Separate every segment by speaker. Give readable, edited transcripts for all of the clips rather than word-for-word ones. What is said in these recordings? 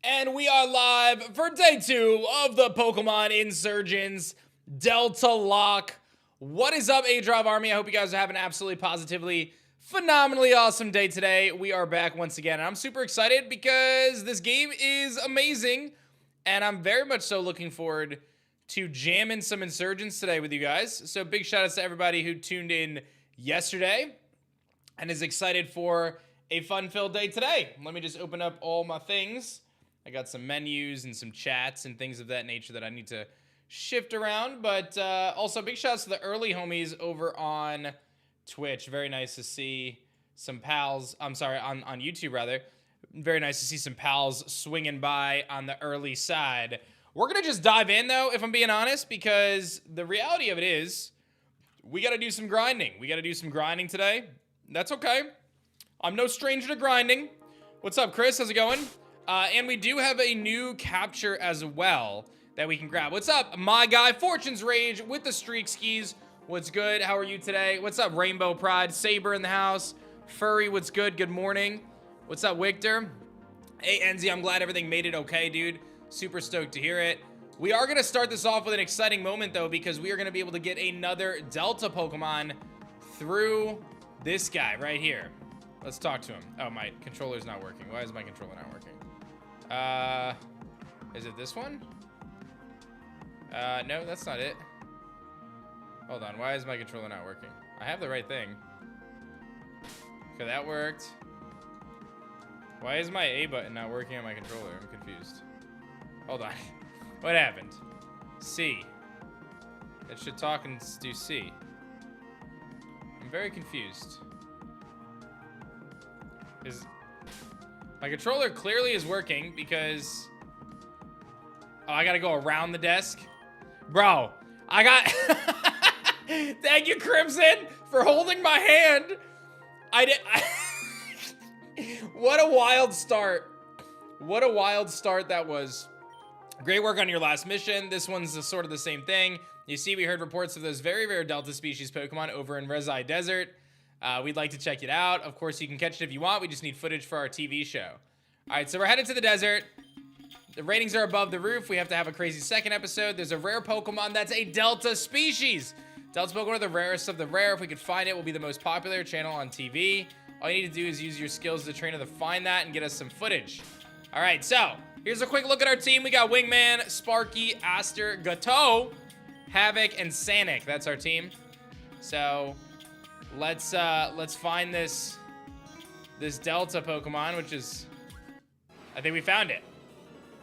Speaker 1: And we are live for day 2 of the Pokemon Insurgence DeltaLocke. What is up, aDrive Army? I hope you guys are having an absolutely positively phenomenally awesome day today. We are back once again, and I'm super excited because this game is amazing, and I'm very much so looking forward to jamming some Insurgents today with you guys. So big shout outs to everybody who tuned in yesterday and is excited for a fun-filled day today. Let me just open up all my things. I got some menus and some chats and things of that nature that I need to shift around. But also big shouts to the early homies over on Twitch. Very nice to see some pals. I'm sorry, on YouTube rather. Very nice to see some pals swinging by on the early side. We're going to just dive in though, if I'm being honest, because the reality of it is we got to do some grinding. We got to do some grinding today. That's okay. I'm no stranger to grinding. What's up, Chris? How's it going? And we do have a new capture as well that we can grab. What's up, my guy, Fortune's Rage with the streak skis. What's good? How are you today? What's up, Rainbow Pride? Saber in the house. Furry, what's good? Good morning. What's up, Victor? Hey, Enzi, I'm glad everything made it okay, dude. Super stoked to hear it. We are going to start this off with an exciting moment, though, because we are going to be able to get another Delta Pokemon through this guy right here. Let's talk to him. Oh, my controller's not working. Why is my controller not working? Is it this one? No, that's not it. Hold on, why is my controller not working? I have the right thing. Okay, that worked. Why is my A button not working on my controller? I'm confused. Hold on. What happened? C. It should talk and do C. I'm very confused. My controller clearly is working because... Oh, I gotta go around the desk? Bro, I got... Thank you, Crimson, for holding my hand. What a wild start. What a wild start that was. Great work on your last mission. This one's sort of the same thing. You see, we heard reports of those very rare Delta species Pokemon over in Rezai Desert. We'd like to check it out. Of course, you can catch it if you want. We just need footage for our TV show. All right, so we're headed to the desert. The ratings are above the roof. We have to have a crazy second episode. There's a rare Pokemon that's a Delta species. Delta Pokemon are the rarest of the rare. If we could find it, we'll be the most popular channel on TV. All you need to do is use your skills as a trainer to find that and get us some footage. All right, so here's a quick look at our team. We got Wingman, Sparky, Aster, Gateau, Havoc, and Sanic. That's our team. So... Let's find this Delta Pokemon, which is, I think we found it.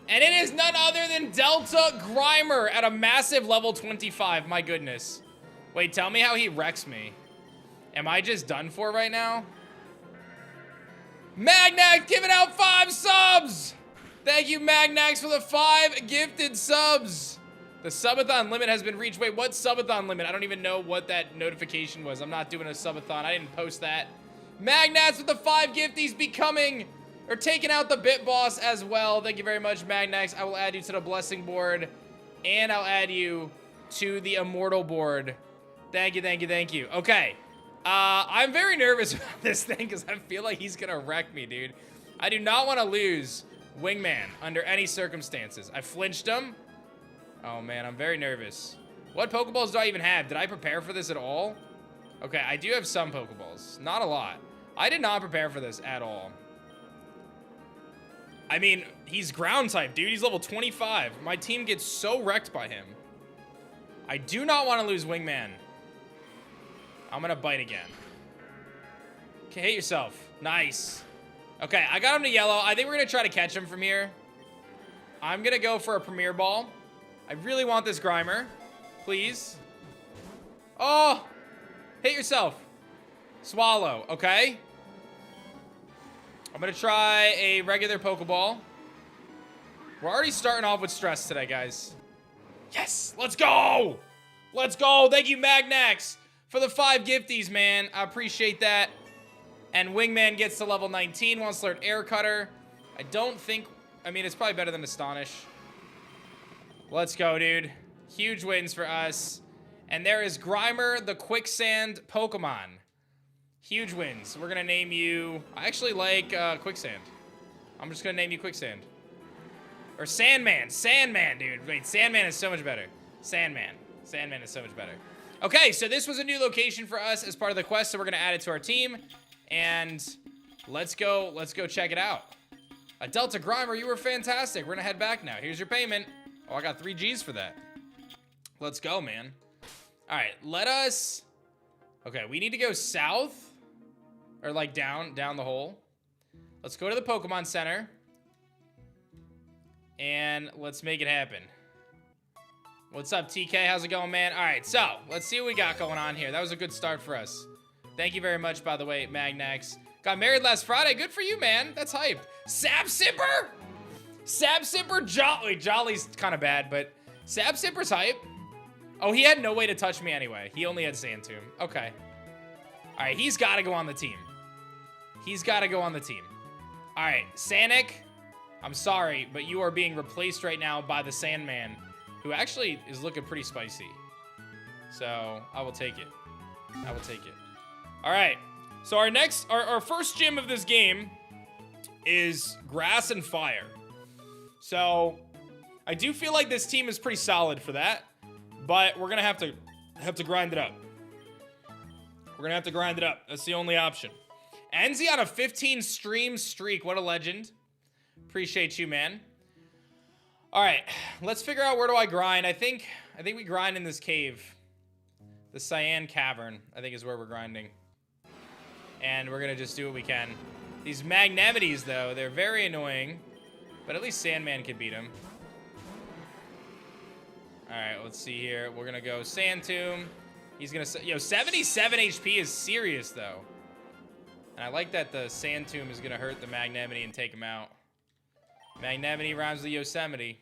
Speaker 1: And it is none other than Delta Grimer at a massive level 25. My goodness. Wait, tell me how he wrecks me. Am I just done for right now? Magnax giving out 5 subs. Thank you, Magnax, for the 5 gifted subs. The subathon limit has been reached. Wait, what subathon limit? I don't even know what that notification was. I'm not doing a subathon. I didn't post that. Magnats with the 5 gifties becoming, or taking out the Bit Boss as well. Thank you very much, Magnax. I will add you to the blessing board, and I'll add you to the immortal board. Thank you, thank you, thank you. Okay. I'm very nervous about this thing because I feel like he's going to wreck me, dude. I do not want to lose Wingman under any circumstances. I flinched him. Oh, man, I'm very nervous. What Pokeballs do I even have? Did I prepare for this at all? Okay, I do have some Pokeballs. Not a lot. I did not prepare for this at all. I mean, he's ground type, dude. He's level 25. My team gets so wrecked by him. I do not want to lose Wingman. I'm going to bite again. Okay, hit yourself. Nice. Okay, I got him to yellow. I think we're going to try to catch him from here. I'm going to go for a Premier Ball. I really want this Grimer. Please. Oh! Hit yourself. Swallow. Okay. I'm going to try a regular Pokeball. We're already starting off with stress today, guys. Yes! Let's go! Let's go! Thank you, Magnax, for the 5 gifties, man. I appreciate that. And Wingman gets to level 19. Wants to learn Air Cutter. I don't think... I mean, it's probably better than Astonish. Let's go, dude. Huge wins for us. And there is Grimer, the Quicksand Pokemon. Huge wins. We're going to name you... I actually like Quicksand. I'm just going to name you Quicksand. Or Sandman. Sandman, dude. Wait, Sandman is so much better. Sandman. Sandman is so much better. Okay, so this was a new location for us as part of the quest, so we're going to add it to our team. And let's go check it out. A Delta Grimer, you were fantastic. We're going to head back now. Here's your payment. Oh, I got 3 G's for that. Let's go, man. All right, let us... Okay, we need to go south. Or, like, down the hole. Let's go to the Pokemon Center. And let's make it happen. What's up, TK? How's it going, man? All right, so let's see what we got going on here. That was a good start for us. Thank you very much, by the way, Magnax. Got married last Friday. Good for you, man. That's hype. Sap Sipper? Sap Sipper? Jolly. Jolly's kind of bad, but Sap Sipper's hype. Oh, he had no way to touch me anyway. He only had Sand Tomb. Okay. All right, he's got to go on the team. He's got to go on the team. All right, Sanic, I'm sorry, but you are being replaced right now by the Sandman, who actually is looking pretty spicy. So, I will take it. I will take it. All right. So, our first gym of this game is Grass and Fire. So, I do feel like this team is pretty solid for that, but we're going to have to grind it up. We're going to have to grind it up. That's the only option. Enzi on a 15 stream streak. What a legend. Appreciate you, man. All right, let's figure out where do I grind. I think we grind in this cave. The Cyan Cavern, I think, is where we're grinding. And we're going to just do what we can. These Magnemities, though, they're very annoying. But at least Sandman can beat them. All right, let's see here. We're going to go Sand Tomb. He's going to... Yo, 77 HP is serious, though. And I like that the Sand Tomb is going to hurt the Magnemity and take him out. Magnemity rhymes with Yosemite.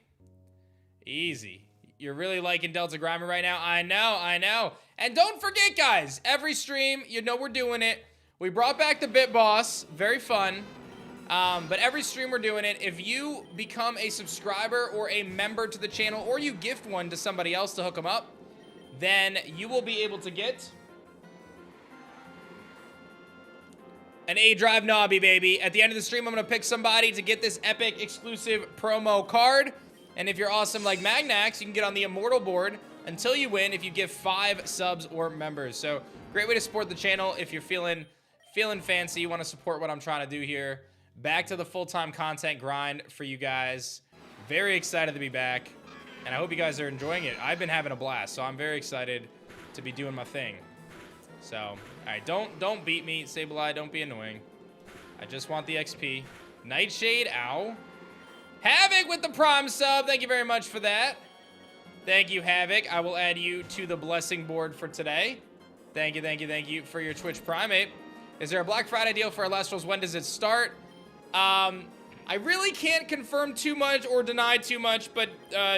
Speaker 1: Easy. You're really liking Delta Grimer right now? I know. And don't forget, guys, every stream, you know we're doing it. We brought back the Bit Boss. Very fun. But every stream we're doing it. If you become a subscriber or a member to the channel, or you gift one to somebody else to hook them up, then you will be able to get an aDrive Nobby, baby. At the end of the stream, I'm going to pick somebody to get this epic exclusive promo card. And if you're awesome like Magnax, you can get on the Immortal board until you win if you give 5 subs or members. So, great way to support the channel if you're feeling fancy, you want to support what I'm trying to do here. Back to the full-time content grind for you guys. Very excited to be back. And I hope you guys are enjoying it. I've been having a blast, so I'm very excited to be doing my thing. So, all right, don't beat me, Sableye. Don't be annoying. I just want the XP. Nightshade, ow. Havoc with the Prime sub. Thank you very much for that. Thank you, Havoc. I will add you to the blessing board for today. Thank you for your Twitch Primate. Is there a Black Friday deal for Elestrals? When does it start? I really can't confirm too much or deny too much, but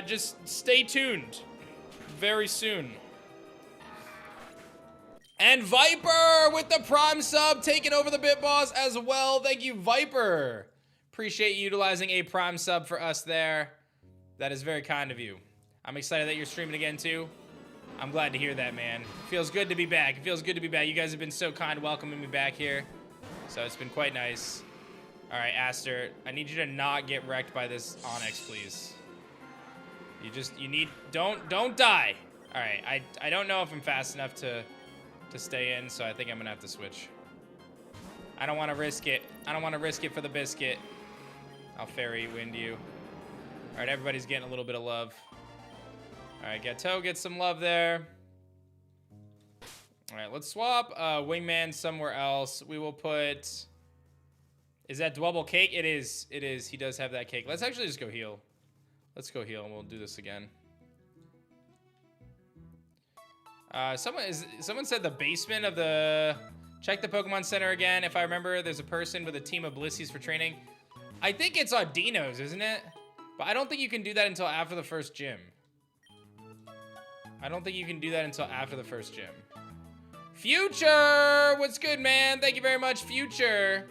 Speaker 1: just stay tuned very soon. And Viper with the Prime sub, taking over the Bit Boss as well. Thank you, Viper. Appreciate you utilizing a Prime sub for us there. That is very kind of you. I'm excited that you're streaming again, too. I'm glad to hear that, man. Feels good to be back. It feels good to be back. You guys have been so kind welcoming me back here. So it's been quite nice. All right, Aster, I need you to not get wrecked by this Onyx, please. Don't die. All right, I don't know if I'm fast enough to stay in, so I think I'm gonna have to switch. I don't want to risk it. I don't want to risk it for the biscuit. I'll fairy wind you. All right, everybody's getting a little bit of love. All right, Gateau gets some love there. All right, let's swap Wingman somewhere else. We will put... Is that Dwebble cake? It is. It is. He does have that cake. Let's actually just go heal. Let's go heal, and we'll do this again. Someone said the basement of the... Check the Pokemon Center again. If I remember, there's a person with a team of Blissies for training. I think it's Audinos, isn't it? But I don't think you can do that until after the first gym. I don't think you can do that until after the first gym. Future! What's good, man? Thank you very much, Future,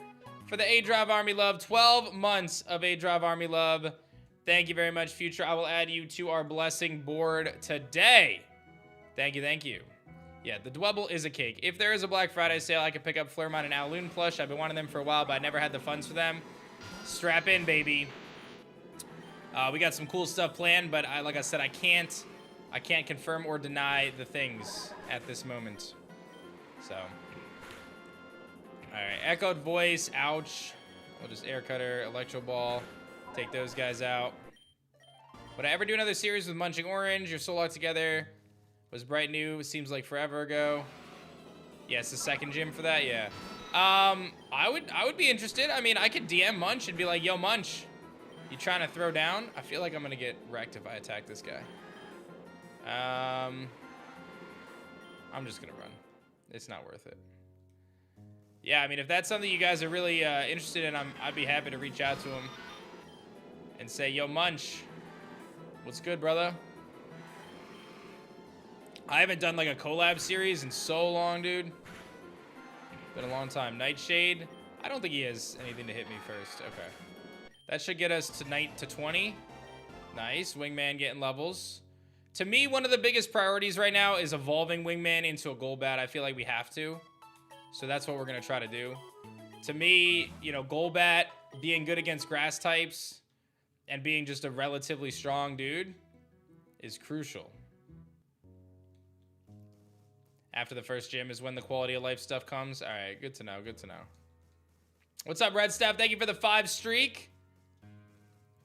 Speaker 1: for the aDrive Army love. 12 months of aDrive Army love. Thank you very much, Future. I will add you to our blessing board today. Thank you. Yeah, the Dwebble is a cake. If there is a Black Friday sale, I could pick up Fleurmon and Owloon plush. I've been wanting them for a while, but I never had the funds for them. Strap in, baby. We got some cool stuff planned, but like I said, I can't confirm or deny the things at this moment. So, all right, echoed voice, ouch. We'll just air cutter, electro ball, take those guys out. Would I ever do another series with Munching Orange? Your soul locked together was bright new. It seems like forever ago. Yes, the second gym for that. Yeah. I would be interested. I mean, I could DM Munch and be like, "Yo, Munch, you trying to throw down?" I feel like I'm gonna get wrecked if I attack this guy. I'm just gonna run. It's not worth it. Yeah, I mean, if that's something you guys are really interested in, I'd be happy to reach out to him and say, "Yo, Munch, what's good, brother?" I haven't done like a collab series in so long, dude. Been a long time. Nightshade. I don't think he has anything to hit me first. Okay. That should get us tonight to 20. Nice. Wingman getting levels. To me, one of the biggest priorities right now is evolving Wingman into a Golbat. I feel like we have to. So that's what we're going to try to do. To me, you know, Golbat being good against grass types and being just a relatively strong dude is crucial. After the first gym is when the quality of life stuff comes. All right, good to know, good to know. What's up, Red Staff? Thank you for the 5 streak.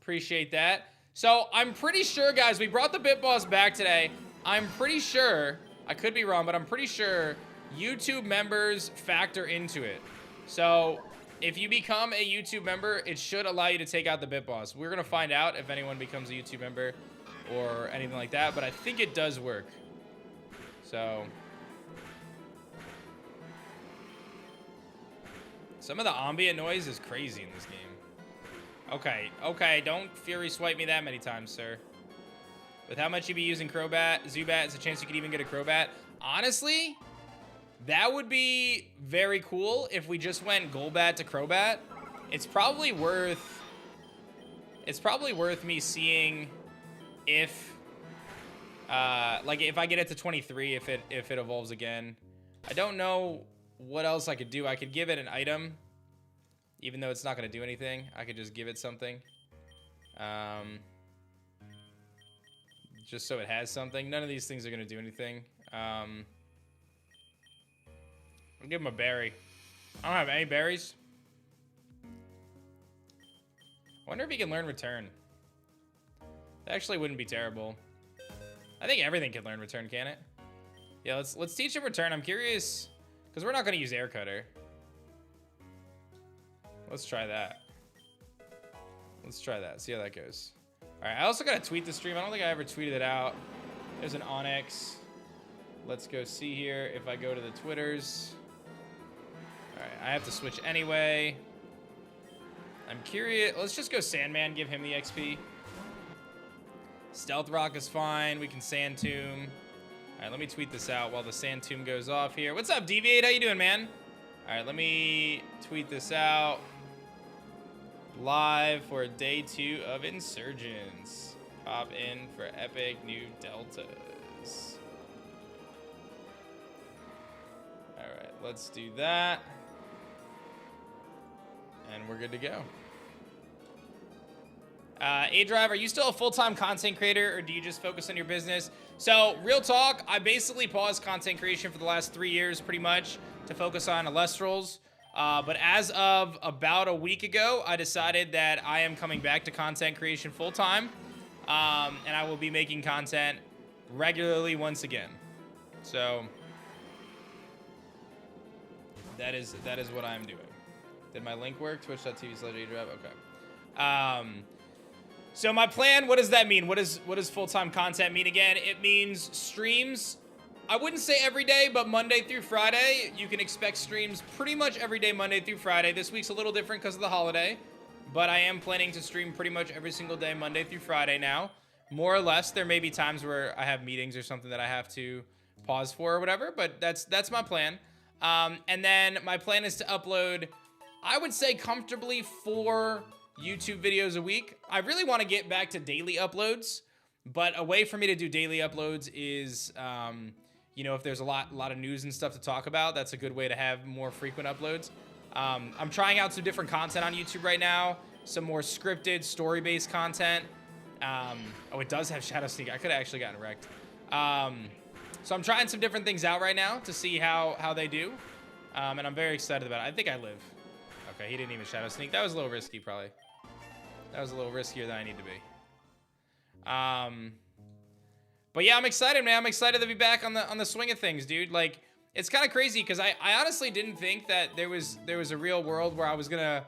Speaker 1: Appreciate that. So I'm pretty sure, guys, we brought the Bit Boss back today. I'm pretty sure, I could be wrong, but I'm pretty sure YouTube members factor into it. So if you become a YouTube member, it should allow you to take out the Bit Boss. We're gonna find out if anyone becomes a YouTube member or anything like that, but I think it does work. So some of the ambient noise is crazy in this game. Okay, okay, don't Fury Swipe me that many times, sir. With how much you be using Zubat, it's a chance you could even get a Crobat. Honestly, that would be very cool if we just went Golbat to Crobat. It's probably worth me seeing if like if I get it to 23, if it evolves again. I don't know what else I could do. I could give it an item, even though it's not going to do anything. I could just give it something. Just so it has something. None of these things are going to do anything. I'll give him a berry. I don't have any berries. I wonder if he can learn return. That actually wouldn't be terrible. I think everything can learn return, can it? Yeah, let's teach him return. I'm curious, because we're not going to use air cutter. Let's try that. Let's try that. See how that goes. All right, I also got to tweet the stream. I don't think I ever tweeted it out. There's an Onyx. Let's go see here if I go to the Twitters. All right, I have to switch anyway. I'm curious. Let's just go Sandman, give him the XP. Stealth Rock is fine. We can Sand Tomb. All right, let me tweet this out while the Sand Tomb goes off here. What's up, Deviate? How you doing, man? All right, let me tweet this out. Live for day 2 of Insurgence. Pop in for epic new deltas. All right, let's do that. And we're good to go. aDrive, are you still a full-time content creator, or do you just focus on your business? So, real talk, I basically paused content creation for the last 3 years, pretty much, to focus on Alestrals. But as of about a week ago, I decided that I am coming back to content creation full-time, and I will be making content regularly once again. So, that is what I'm doing. Did my link work? Twitch.tv/aDrive. Okay. So my plan, what does that mean? What does full-time content mean again? It means streams. I wouldn't say every day, but Monday through Friday. You can expect streams pretty much every day, Monday through Friday. This week's a little different because of the holiday, but I am planning to stream pretty much every single day, Monday through Friday now. More or less, there may be times where I have meetings or something that I have to pause for or whatever, but that's my plan. And then my plan is to upload, I would say comfortably 4 YouTube videos a week. I really want to get back to daily uploads, but a way for me to do daily uploads is, you know, if there's a lot of news and stuff to talk about, that's a good way to have more frequent uploads. I'm trying out some different content on YouTube right now, some more scripted, story-based content. Oh, it does have Shadow Sneak. I could have actually gotten wrecked. So I'm trying some different things out right now to see how they do. And I'm very excited about it. I think I live. Okay, he didn't even Shadow Sneak. That was a little risky, probably. That was a little riskier than I need to be. But yeah, I'm excited, man. I'm excited to be back on the swing of things, dude. Like, it's kind of crazy because I honestly didn't think that there was a real world where I was gonna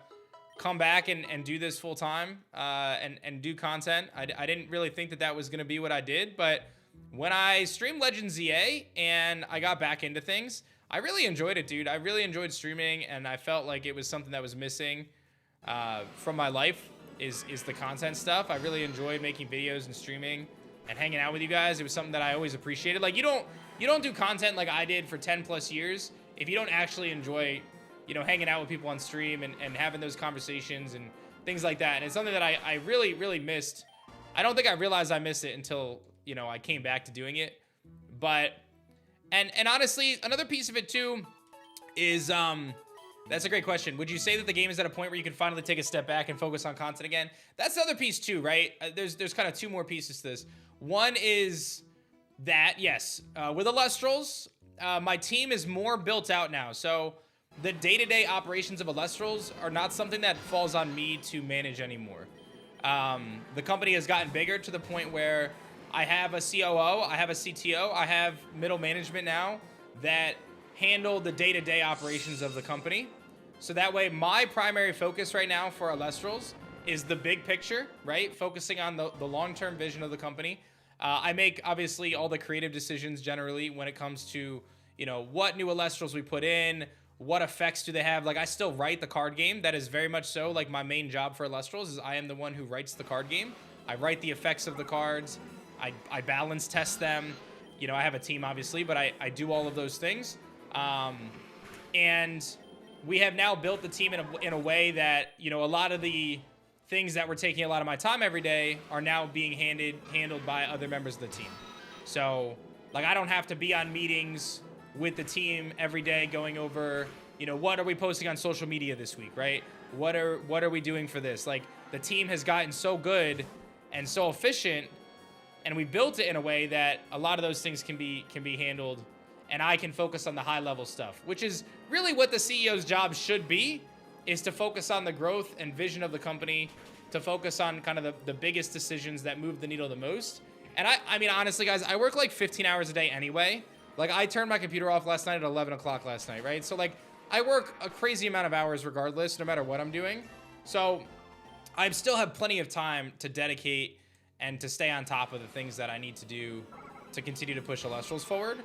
Speaker 1: come back and do this full time and do content. I didn't really think that was gonna be what I did, but when I streamed Legends ZA and I got back into things, I really enjoyed it, dude. I really enjoyed streaming, and I felt like it was something that was missing from my life is the content stuff. I really enjoyed making videos and streaming and hanging out with you guys. It was something that I always appreciated. Like, you don't do content like I did for 10 plus years if you don't actually enjoy, you know, hanging out with people on stream and having those conversations and things like that. And it's something that I really, really missed. I don't think I realized I missed it until, you know, I came back to doing it. But, and honestly, another piece of it too is, that's a great question. Would you say that the game is at a point where you can finally take a step back and focus on content again? That's the other piece too, right? There's kind of two more pieces to this. One is that, yes, with Alestrals, my team is more built out now. So the day-to-day operations of Alestrals are not something that falls on me to manage anymore. The company has gotten bigger to the point where I have a COO, I have a CTO, I have middle management now that handle the day-to-day operations of the company. So that way, my primary focus right now for Alestrals is the big picture, right? Focusing on the long-term vision of the company. I make, obviously, all the creative decisions generally when it comes to, you know, what new Alestrals we put in, what effects do they have. Like, I still write the card game. That is very much so, like, my main job for Alestrals is I am the one who writes the card game. I write the effects of the cards. I balance test them. You know, I have a team, obviously, but I do all of those things. And we have now built the team in a way that, you know, a lot of the things that were taking a lot of my time every day are now being handled by other members of the team. So, like, I don't have to be on meetings with the team every day going over, you know, what are we posting on social media this week, right? What are we doing for this? Like, the team has gotten so good and so efficient, and we built it in a way that a lot of those things can be handled, and I can focus on the high level stuff, which is really what the CEO's job should be, is to focus on the growth and vision of the company, to focus on kind of the biggest decisions that move the needle the most. And I mean, honestly, guys, I work like 15 hours a day anyway. Like, I turned my computer off last night at 11 o'clock last night, right? So, like, I work a crazy amount of hours regardless, no matter what I'm doing. So I still have plenty of time to dedicate and to stay on top of the things that I need to do to continue to push Alestrals forward.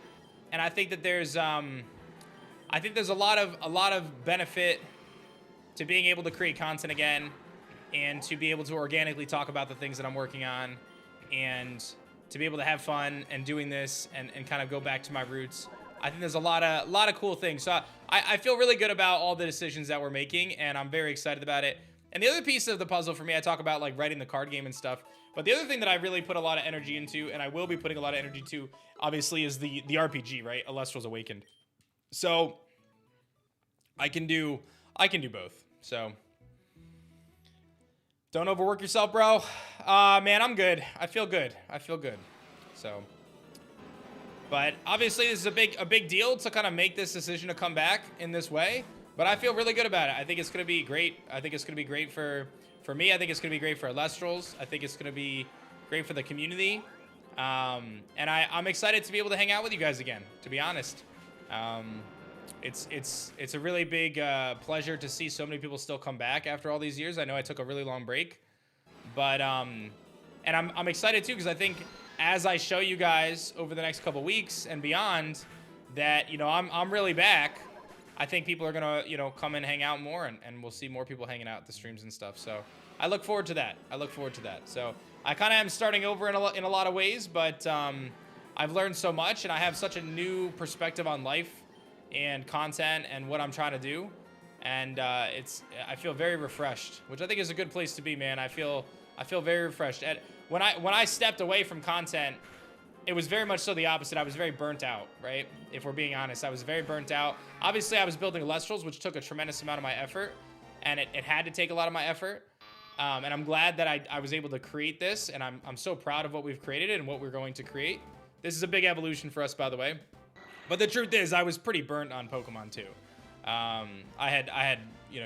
Speaker 1: And I think that there's a lot of benefit to being able to create content again, and to be able to organically talk about the things that I'm working on, and to be able to have fun and doing this and kind of go back to my roots. I think there's a lot of cool things. So I feel really good about all the decisions that we're making, and I'm very excited about it. And the other piece of the puzzle for me, I talk about like writing the card game and stuff, but the other thing that I really put a lot of energy into, and I will be putting a lot of energy to, obviously, is the RPG, right? Alestrals Awakened. So I can do both. So don't overwork yourself, bro. Man, I'm good. I feel good. So, but obviously this is a big deal to kind of make this decision to come back in this way. But I feel really good about it. I think it's going to be great. I think it's going to be great for me. I think it's going to be great for Alestrals. I think it's going to be great for the community. And I'm excited to be able to hang out with you guys again, to be honest. It's a really big pleasure to see so many people still come back after all these years. I know I took a really long break, but and I'm excited too, because I think as I show you guys over the next couple weeks and beyond that, you know, I'm really back. I think people are gonna, you know, come and hang out more, and we'll see more people hanging out at the streams and stuff. So I look forward to that. So I kind of am starting over in a lot of ways, but I've learned so much, and I have such a new perspective on life and content and what I'm trying to do, and I feel very refreshed, which I think is a good place to be, man. I feel very refreshed. When I stepped away from content, it was very much so the opposite. I was very burnt out, right? If we're being honest, I was very burnt out. Obviously, I was building Alestrals, which took a tremendous amount of my effort, and it had to take a lot of my effort. And I'm glad that I was able to create this, and I'm so proud of what we've created and what we're going to create. This is a big evolution for us, by the way. But the truth is, I was pretty burnt on Pokemon too. I had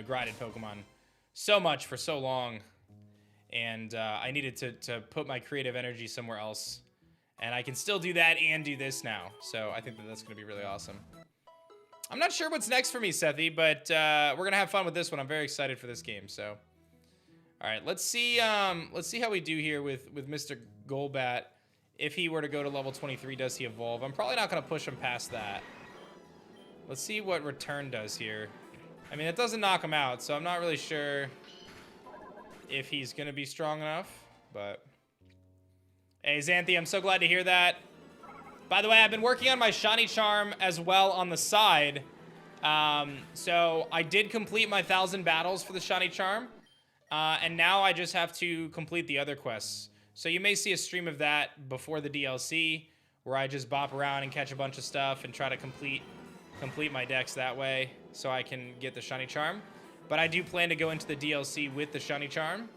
Speaker 1: grinded Pokemon so much for so long, and I needed to put my creative energy somewhere else. And I can still do that and do this now. So I think that that's going to be really awesome. I'm not sure what's next for me, Sethy, but we're going to have fun with this one. I'm very excited for this game. So, all right, let's see how we do here with Mr. Golbat. If he were to go to level 23, does he evolve? I'm probably not going to push him past that. Let's see what return does here. I mean, it doesn't knock him out, so I'm not really sure if he's going to be strong enough, but... Hey, Xanthi, I'm so glad to hear that. By the way, I've been working on my Shiny Charm as well on the side. So I did complete my 1,000 battles for the Shiny Charm. And now I just have to complete the other quests. So you may see a stream of that before the DLC, where I just bop around and catch a bunch of stuff and try to complete my decks that way so I can get the Shiny Charm. But I do plan to go into the DLC with the Shiny Charm.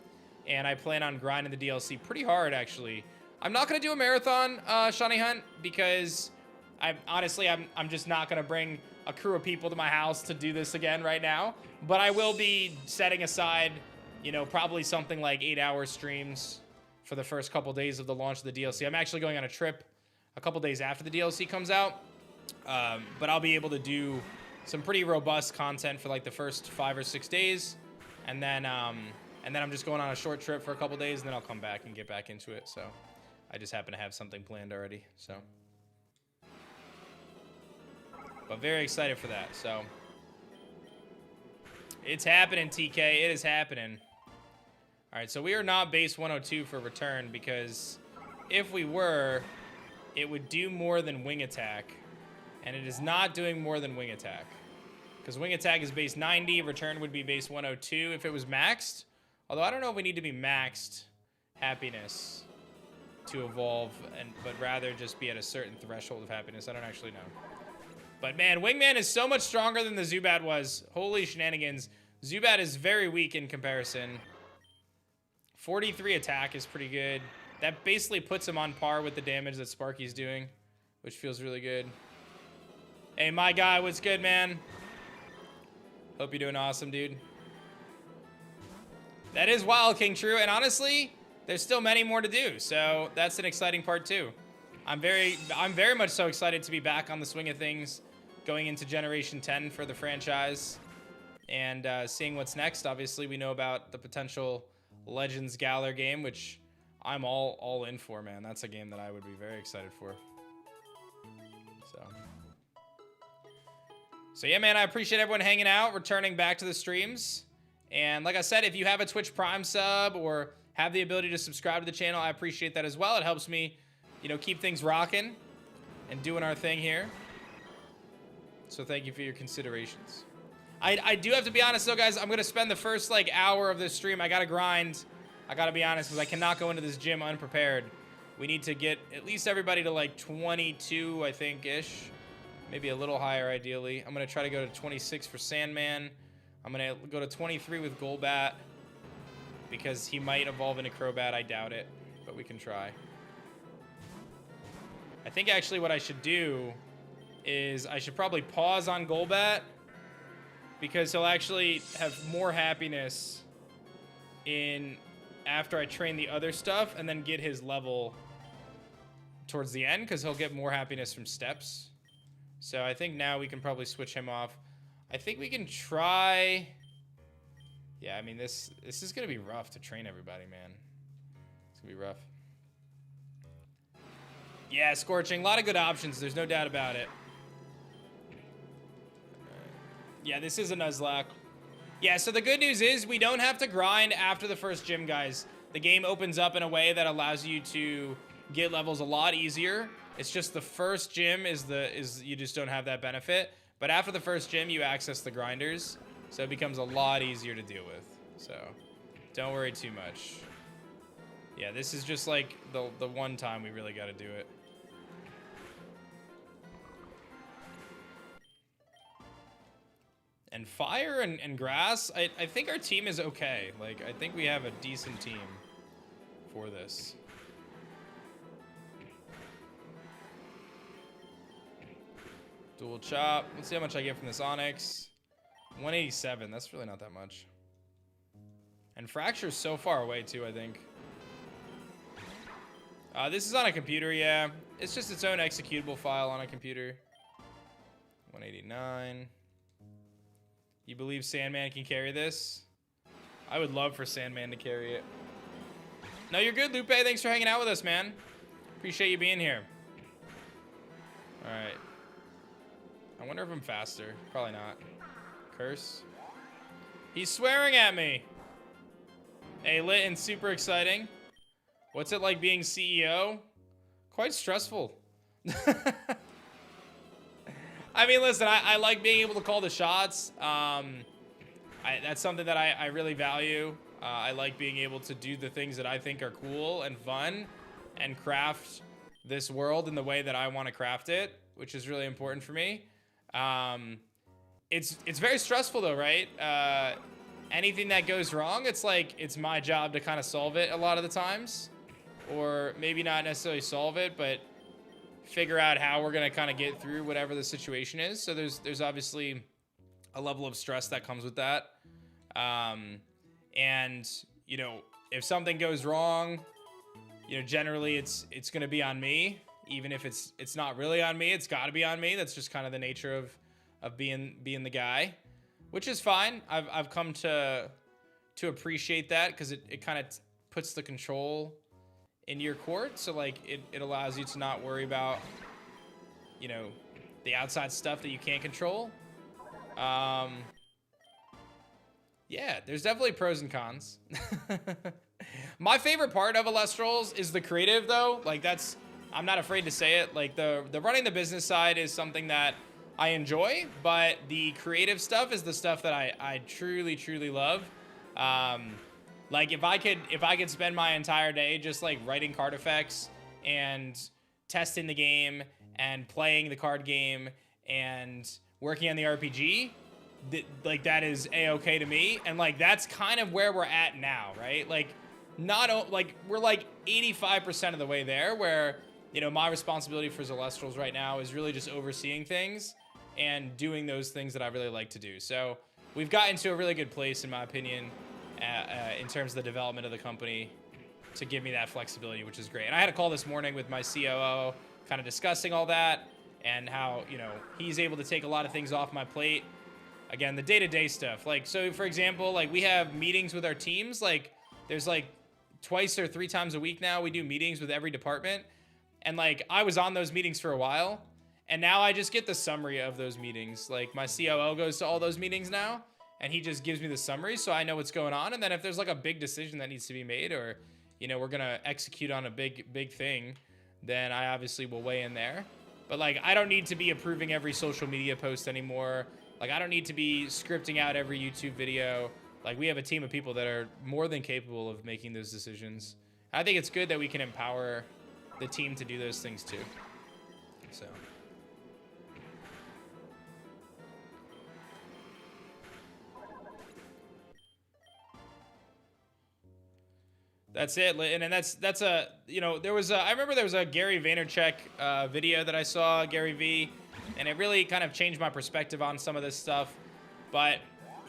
Speaker 1: And I plan on grinding the DLC pretty hard, actually. I'm not going to do a marathon Shiny Hunt because I'm just not going to bring a crew of people to my house to do this again right now. But I will be setting aside, probably something like 8-hour streams for the first couple days of the launch of the DLC. I'm actually going on a trip a couple days after the DLC comes out. But I'll be able to do some pretty robust content for like the first 5 or 6 days. And then I'm just going on a short trip for a couple days, and then I'll come back and get back into it. So I just happen to have something planned already, so. But very excited for that, so. It's happening, TK. It is happening. All right, so we are not base 102 for return, because if we were, it would do more than Wing Attack. And it is not doing more than Wing Attack. Because Wing Attack is base 90, return would be base 102 if it was maxed. Although I don't know if we need to be maxed happiness to evolve, but rather just be at a certain threshold of happiness. I don't actually know. But man, Wingman is so much stronger than the Zubat was. Holy shenanigans. Zubat is very weak in comparison. 43 attack is pretty good. That basically puts him on par with the damage that Sparky's doing, which feels really good. Hey, my guy, what's good, man? Hope you're doing awesome, dude. That is Wild King true, and honestly, there's still many more to do, so that's an exciting part too. I'm very much so excited to be back on the swing of things, going into Generation 10 for the franchise, and seeing what's next. Obviously, we know about the potential Legends Galar game, which I'm all in for, man. That's a game that I would be very excited for. So yeah, man, I appreciate everyone hanging out, returning back to the streams. And like I said, if you have a Twitch Prime sub or have the ability to subscribe to the channel, I appreciate that as well. It helps me, keep things rocking and doing our thing here. So thank you for your considerations. I do have to be honest though, guys. I'm going to spend the first hour of this stream. I got to grind. I got to be honest because I cannot go into this gym unprepared. We need to get at least everybody to 22, I think, ish. Maybe a little higher, ideally. I'm going to try to go to 26 for Sandman. I'm going to go to 23 with Golbat because he might evolve into Crobat. I doubt it, but we can try. I think actually what I should do is I should probably pause on Golbat because he'll actually have more happiness after I train the other stuff and then get his level towards the end because he'll get more happiness from steps. So I think now we can probably switch him off. I think we can try... Yeah, I mean, this is going to be rough to train everybody, man. It's going to be rough. Yeah, Scorching. A lot of good options. There's no doubt about it. Yeah, this is a Nuzlocke. Yeah, so the good news is we don't have to grind after the first gym, guys. The game opens up in a way that allows you to get levels a lot easier. It's just the first gym is you just don't have that benefit. But after the first gym, you access the grinders. So it becomes a lot easier to deal with. So don't worry too much. Yeah, this is just like the one time we really got to do it. And fire and grass, I think our team is okay. Like, I think we have a decent team for this. Dual chop. Let's see how much I get from this Onyx. 187. That's really not that much. And Fracture's so far away, too, I think. This is on a computer, yeah. It's just its own executable file on a computer. 189. You believe Sandman can carry this? I would love for Sandman to carry it. No, you're good, Lupe. Thanks for hanging out with us, man. Appreciate you being here. All right. I wonder if I'm faster. Probably not. Curse. He's swearing at me. Hey, lit and super exciting. What's it like being CEO? Quite stressful. I mean, listen, I like being able to call the shots. That's something that I really value. I like being able to do the things that I think are cool and fun and craft this world in the way that I want to craft it, which is really important for me. It's very stressful though, right? Anything that goes wrong, it's like, it's my job to kind of solve it a lot of the times, or maybe not necessarily solve it, but figure out how we're going to kind of get through whatever the situation is. So there's obviously a level of stress that comes with that. And you know, if something goes wrong, you know, generally it's going to be on me. Even if it's not really on me, it's got to be on me. That's just kind of the nature of being the guy, which is fine. I've come to appreciate that, because it kind of puts the control in your court. So like it allows you to not worry about, you know, the outside stuff that you can't control. Yeah, there's definitely pros and cons. My favorite part of Alestrals is the creative though. Like I'm not afraid to say it. Like the running the business side is something that I enjoy, but the creative stuff is the stuff that I truly love. Like if I could spend my entire day just like writing card effects and testing the game and playing the card game and working on the RPG, like that is a-okay to me. And like that's kind of where we're at now, right? Like we're like 85% of the way there, where, you know, my responsibility for Zelestrals right now is really just overseeing things and doing those things that I really like to do. So we've gotten to a really good place, in my opinion, in terms of the development of the company, to give me that flexibility, which is great. And I had a call this morning with my COO, kind of discussing all that and how, you know, he's able to take a lot of things off my plate. Again, the day-to-day stuff. Like, so for example, like we have meetings with our teams. Like there's like twice or 3 times a week now we do meetings with every department. And like I was on those meetings for a while, and now I just get the summary of those meetings. Like my COO goes to all those meetings now, and he just gives me the summary, so I know what's going on. And then if there's like a big decision that needs to be made, or, you know, we're gonna execute on a big thing, then I obviously will weigh in there. But like I don't need to be approving every social media post anymore. Like I don't need to be scripting out every YouTube video. Like we have a team of people that are more than capable of making those decisions. I think it's good that we can empower the team to do those things too. So that's it. And then that's a, you know, I remember there was a Gary Vaynerchuk video that I saw, Gary V, and it really kind of changed my perspective on some of this stuff. But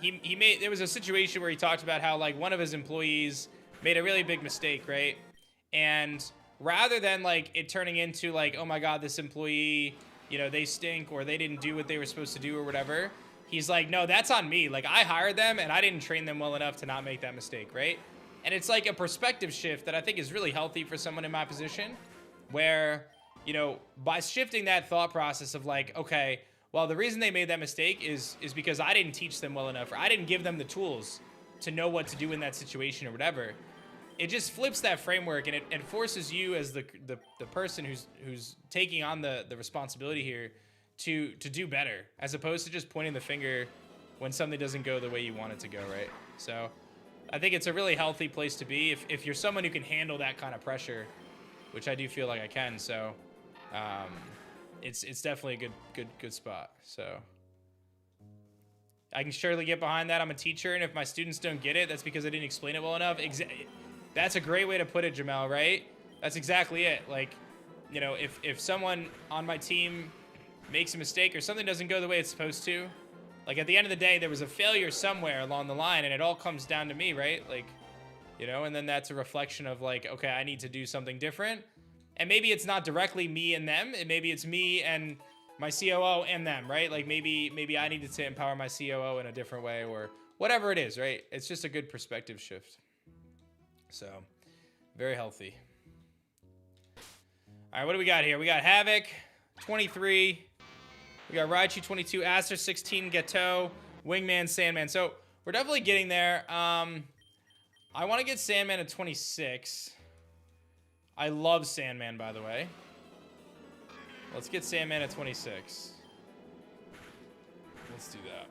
Speaker 1: there was a situation where he talked about how like one of his employees made a really big mistake, right? And rather than like it turning into like, oh my God, this employee, you know, they stink, or they didn't do what they were supposed to do or whatever, he's like, no, that's on me. Like I hired them and I didn't train them well enough to not make that mistake, right? And it's like a perspective shift that I think is really healthy for someone in my position, where, you know, by shifting that thought process of like, okay, well, the reason they made that mistake is because I didn't teach them well enough, or I didn't give them the tools to know what to do in that situation or whatever. It just flips that framework, and it forces you as the person who's taking on the responsibility here to do better, as opposed to just pointing the finger when something doesn't go the way you want it to go, right? So I think it's a really healthy place to be if you're someone who can handle that kind of pressure, which I do feel like I can. So it's definitely a good spot. So I can surely get behind that. I'm a teacher, and if my students don't get it, that's because I didn't explain it well enough. That's a great way to put it, Jamel, right? That's exactly it. Like, you know, if someone on my team makes a mistake or something doesn't go the way it's supposed to, like, at the end of the day, there was a failure somewhere along the line, and it all comes down to me, right? Like, you know, and then that's a reflection of, like, okay, I need to do something different. And maybe it's not directly me and them, and maybe it's me and my COO and them, right? Like, maybe I needed to empower my COO in a different way, or whatever it is, right? It's just a good perspective shift. So, very healthy. All right, what do we got here? We got Havoc, 23. We got Raichu, 22. Aster, 16. Gateau, Wingman, Sandman. So, we're definitely getting there. I want to get Sandman at 26. I love Sandman, by the way. Let's get Sandman at 26. Let's do that.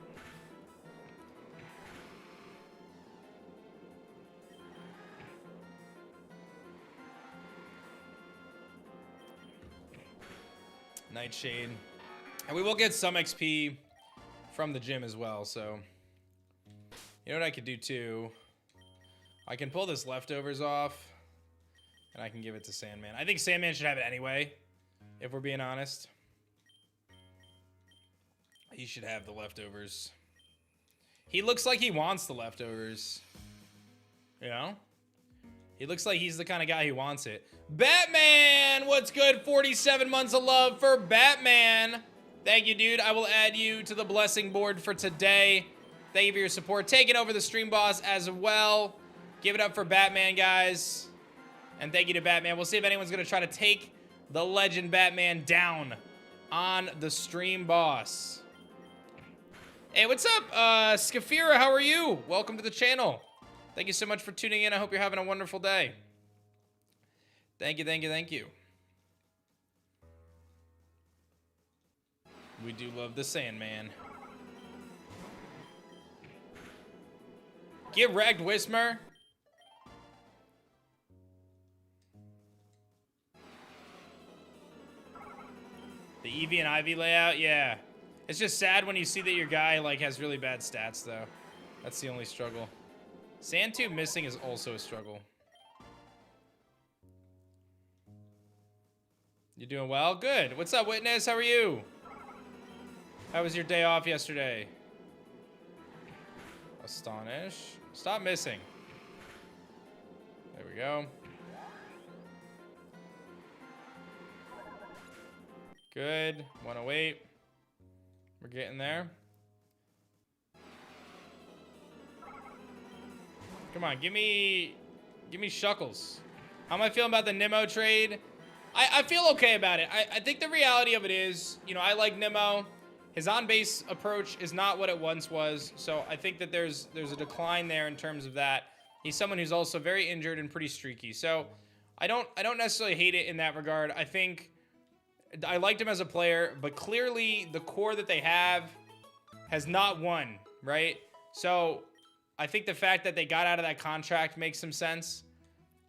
Speaker 1: Nightshade. And we will get some XP from the gym as well, so... You know what I could do, too? I can pull this leftovers off, and I can give it to Sandman. I think Sandman should have it anyway, if we're being honest. He should have the leftovers. He looks like he wants the leftovers. You know? He looks like he's the kind of guy who wants it. Batman! What's good? 47 months of love for Batman. Thank you, dude. I will add you to the blessing board for today. Thank you for your support. Taking over the stream boss as well. Give it up for Batman, guys. And thank you to Batman. We'll see if anyone's going to try to take the legend Batman down on the stream boss. Hey, what's up? Scyther, how are you? Welcome to the channel. Thank you so much for tuning in. I hope you're having a wonderful day. Thank you, thank you, thank you. We do love the Sandman. Get wrecked, Whismer. The Eevee and Ivy layout, yeah. It's just sad when you see that your guy, like, has really bad stats, though. That's the only struggle. Sandtube missing is also a struggle. You doing well? Good. What's up, Witness? How are you? How was your day off yesterday? Astonish. Stop missing. There we go. Good. 108. We're getting there. Come on, give me Shuckles. How am I feeling about the Nimmo trade? I feel okay about it. I think the reality of it is, you know, I like Nimmo. His on-base approach is not what it once was, so I think that there's a decline there in terms of that. He's someone who's also very injured and pretty streaky, so I don't necessarily hate it in that regard. I think I liked him as a player, but clearly the core that they have has not won, right? So I think the fact that they got out of that contract makes some sense.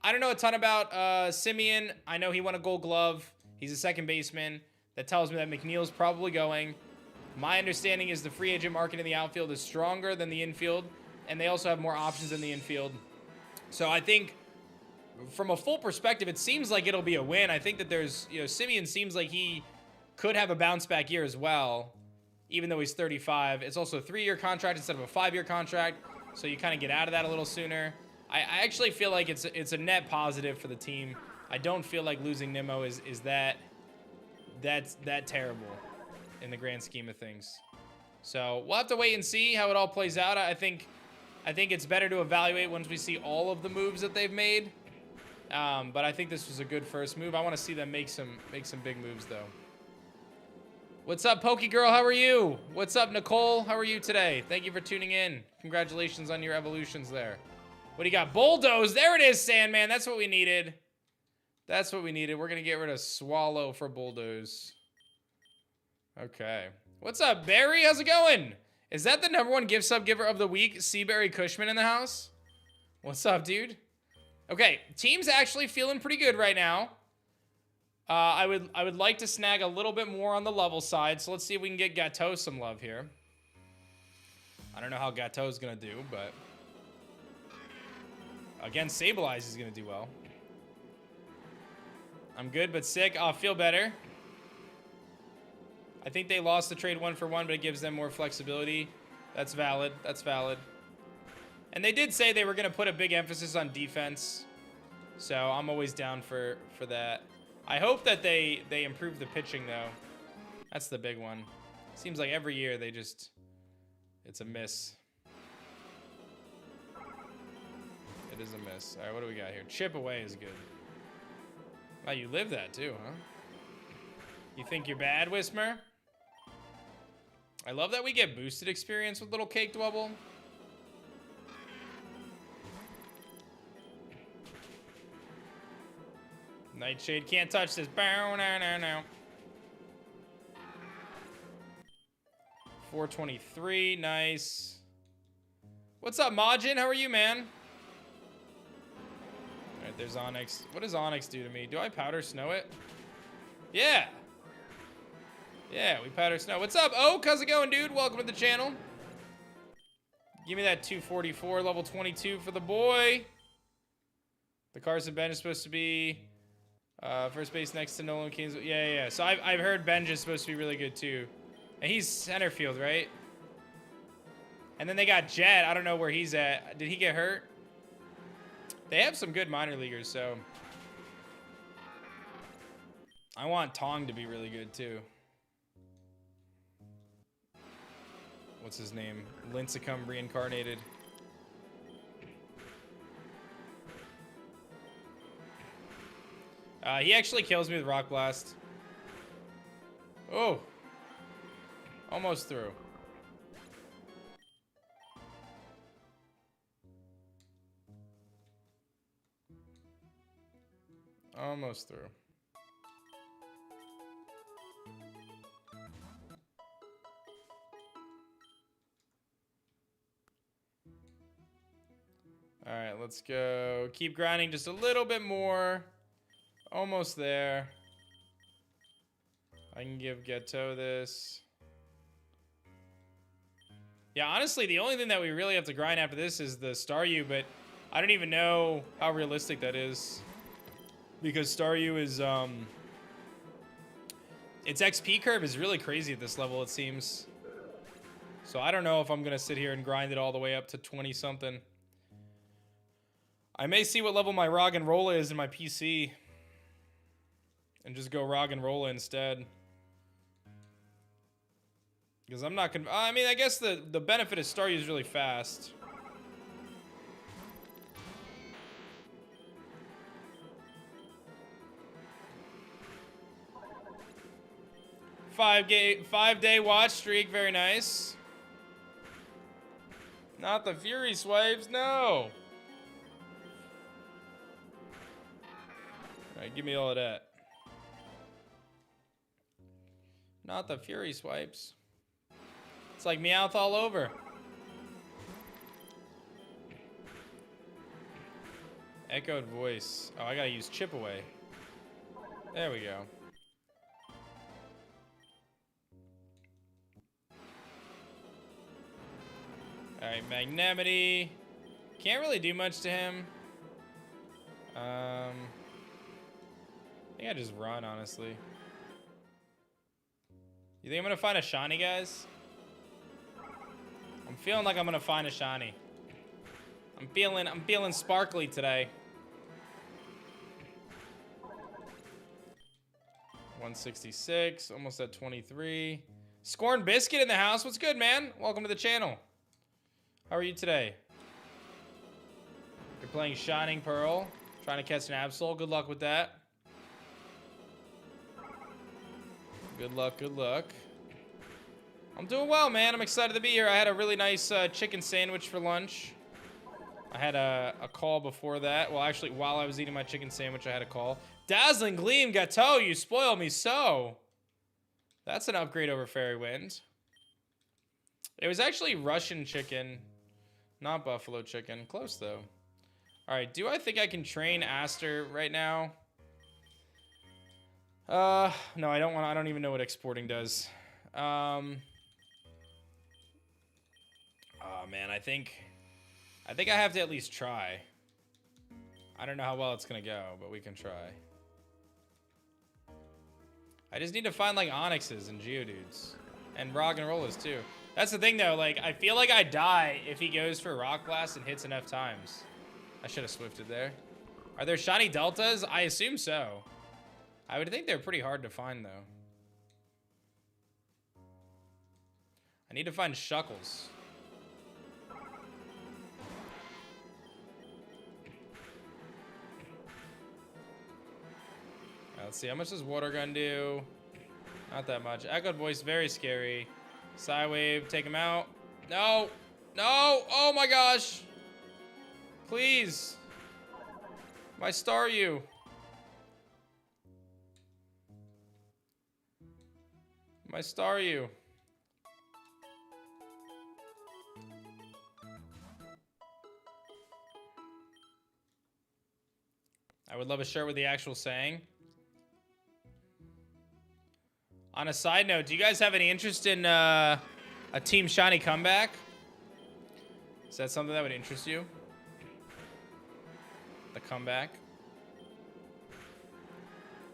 Speaker 1: I don't know a ton about Simeon. I know he won a Gold Glove. He's a second baseman. That tells me that McNeil's probably going. My understanding is the free agent market in the outfield is stronger than the infield, and they also have more options in the infield. So I think from a full perspective, it seems like it'll be a win. I think that there's, you know, Simeon seems like he could have a bounce back year as well, even though he's 35. It's also a 3-year contract instead of a 5-year contract, so you kind of get out of that a little sooner. I actually feel like it's a net positive for the team. I don't feel like losing Nimmo is that terrible in the grand scheme of things. So we'll have to wait and see how it all plays out. I think it's better to evaluate once we see all of the moves that they've made. But I think this was a good first move. I want to see them make some big moves though. What's up, Pokey Girl? How are you? What's up, Nicole? How are you today? Thank you for tuning in. Congratulations on your evolutions there. What do you got? Bulldoze. There it is, Sandman. That's what we needed. That's what we needed. We're going to get rid of Swallow for Bulldoze. Okay. What's up, Barry? How's it going? Is that the #1 gift sub giver of the week? Seaberry Cushman in the house? What's up, dude? Okay. Team's actually feeling pretty good right now. I would like to snag a little bit more on the level side. So let's see if we can get Gateau some love here. I don't know how Gateau's gonna do, but against Sableye, he's gonna do well. I'm good, but sick. I'll feel better. I think they lost the trade 1-for-1, but it gives them more flexibility. That's valid. That's valid. And they did say they were gonna put a big emphasis on defense, so I'm always down for that. I hope that they improve the pitching though. That's the big one. Seems like every year they just, it's a miss. It is a miss. All right, what do we got here? Chip away is good. Wow, you live that too, huh? You think you're bad, Whismer? I love that we get boosted experience with Little Cake Dwebble. Nightshade can't touch this. Bow, no, no, no. 423, nice. What's up, Majin? How are you, man? All right, there's Onyx. What does Onyx do to me? Do I powder snow it? Yeah. Yeah, we powder snow. What's up, Oak? How's it going, dude? Welcome to the channel. Give me that 244, level 22 for the boy. The Carson Ben is supposed to be first base next to Nolan Kings. Yeah. So I've heard Benj is supposed to be really good too. And he's center field, right? And then they got Jet. I don't know where he's at. Did he get hurt? They have some good minor leaguers, so I want Tong to be really good too. What's his name? Lincecum reincarnated. He actually kills me with Rock Blast. Oh. Almost through. Almost through. All right, let's go. Keep grinding just a little bit more. Almost there. I can give Gateau this. Yeah, honestly, the only thing that we really have to grind after this is the Staryu, but I don't even know how realistic that is. Because Staryu is, its XP curve is really crazy at this level, it seems. So I don't know if I'm going to sit here and grind it all the way up to 20-something. I may see what level my Roggenrola is in my PC. And just go Roggenrola instead. Because I'm not gonna. I mean, I guess the benefit of Staryu is really fast. Five-day watch streak, very nice. Not the Fury Swipes, no. All right, give me all of that. Not the Fury Swipes. It's like Meowth all over. Echoed voice. Oh, I gotta use Chip Away. There we go. Alright, Magnanimity. Can't really do much to him. I think I just run, honestly. You think I'm gonna find a shiny, guys? I'm feeling like I'm gonna find a shiny. I'm feeling sparkly today. 166, almost at 23. Scorn Biscuit in the house. What's good, man? Welcome to the channel. How are you today? You're playing Shining Pearl, trying to catch an Absol. Good luck with that. Good luck, good luck. I'm doing well, man. I'm excited to be here. I had a really nice chicken sandwich for lunch. I had a call before that. Well, actually, while I was eating my chicken sandwich, I had a call. Dazzling Gleam, Gateau, you spoil me so. That's an upgrade over Fairy Wind. It was actually Russian chicken, not buffalo chicken. Close, though. All right, do I think I can train Aster right now? No, I don't want. I don't even know what exporting does. Oh man, I think I have to at least try. I don't know how well it's gonna go, but we can try. I just need to find like Onyxes and Geodudes. And Rock and Rollers too. That's the thing though, like I feel like I die if he goes for Rock Blast and hits enough times. I should have swifted there. Are there shiny deltas? I assume so. I would think they're pretty hard to find though. I need to find Shuckles. Let's see, how much does Water Gun do? Not that much. Echoed Voice, very scary. Psywave, take him out. No! No! Oh my gosh! Please! My Staryu. My Staryu. I would love a shirt with the actual saying. On a side note, do you guys have any interest in a Team Shiny comeback? Is that something that would interest you? The comeback?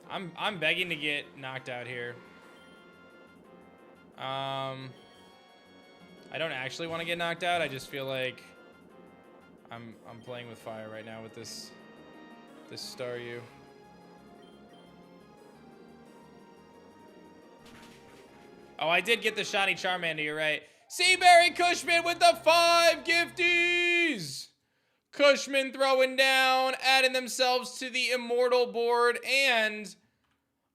Speaker 1: I'm begging to get knocked out here. I don't actually want to get knocked out. I just feel like I'm playing with fire right now with this Staryu. Oh, I did get the shiny Charmander, you're right. Seaberry Cushman with the 5 gifties! Cushman throwing down, adding themselves to the Immortal board and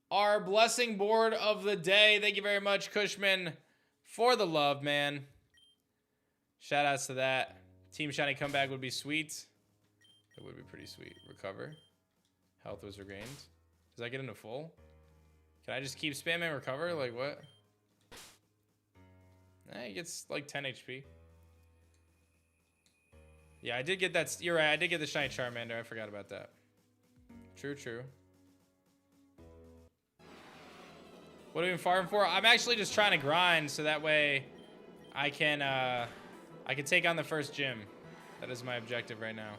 Speaker 1: our Blessing board of the day. Thank you very much, Cushman, for the love, man. Shout outs to that. Team Shiny comeback would be sweet. It would be pretty sweet. Recover. Health was regained. Does that get into full? Can I just keep spamming recover? Like what? He gets like 10 HP. Yeah, I did get that. You're right. I did get the shiny Charmander. I forgot about that. True, true. What are we farming for? I'm actually just trying to grind so that way I can take on the first gym. That is my objective right now.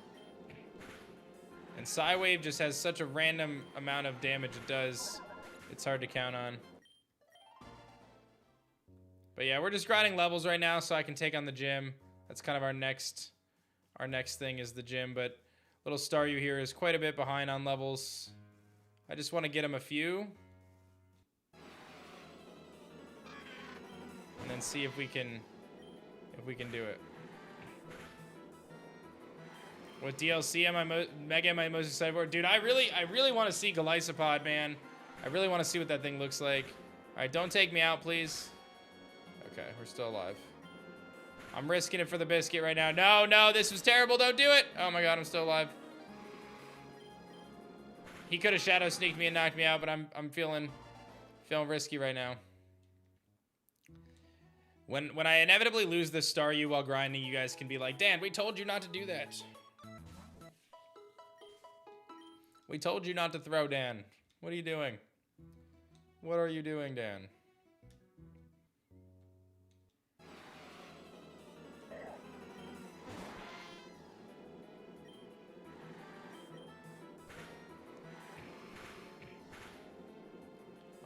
Speaker 1: And Psywave just has such a random amount of damage it does. It's hard to count on. But yeah, we're just grinding levels right now so I can take on the gym. That's kind of our next thing is the gym. But little Staryu here is quite a bit behind on levels. I just want to get him a few. And then see if we can do it. What DLC am I Mega am I most excited for? Dude, I really want to see Golisopod, man. I really want to see what that thing looks like. All right, don't take me out, please. Okay, we're still alive. I'm risking it for the biscuit right now. No, no, this was terrible. Don't do it. Oh my god, I'm still alive. He could have shadow sneaked me and knocked me out, but I'm feeling risky right now. When I inevitably lose this Staryu while grinding, you guys can be like, Dan, we told you not to do that. We told you not to throw, Dan. What are you doing? What are you doing, Dan?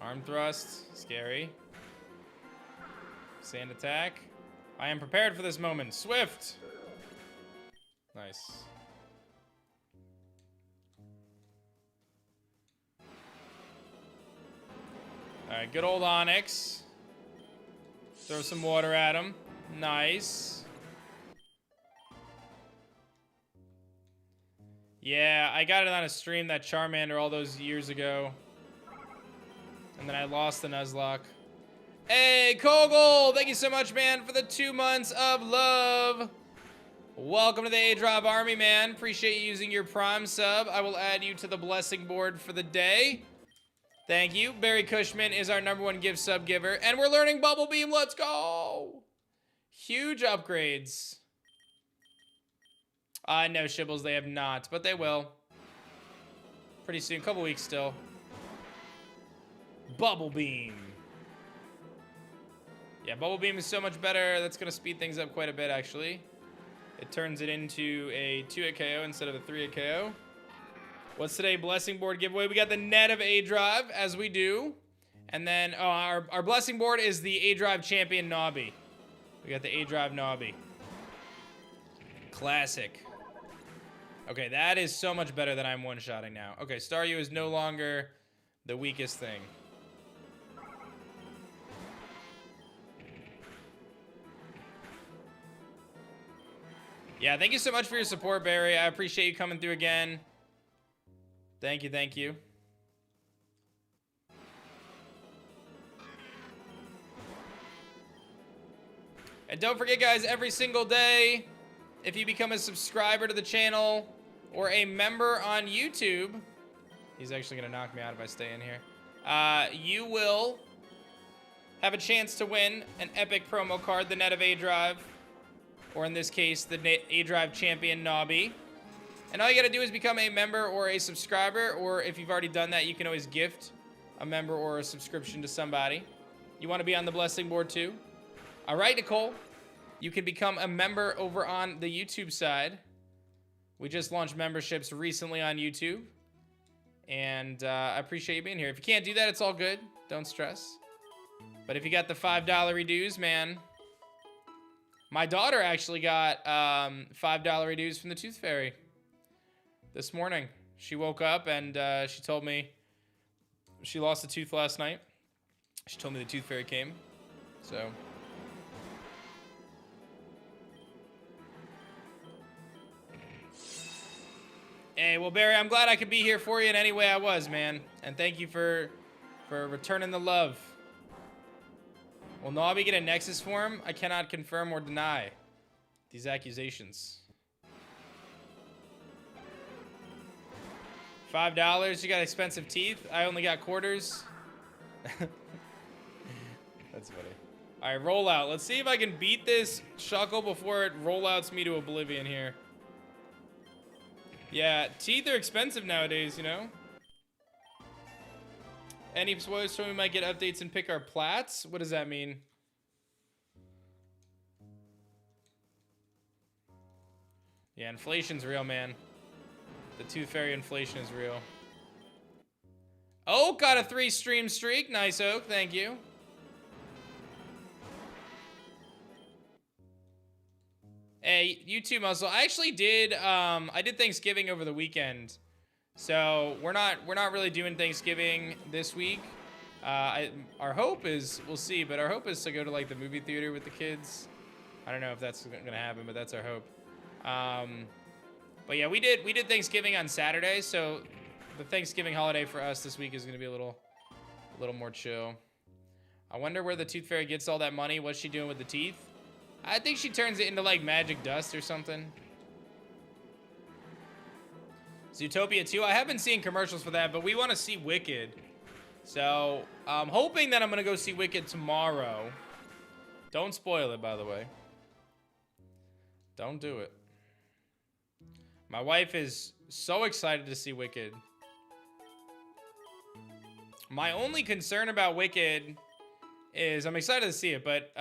Speaker 1: Arm thrust, scary. Sand attack. I am prepared for this moment. Swift. Nice. All right, good old Onyx. Throw some water at him. Nice. Yeah, I got it on a stream, that Charmander, all those years ago. And then I lost the Nuzlocke. Hey, Kogel! Thank you so much, man, for the 2 months of love. Welcome to the aDrive Army, man. Appreciate you using your Prime sub. I will add you to the blessing board for the day. Thank you. Barry Cushman is our #1 gift sub giver. And we're learning Bubble Beam. Let's go! Huge upgrades. No, Shibbles, they have not, but they will. Pretty soon, couple weeks still. Bubble Beam. Yeah, Bubble Beam is so much better. That's going to speed things up quite a bit, actually. It turns it into a 2-hit KO instead of a 3-hit KO. What's today? Blessing board giveaway. We got the net of aDrive, as we do. And then our blessing board is the aDrive champion Nobby. We got the aDrive Nobby. Classic. Okay, that is so much better than I'm one-shotting now. Okay, Staryu is no longer the weakest thing. Yeah, thank you so much for your support, Barry. I appreciate you coming through again. Thank you, thank you. And don't forget, guys, every single day, if you become a subscriber to the channel or a member on YouTube, he's actually going to knock me out if I stay in here, you will have a chance to win an epic promo card, the net of aDrive, or in this case, the aDrive champion Nobby. And all you got to do is become a member or a subscriber, or if you've already done that, you can always gift a member or a subscription to somebody. You want to be on the blessing board too? All right, Nicole. You can become a member over on the YouTube side. We just launched memberships recently on YouTube. And I appreciate you being here. If you can't do that, it's all good. Don't stress. But if you got the $5 reduce, man. My daughter actually got $5 reduce from the Tooth Fairy this morning. She woke up and she told me she lost a tooth last night. She told me the Tooth Fairy came. So... Hey, well, Barry, I'm glad I could be here for you in any way I was, man. And thank you for returning the love. Will Nobby get a Nexus form? I cannot confirm or deny these accusations. $5, you got expensive teeth? I only got quarters. That's funny. All right, rollout. Let's see if I can beat this Shuckle before it rollouts me to oblivion here. Yeah, teeth are expensive nowadays, you know? Any spoilers so we might get updates and pick our plats? What does that mean? Yeah, inflation's real, man. The Tooth Fairy inflation is real. Oak got a 3-stream streak. Nice, Oak. Thank you. Hey, YouTube Muscle. I actually did, I did Thanksgiving over the weekend. So, we're not really doing Thanksgiving this week. Our hope is, we'll see, but our hope is to go to, like, the movie theater with the kids. I don't know if that's gonna happen, but that's our hope. But yeah, we did Thanksgiving on Saturday, so the Thanksgiving holiday for us this week is gonna be a little more chill. I wonder where the Tooth Fairy gets all that money. What's she doing with the teeth? I think she turns it into, like, magic dust or something. Zootopia 2. I have been seeing commercials for that, but we want to see Wicked. So, I'm hoping that I'm going to go see Wicked tomorrow. Don't spoil it, by the way. Don't do it. My wife is so excited to see Wicked. My only concern about Wicked is I'm excited to see it, but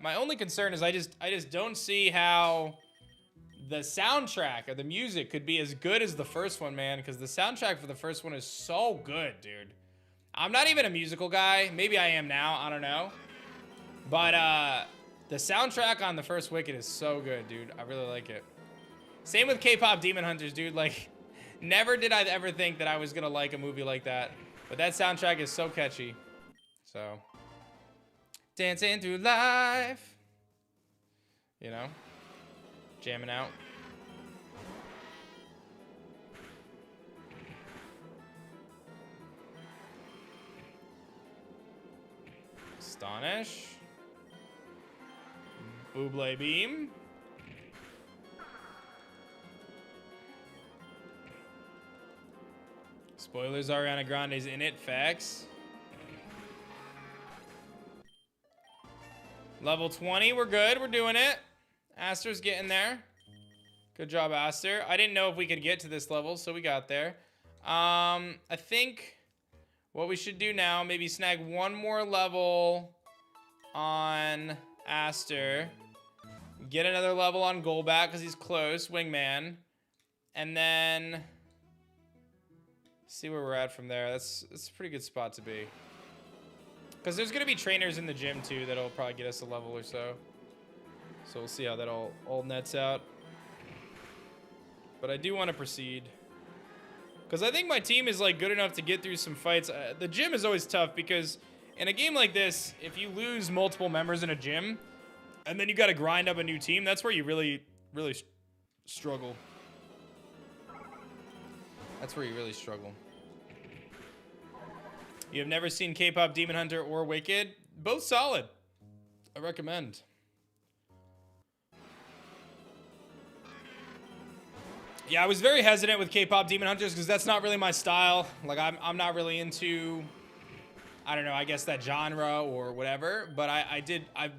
Speaker 1: my only concern is I just don't see how the soundtrack or the music could be as good as the first one, man, because the soundtrack for the first one is so good, dude. I'm not even a musical guy. Maybe I am now. I don't know. But the soundtrack on the first Wicked is so good, dude. I really like it. Same with K-pop Demon Hunters, dude. Like, never did I ever think that I was going to like a movie like that. But that soundtrack is so catchy. So... Dancing through life, you know, jamming out. Astonish. Buble Beam. Spoilers, Ariana Grande's in it, facts. Level 20, we're good. We're doing it. Aster's getting there. Good job, Aster. I didn't know if we could get to this level, so we got there. I think what we should do now, maybe snag one more level on Aster. Get another level on Golbat because he's close. Wingman. And then see where we're at from there. That's a pretty good spot to be. Because there's going to be trainers in the gym too that'll probably get us a level or so. So we'll see how that all nets out. But I do want to proceed. Because I think my team is like good enough to get through some fights. The gym is always tough because in a game like this, if you lose multiple members in a gym, and then you got to grind up a new team, that's where you really struggle. That's where you really struggle. You have never seen K-pop Demon Hunter or Wicked? Both solid. I recommend. Yeah, I was very hesitant with K-pop Demon Hunters because that's not really my style. Like, I'm not really into, I don't know, I guess that genre or whatever. But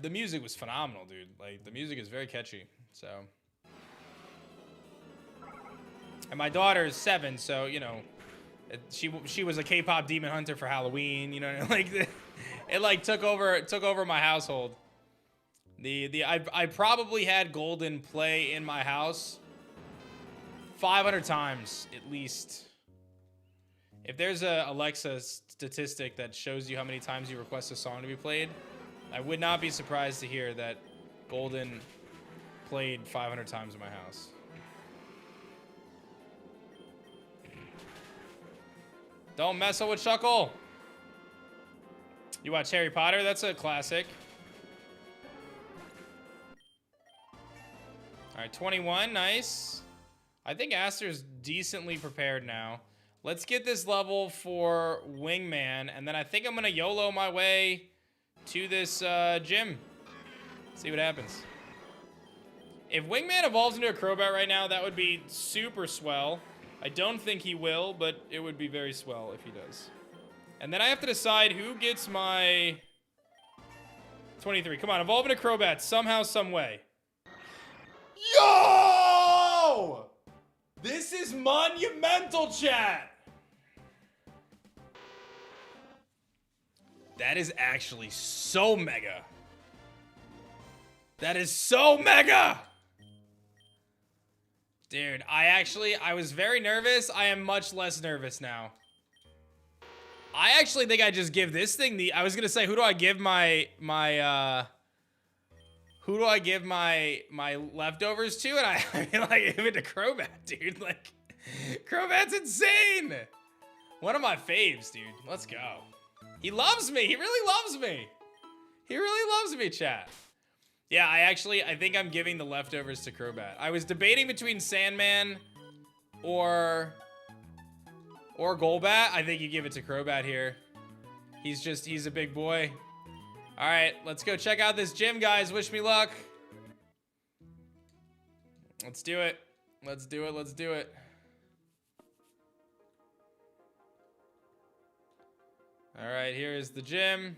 Speaker 1: the music was phenomenal, dude. Like, the music is very catchy, so. And my daughter is 7, so, you know, she was a K-pop Demon Hunter for Halloween, you know, like, it like took over my household. I probably had Golden play in my house 500 times at least. If there's a Alexa statistic that shows you how many times you request a song to be played, I would not be surprised to hear that Golden played 500 times in my house. Don't mess with Shuckle. You watch Harry Potter? That's a classic. All right, 21, nice. I think Aster's decently prepared now. Let's get this level for Wingman, and then I think I'm gonna YOLO my way to this gym. See what happens. If Wingman evolves into a Crobat right now, that would be super swell. I don't think he will, but it would be very swell if he does. And then I have to decide who gets my 23. Come on, evolve into Crobat somehow, some way. Yo! This is monumental, chat. That is actually so mega. That is so mega. Dude, I was very nervous. I am much less nervous now. I actually think I just give this thing I was gonna say, who do I give my leftovers to? And I feel like I give it to Crobat, dude. Like, Crobat's insane. One of my faves, dude. Let's go. He loves me. He really loves me. He really loves me, chat. Yeah, I think I'm giving the leftovers to Crobat. I was debating between Sandman or Golbat. I think you give it to Crobat here. He's a big boy. All right, let's go check out this gym, guys. Wish me luck. Let's do it. Let's do it. Let's do it. All right, here is the gym.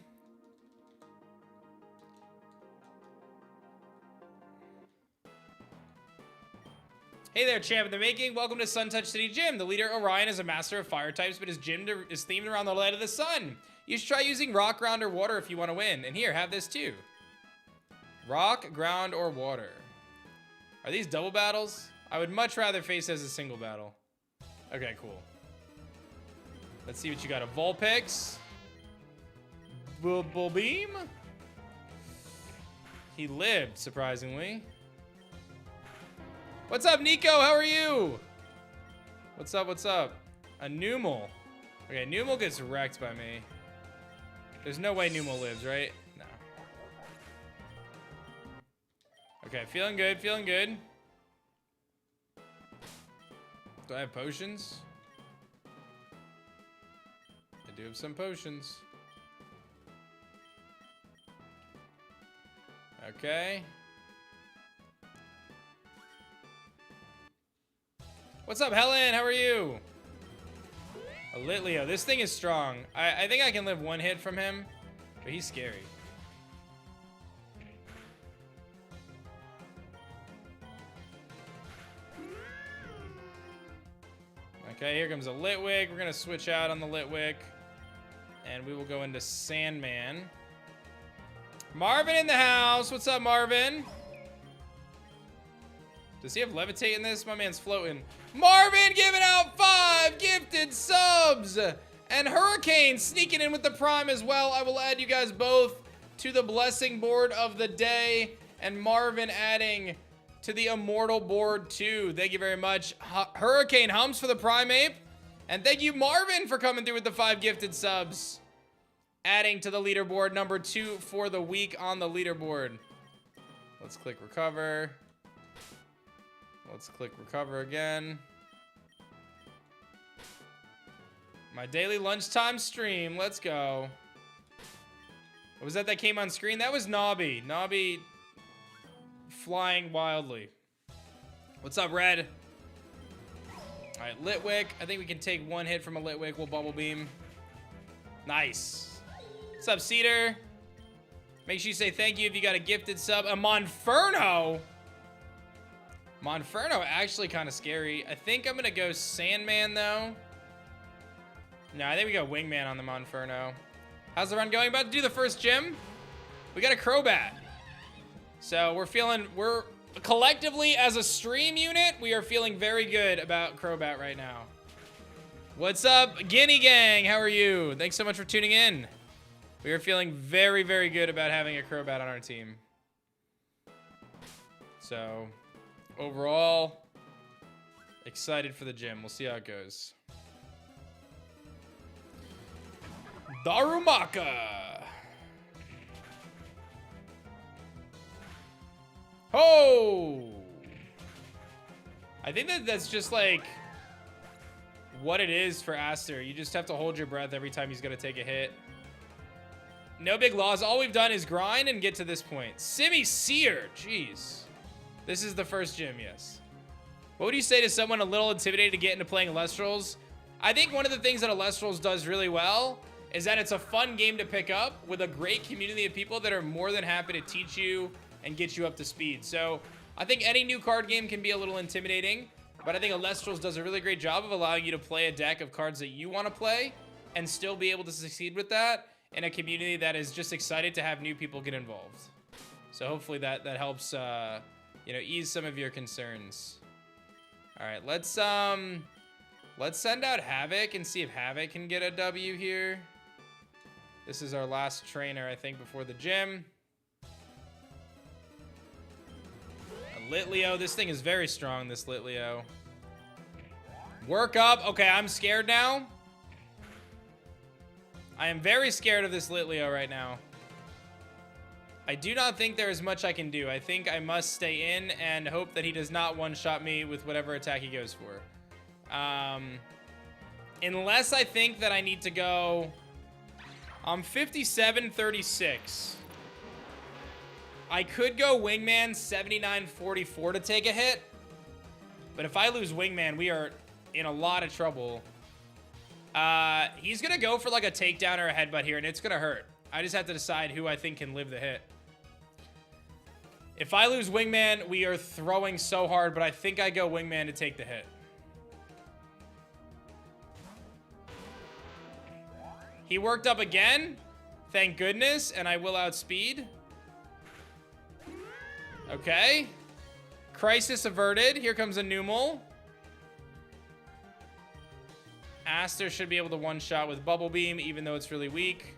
Speaker 1: Hey there, champ in the making. Welcome to Sun Touch City Gym. The leader, Orion, is a master of fire types, but his gym is themed around the light of the sun. You should try using rock, ground, or water if you want to win. And here, have this too. Rock, ground, or water. Are these double battles? I would much rather face as a single battle. Okay, cool. Let's see what you got. A Vulpix. Beam. He lived, surprisingly. What's up, Nico? How are you? What's up? What's up? A Numel. Okay, Numel gets wrecked by me. There's no way Numel lives, right? No. Okay, feeling good, feeling good. Do I have potions? I do have some potions. Okay. What's up, Helen? How are you? A Litleo. This thing is strong. I think I can live one hit from him, but he's scary. Okay, here comes a Litwick. We're going to switch out on the Litwick, and we will go into Sandman. Marvin in the house. What's up, Marvin? Does he have levitate in this? My man's floating. Marvin giving out 5 gifted subs. And Hurricane sneaking in with the prime as well. I will add you guys both to the blessing board of the day. And Marvin adding to the immortal board too. Thank you very much. Hurricane humps for the prime ape. And thank you, Marvin, for coming through with the 5 gifted subs. Adding to the leaderboard, number 2 for the week on the leaderboard. Let's click recover. Let's click recover again. My daily lunchtime stream. Let's go. What was that came on screen? That was Nobby. Nobby flying wildly. What's up, Red? All right, Litwick. I think we can take 1 hit from a Litwick. We'll bubble beam. Nice. What's up, Cedar? Make sure you say thank you if you got a gifted sub. A Monferno? Monferno actually kind of scary. I think I'm going to go Sandman, though. No, I think we go Wingman on the Monferno. How's the run going? About to do the first gym. We got a Crobat. So we're collectively as a stream unit, we are feeling very good about Crobat right now. What's up, Guinea Gang? How are you? Thanks so much for tuning in. We are feeling very, very good about having a Crobat on our team. So, overall, excited for the gym. We'll see how it goes. Darumaka. Oh! I think that's just like what it is for Aster. You just have to hold your breath every time he's gonna take a hit. No big loss. All we've done is grind and get to this point. Simi Seer. Jeez. This is the first gym, yes. What would you say to someone a little intimidated to get into playing Alestrals? I think one of the things that Alestrals does really well is that it's a fun game to pick up with a great community of people that are more than happy to teach you and get you up to speed. So I think any new card game can be a little intimidating, but I think Alestrals does a really great job of allowing you to play a deck of cards that you want to play and still be able to succeed with that in a community that is just excited to have new people get involved. So hopefully that helps, you know, ease some of your concerns. All right, let's send out Havoc and see if Havoc can get a W here. This is our last trainer, I think, before the gym. A Litleo. This thing is very strong, this Litleo. Work up. Okay, I'm scared now. I am very scared of this Litleo right now. I do not think there is much I can do. I think I must stay in and hope that he does not one-shot me with whatever attack he goes for. Unless I think that I need to go... I'm 57-36. I could go Wingman 79-44 to take a hit. But if I lose Wingman, we are in a lot of trouble. He's going to go for like a takedown or a headbutt here, and it's going to hurt. I just have to decide who I think can live the hit. If I lose Wingman, we are throwing so hard, but I think I go Wingman to take the hit. He worked up again. Thank goodness, and I will outspeed. Okay. Crisis averted. Here comes a Numel. Aster should be able to one-shot with Bubble Beam, even though it's really weak.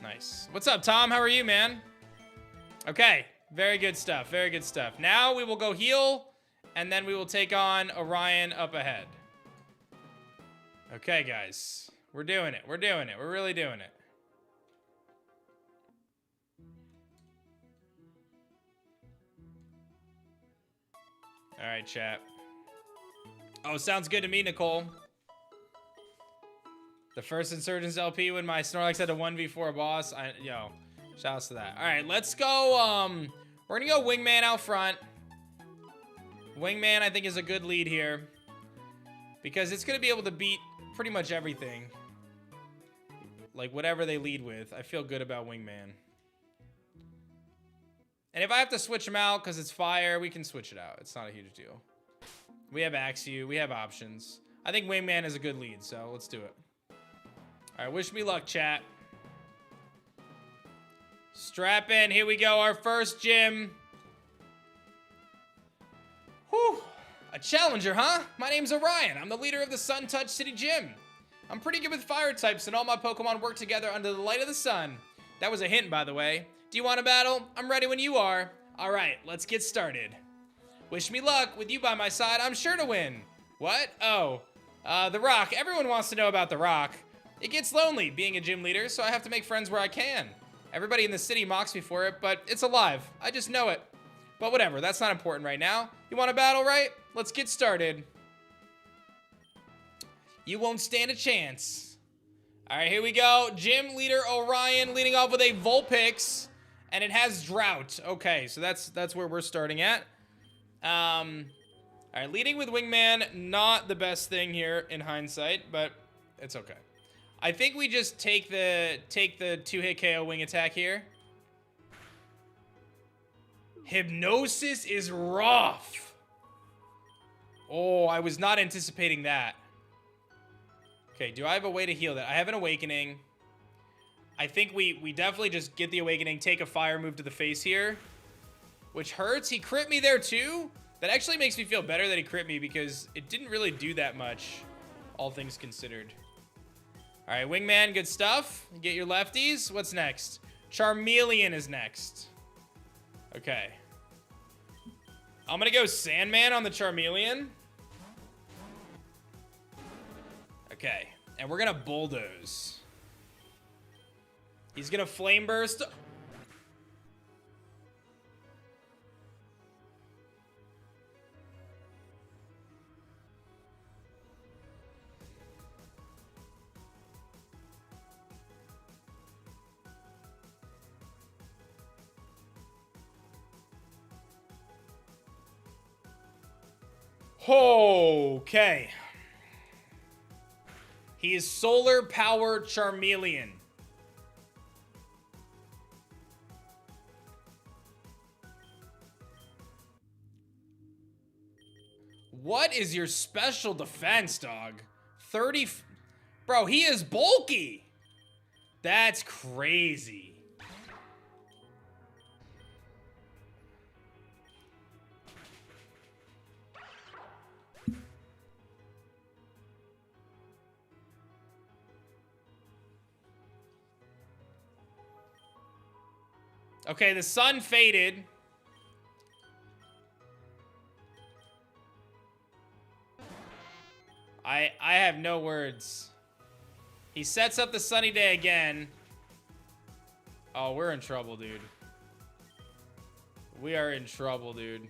Speaker 1: Nice. What's up, Tom? How are you, man? Okay. Very good stuff. Very good stuff. Now we will go heal, and then we will take on Orion up ahead. Okay, guys. We're doing it. We're doing it. We're really doing it. All right, chat. Oh, sounds good to me, Nicole. The first Insurgence LP when my Snorlax had a 1v4 boss. Yo, shouts to that. All right, let's go. We're gonna go Wingman out front. Wingman, I think, is a good lead here because it's gonna be able to beat pretty much everything. Like whatever they lead with, I feel good about Wingman. And if I have to switch him out because it's fire, we can switch it out. It's not a huge deal. We have Axew. We have options. I think Wingman is a good lead, so let's do it. All right, wish me luck, chat. Strap in. Here we go. Our first gym. Whew. A challenger, huh? My name's Orion. I'm the leader of the Sun Touch City Gym. I'm pretty good with fire types, and all my Pokemon work together under the light of the sun. That was a hint, by the way. Do you want to battle? I'm ready when you are. All right, let's get started. Wish me luck. With you by my side, I'm sure to win. What? Oh, the Rock. Everyone wants to know about the Rock. It gets lonely being a gym leader, so I have to make friends where I can. Everybody in the city mocks me for it, but it's alive. I just know it. But whatever, that's not important right now. You want to battle, right? Let's get started. You won't stand a chance. All right, here we go. Gym leader Orion leading off with a Vulpix, and it has Drought. Okay, so that's where we're starting at. All right, leading with Wingman, not the best thing here in hindsight, but it's okay. I think we just take the 2-hit KO wing attack here. Hypnosis is rough. Oh, I was not anticipating that. Okay, do I have a way to heal that? I have an Awakening. I think we definitely just get the Awakening, take a fire move to the face here, which hurts. He crit me there too. That actually makes me feel better that he crit me because it didn't really do that much, all things considered. All right, Wingman, good stuff. Get your lefties. What's next? Charmeleon is next. Okay. I'm gonna go Sandman on the Charmeleon. Okay, and we're gonna Bulldoze. He's gonna Flame Burst. Okay. He is Solar Power Charmeleon. What is your special defense, dog? 30... Bro, he is bulky. That's crazy. Okay, the sun faded. I have no words. He sets up the sunny day again. Oh, we're in trouble, dude. We are in trouble, dude.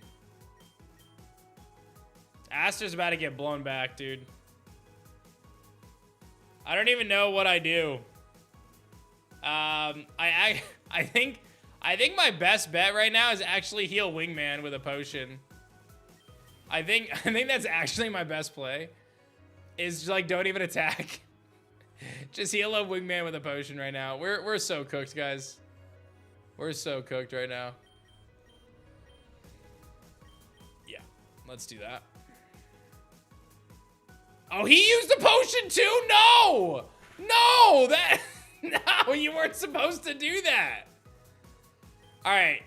Speaker 1: Aster's about to get blown back, dude. I don't even know what I do. I think my best bet right now is actually heal Wingman with a potion. I think that's actually my best play. Is just like don't even attack. Just heal up Wingman with a potion right now. We're so cooked, guys. We're so cooked right now. Yeah, let's do that. Oh, he used a potion too? No! No! No, you weren't supposed to do that. All right.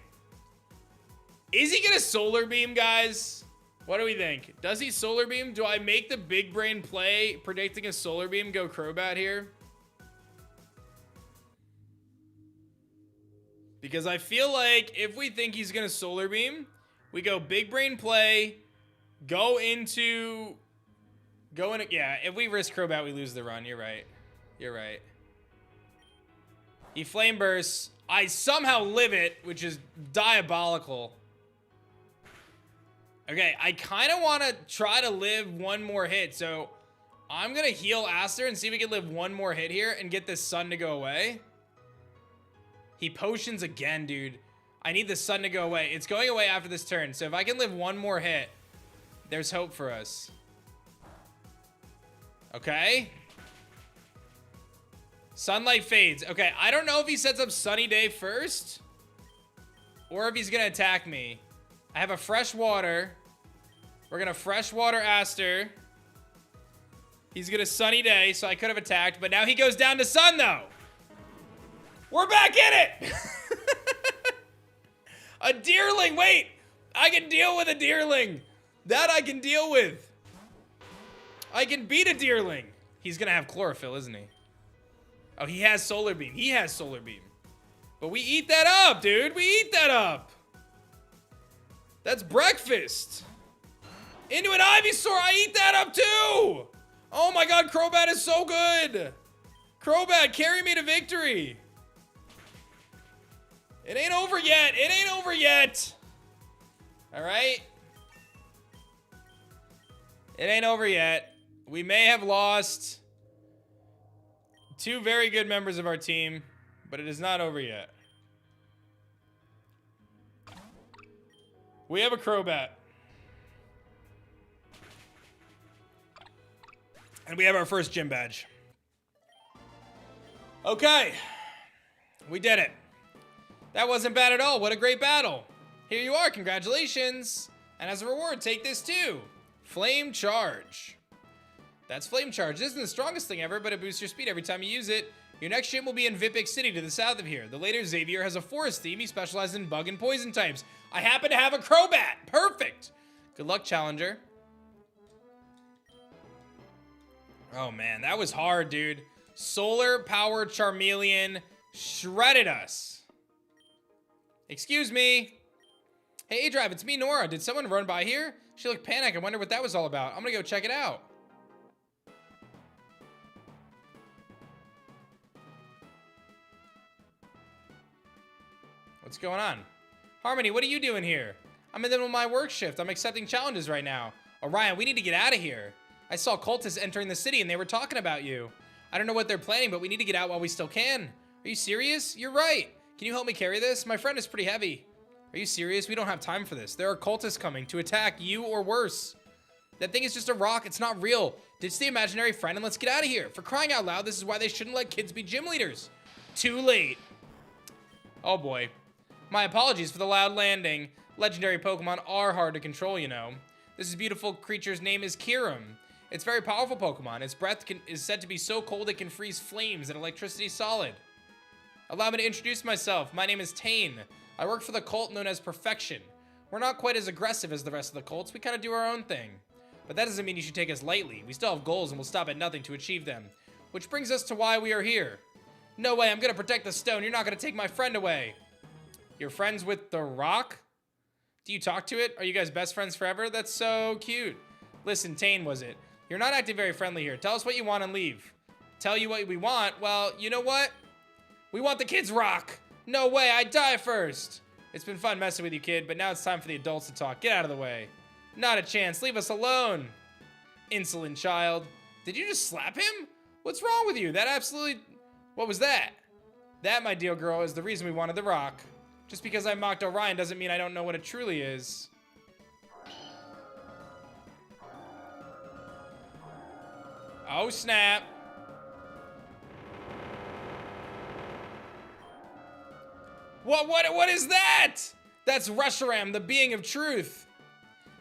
Speaker 1: Is he gonna Solar Beam, guys? What do we think? Does he Solar Beam? Do I make the big brain play predicting a Solar Beam go Crobat here? Because I feel like if we think he's gonna Solar Beam, we go big brain play, yeah, if we risk Crobat, we lose the run. You're right. You're right. He Flame Bursts. I somehow live it, which is diabolical. Okay, I kind of want to try to live one more hit, so I'm going to heal Aster and see if we can live one more hit here and get this sun to go away. He potions again, dude. I need the sun to go away. It's going away after this turn, so if I can live one more hit, there's hope for us. Okay. Sunlight fades. Okay, I don't know if he sets up Sunny Day first or if he's going to attack me. I have a Fresh Water. We're going to Fresh Water Aster. He's gonna sunny day, so I could have attacked, but now he goes down to sun, though. We're back in it! A deerling, wait! I can deal with a deerling. That I can deal with. I can beat a deerling. He's gonna have chlorophyll, isn't he? Oh, he has solar beam. He has solar beam. But we eat that up, dude. We eat that up. That's breakfast. Into an Ivysaur. I eat that up too. Oh my god, Crobat is so good. Crobat, carry me to victory. It ain't over yet. It ain't over yet. All right. It ain't over yet. We may have lost 2 very good members of our team, but it is not over yet. We have a Crobat. And we have our first gym badge. Okay. We did it. That wasn't bad at all. What a great battle. Here you are. Congratulations. And as a reward, take this too. Flame Charge. That's Flame Charge. This isn't the strongest thing ever, but it boosts your speed every time you use it. Your next gym will be in Vipic City to the south of here. The later Xavier has a forest theme. He specializes in bug and poison types. I happen to have a Crobat. Perfect. Good luck, Challenger. Oh, man. That was hard, dude. Solar Power Charmeleon shredded us. Excuse me. Hey, aDrive, it's me, Nora. Did someone run by here? She looked panicked. I wonder what that was all about. I'm gonna go check it out. What's going on? Harmony, what are you doing here? I'm in the middle of my work shift. I'm accepting challenges right now. Orion, we need to get out of here. I saw cultists entering the city and they were talking about you. I don't know what they're planning, but we need to get out while we still can. Are you serious? You're right. Can you help me carry this? My friend is pretty heavy. Are you serious? We don't have time for this. There are cultists coming to attack you or worse. That thing is just a rock. It's not real. Ditch the imaginary friend and let's get out of here. For crying out loud, this is why they shouldn't let kids be gym leaders. Too late. Oh boy. My apologies for the loud landing. Legendary Pokemon are hard to control, you know. This beautiful creature's name is Kyurem. It's a very powerful Pokemon. Its breath is said to be so cold it can freeze flames and electricity solid. Allow me to introduce myself. My name is Tane. I work for the cult known as Perfection. We're not quite as aggressive as the rest of the cults. We kind of do our own thing. But that doesn't mean you should take us lightly. We still have goals and we'll stop at nothing to achieve them. Which brings us to why we are here. No way, I'm gonna protect the stone. You're not gonna take my friend away. You're friends with the rock? Do you talk to it? Are you guys best friends forever? That's so cute. Listen, Tane was it. You're not acting very friendly here. Tell us what you want and leave. Tell you what we want? Well, you know what? We want the kids' rock. No way, I'd die first. It's been fun messing with you, kid, but now it's time for the adults to talk. Get out of the way. Not a chance. Leave us alone. Insolent child. Did you just slap him? What's wrong with you? That absolutely... What was that? That, my dear girl, is the reason we wanted the rock. Just because I mocked Orion doesn't mean I don't know what it truly is. Oh, snap. What is that? That's Reshiram, the being of truth.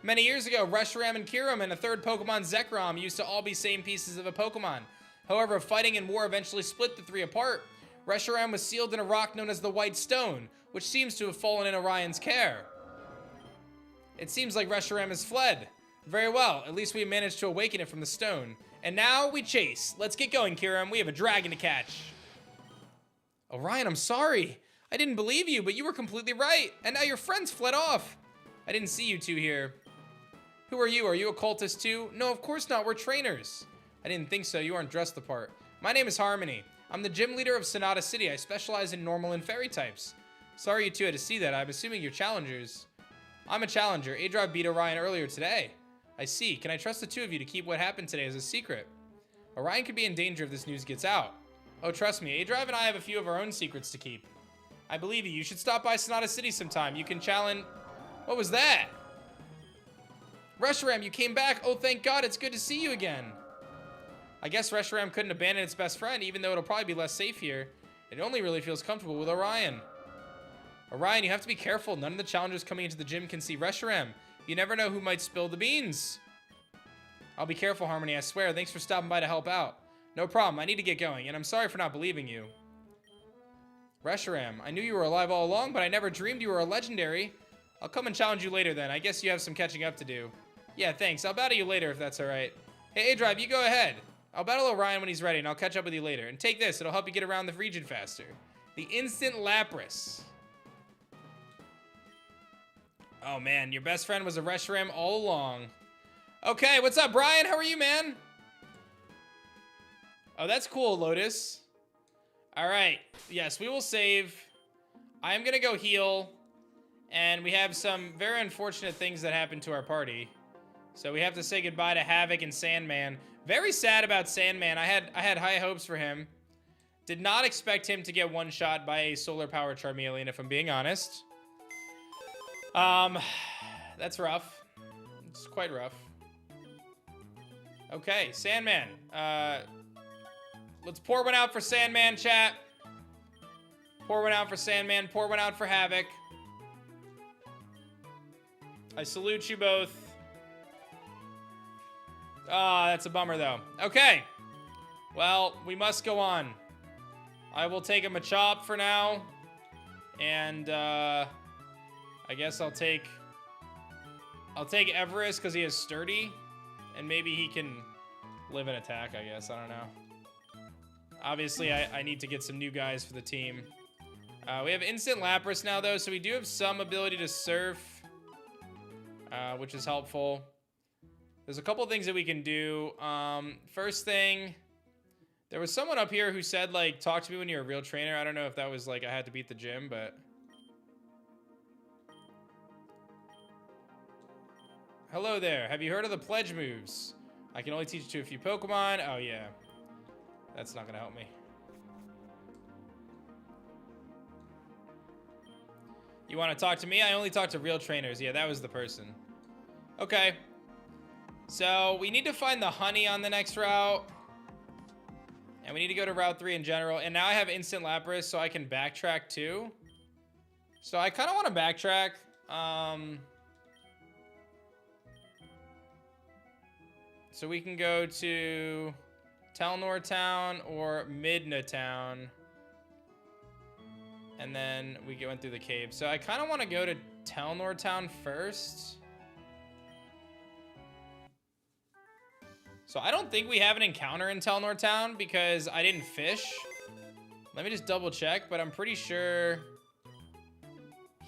Speaker 1: Many years ago, Reshiram and Kyurem and a third Pokemon, Zekrom, used to all be same pieces of a Pokemon. However, fighting and war eventually split the three apart. Reshiram was sealed in a rock known as the White Stone, which seems to have fallen in Orion's care. It seems like Reshiram has fled. Very well, at least we managed to awaken it from the stone. And now we chase. Let's get going, Kyurem. We have a dragon to catch. Orion, I'm sorry. I didn't believe you, but you were completely right. And now your friends fled off. I didn't see you two here. Who are you? Are you a cultist too? No, of course not. We're trainers. I didn't think so. You aren't dressed the part. My name is Harmony. I'm the gym leader of Sonata City. I specialize in normal and fairy types. Sorry you two had to see that. I'm assuming you're challengers. I'm a challenger. aDrive beat Orion earlier today. I see. Can I trust the two of you to keep what happened today as a secret? Orion could be in danger if this news gets out. Oh, trust me. aDrive and I have a few of our own secrets to keep. I believe you. You should stop by Sonata City sometime. You can challenge... What was that? Reshiram, you came back. Oh, thank God. It's good to see you again. I guess Reshiram couldn't abandon its best friend, even though it'll probably be less safe here. It only really feels comfortable with Orion. Orion, you have to be careful. None of the challengers coming into the gym can see Reshiram. You never know who might spill the beans. I'll be careful, Harmony, I swear. Thanks for stopping by to help out. No problem, I need to get going, and I'm sorry for not believing you. Reshiram, I knew you were alive all along, but I never dreamed you were a legendary. I'll come and challenge you later then. I guess you have some catching up to do. Yeah, thanks. I'll battle you later if that's alright. Hey, aDrive, you go ahead. I'll battle Orion when he's ready, and I'll catch up with you later. And take this, it'll help you get around the region faster. The Instant Lapras. Oh man, your best friend was a Reshiram all along. Okay, what's up, Brian? How are you, man? Oh, that's cool, Lotus. All right, yes, we will save. I'm gonna go heal, and we have some very unfortunate things that happened to our party. So we have to say goodbye to Havoc and Sandman. Very sad about Sandman. I had high hopes for him. Did not expect him to get one shot by a solar power Charmeleon, if I'm being honest. That's rough. It's quite rough. Okay, Sandman. Let's pour one out for Sandman, chat. Pour one out for Sandman. Pour one out for Havoc. I salute you both. Ah, that's a bummer, though. Okay. Well, we must go on. I will take a Machop for now. And, I guess I'll take Everest because he is sturdy. And maybe he can live in attack, I guess. I don't know. Obviously, I need to get some new guys for the team. We have Instant Lapras now, though, so we do have some ability to surf, which is helpful. There's a couple things that we can do. First thing, there was someone up here who said, like, talk to me when you're a real trainer. I don't know if that was, like, I had to beat the gym, but... Hello there. Have you heard of the pledge moves? I can only teach it to a few Pokemon. Oh, yeah. That's not going to help me. You want to talk to me? I only talk to real trainers. Yeah, that was the person. Okay. So, we need to find the honey on the next route. And we need to go to Route 3 in general. And now I have Instant Lapras, so I can backtrack too. So, I kind of want to backtrack. So we can go to Telnor Town or Midna Town. And then we went through the cave. So I kind of want to go to Telnor Town first. So I don't think we have an encounter in Telnor Town because I didn't fish. Let me just double check, but I'm pretty sure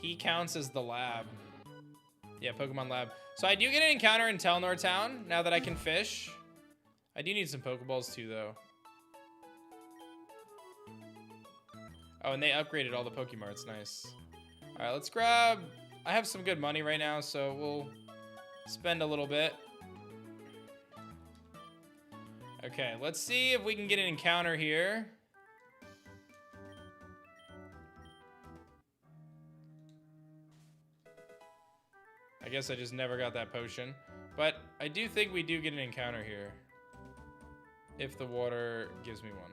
Speaker 1: he counts as the lab. Yeah, Pokemon Lab. So I do get an encounter in Telnor Town now that I can fish. I do need some Pokeballs too, though. Oh, and they upgraded all the Pokemarts. Nice. All right, let's grab... I have some good money right now, so we'll spend a little bit. Okay, let's see if we can get an encounter here. I guess I just never got that potion. But I do think we do get an encounter here. If the water gives me one.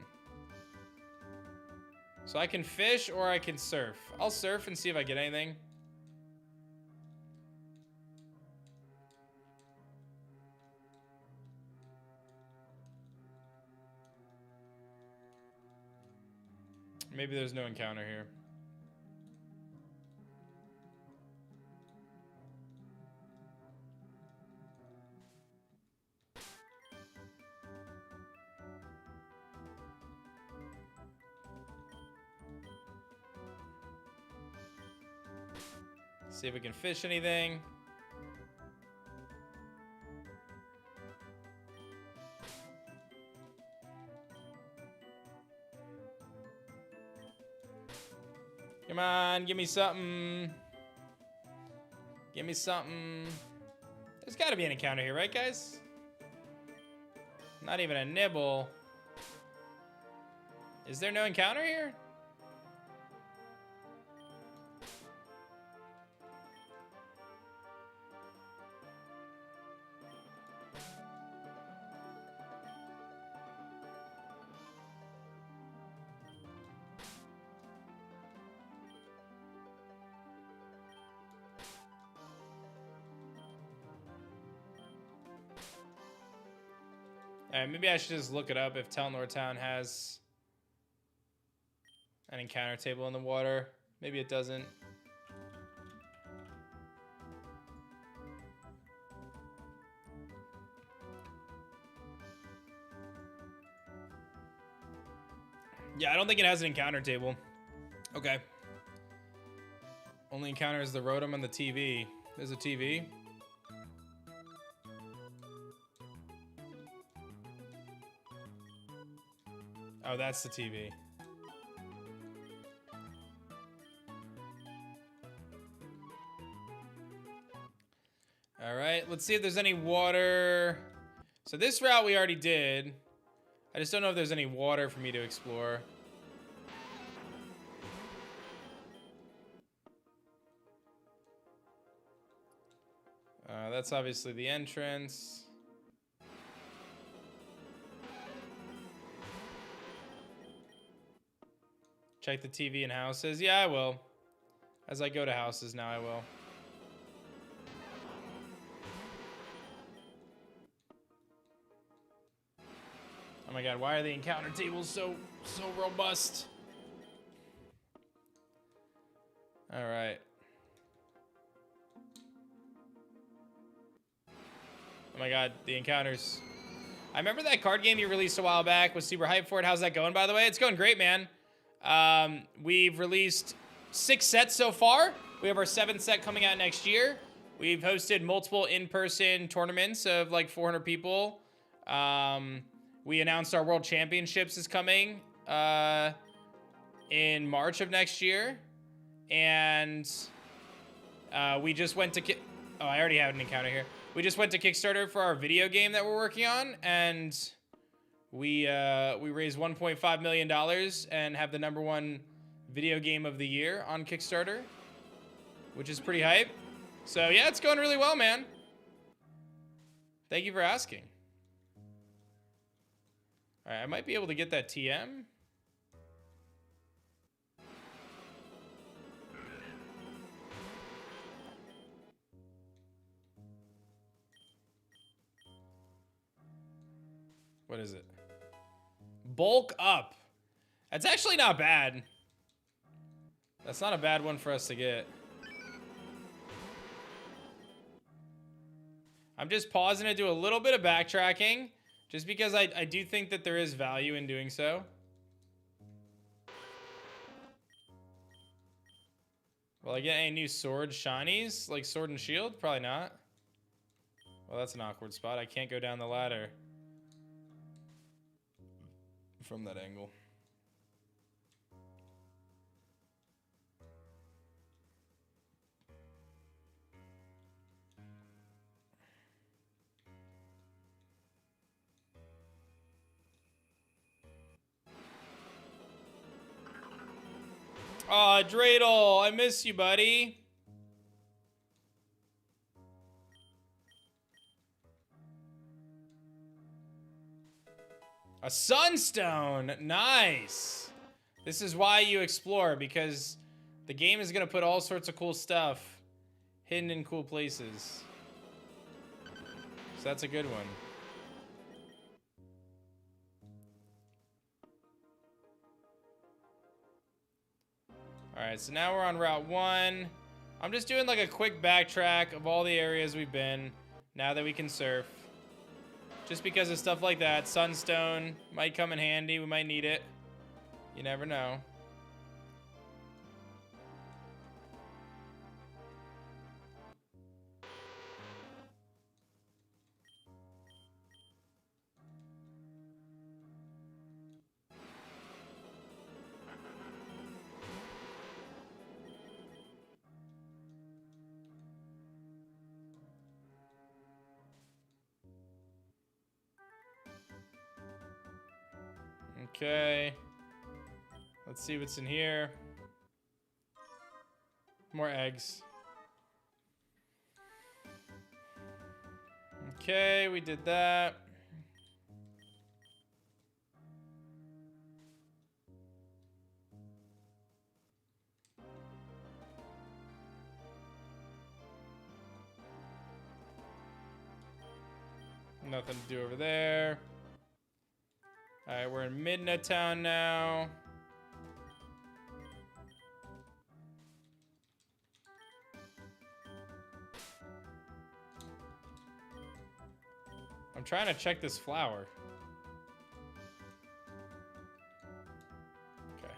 Speaker 1: So I can fish or I can surf. I'll surf and see if I get anything. Maybe there's no encounter here. See if we can fish anything. Come on, give me something. Give me something. There's got to be an encounter here, right, guys? Not even a nibble. Is there no encounter here? Alright, maybe I should just look it up if Telnor Town has an encounter table in the water. Maybe it doesn't. Yeah, I don't think it has an encounter table. Okay. Only encounter is the Rotom and the TV. There's a TV. Oh, that's the TV. All right, let's see if there's any water. So this route we already did. I just don't know if there's any water for me to explore. That's obviously the entrance. Check the TV in houses. Yeah, I will. As I go to houses now, I will. Oh my god, why are the encounter tables so robust? All right. Oh my god, the encounters. I remember that card game you released a while back. Was super hyped for it. How's that going, by the way? It's going great, man. We've released 6 sets so far. We have our 7th set coming out next year. We've hosted multiple in-person tournaments of like 400 people. We announced our World Championships is coming in March of next year. And we just went to... Oh, I already have an encounter here. We just went to Kickstarter for our video game that we're working on, and we raised $1.5 million and have the #1 video game of the year on Kickstarter, which is pretty hype. So yeah, it's going really well, man. Thank you for asking. All right, I might be able to get that TM. What is it? Bulk up. That's actually not bad. That's not a bad one for us to get. I'm just pausing to do a little bit of backtracking, just because I do think that there is value in doing so. Will I get any new sword shinies, like sword and shield? Probably not. Well, that's an awkward spot. I can't go down the ladder from that angle. Aw, Dreidel, I miss you, buddy. A sunstone, nice. This is why you explore, because the game is gonna put all sorts of cool stuff hidden in cool places. So that's a good one. All right, so now we're on Route 1. I'm just doing like a quick backtrack of all the areas we've been now that we can surf. Just because of stuff like that. Sunstone might come in handy. We might need it. You never know. Okay. Let's see what's in here. More eggs. Okay, we did that. Nothing to do over there. All right, we're in Midna Town now. I'm trying to check this flower. Okay.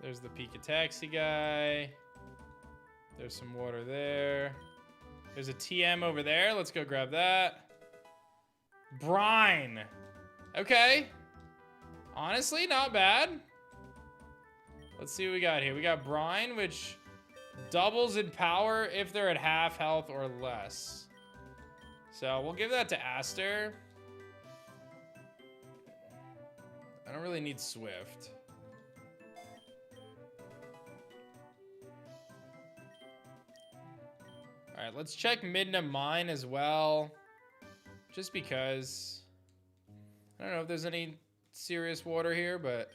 Speaker 1: There's the Pika Taxi guy. There's some water there. There's a TM over there. Let's go grab that. Brine. Okay. Honestly, not bad. Let's see what we got here. We got Brine, which doubles in power if they're at half health or less. So we'll give that to Aster. I don't really need Swift. All right, let's check Midna Mine as well. Just because. I don't know if there's any serious water here, but...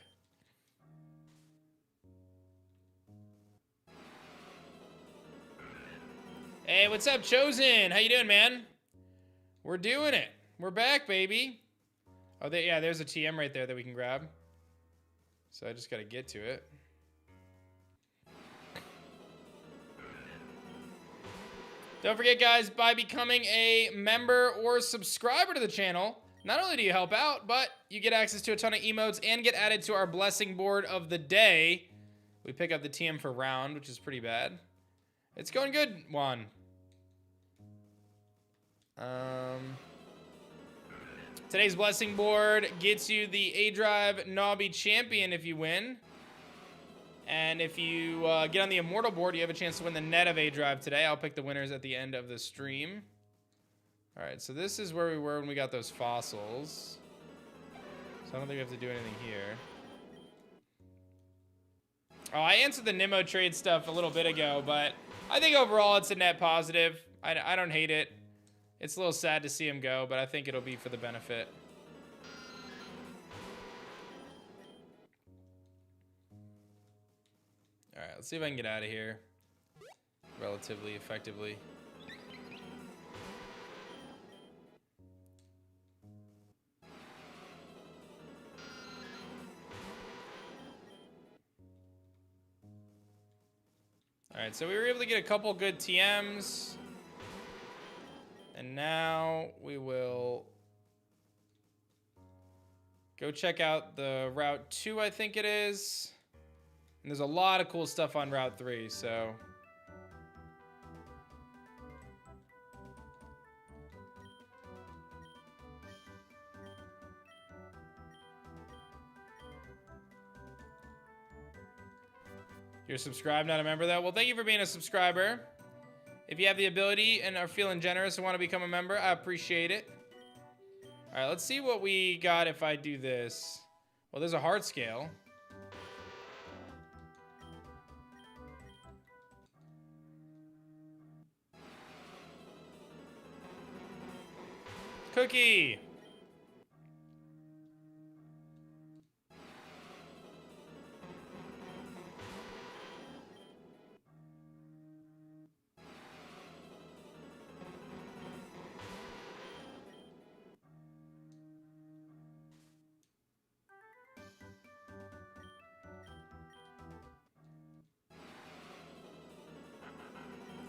Speaker 1: Hey, what's up, Chosen? How you doing, man? We're doing it. We're back, baby. Oh, yeah, there's a TM right there that we can grab. So I just got to get to it. Don't forget, guys, by becoming a member or subscriber to the channel, not only do you help out, but you get access to a ton of emotes and get added to our blessing board of the day. We pick up the TM for round, which is pretty bad. It's going good, Juan. Today's blessing board gets you the aDrive Nobby Champion if you win. And if you get on the Immortal board, you have a chance to win the net of aDrive today. I'll pick the winners at the end of the stream. All right, so this is where we were when we got those fossils. So I don't think we have to do anything here. Oh, I answered the Nimmo trade stuff a little bit ago, but I think overall it's a net positive. I don't hate it. It's a little sad to see him go, but I think it'll be for the benefit. All right, let's see if I can get out of here relatively effectively. All right, so we were able to get a couple good TMs. And now we will go check out the Route 2, I think it is. And there's a lot of cool stuff on Route 3, so... You're subscribed, not a member, though? Well, thank you for being a subscriber. If you have the ability and are feeling generous and want to become a member, I appreciate it. All right, let's see what we got if I do this. Well, there's a heart scale. Cookie.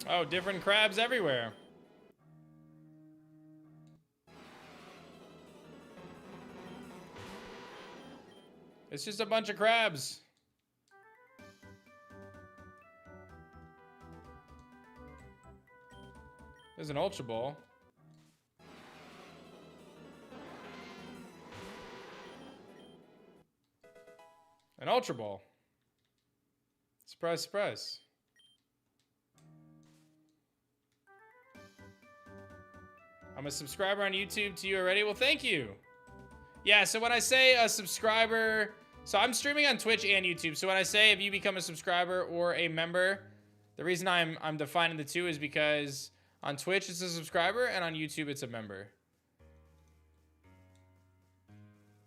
Speaker 1: Oh, different crabs everywhere. It's just a bunch of crabs. There's an Ultra Ball. An Ultra Ball. Surprise, surprise. I'm a subscriber on YouTube to you already. Well, thank you. Yeah, so when I say a subscriber, so I'm streaming on Twitch and YouTube. So when I say if you become a subscriber or a member, the reason I'm defining the two is because on Twitch it's a subscriber and on YouTube it's a member.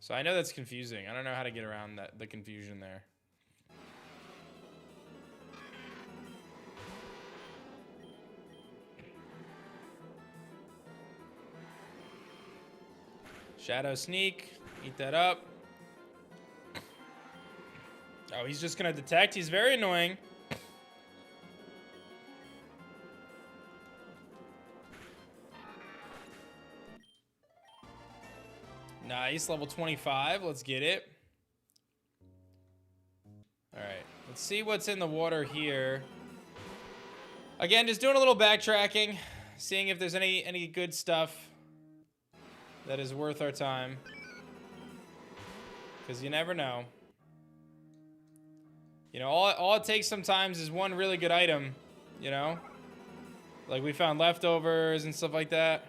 Speaker 1: So I know that's confusing. I don't know how to get around the confusion there. Shadow Sneak. Eat that up. Oh, he's just gonna detect. He's very annoying. Nice, level 25. Let's get it. All right, let's see what's in the water here. Again, just doing a little backtracking, seeing if there's any good stuff that is worth our time. Because you never know. You know, all it takes sometimes is one really good item, you know? Like we found leftovers and stuff like that.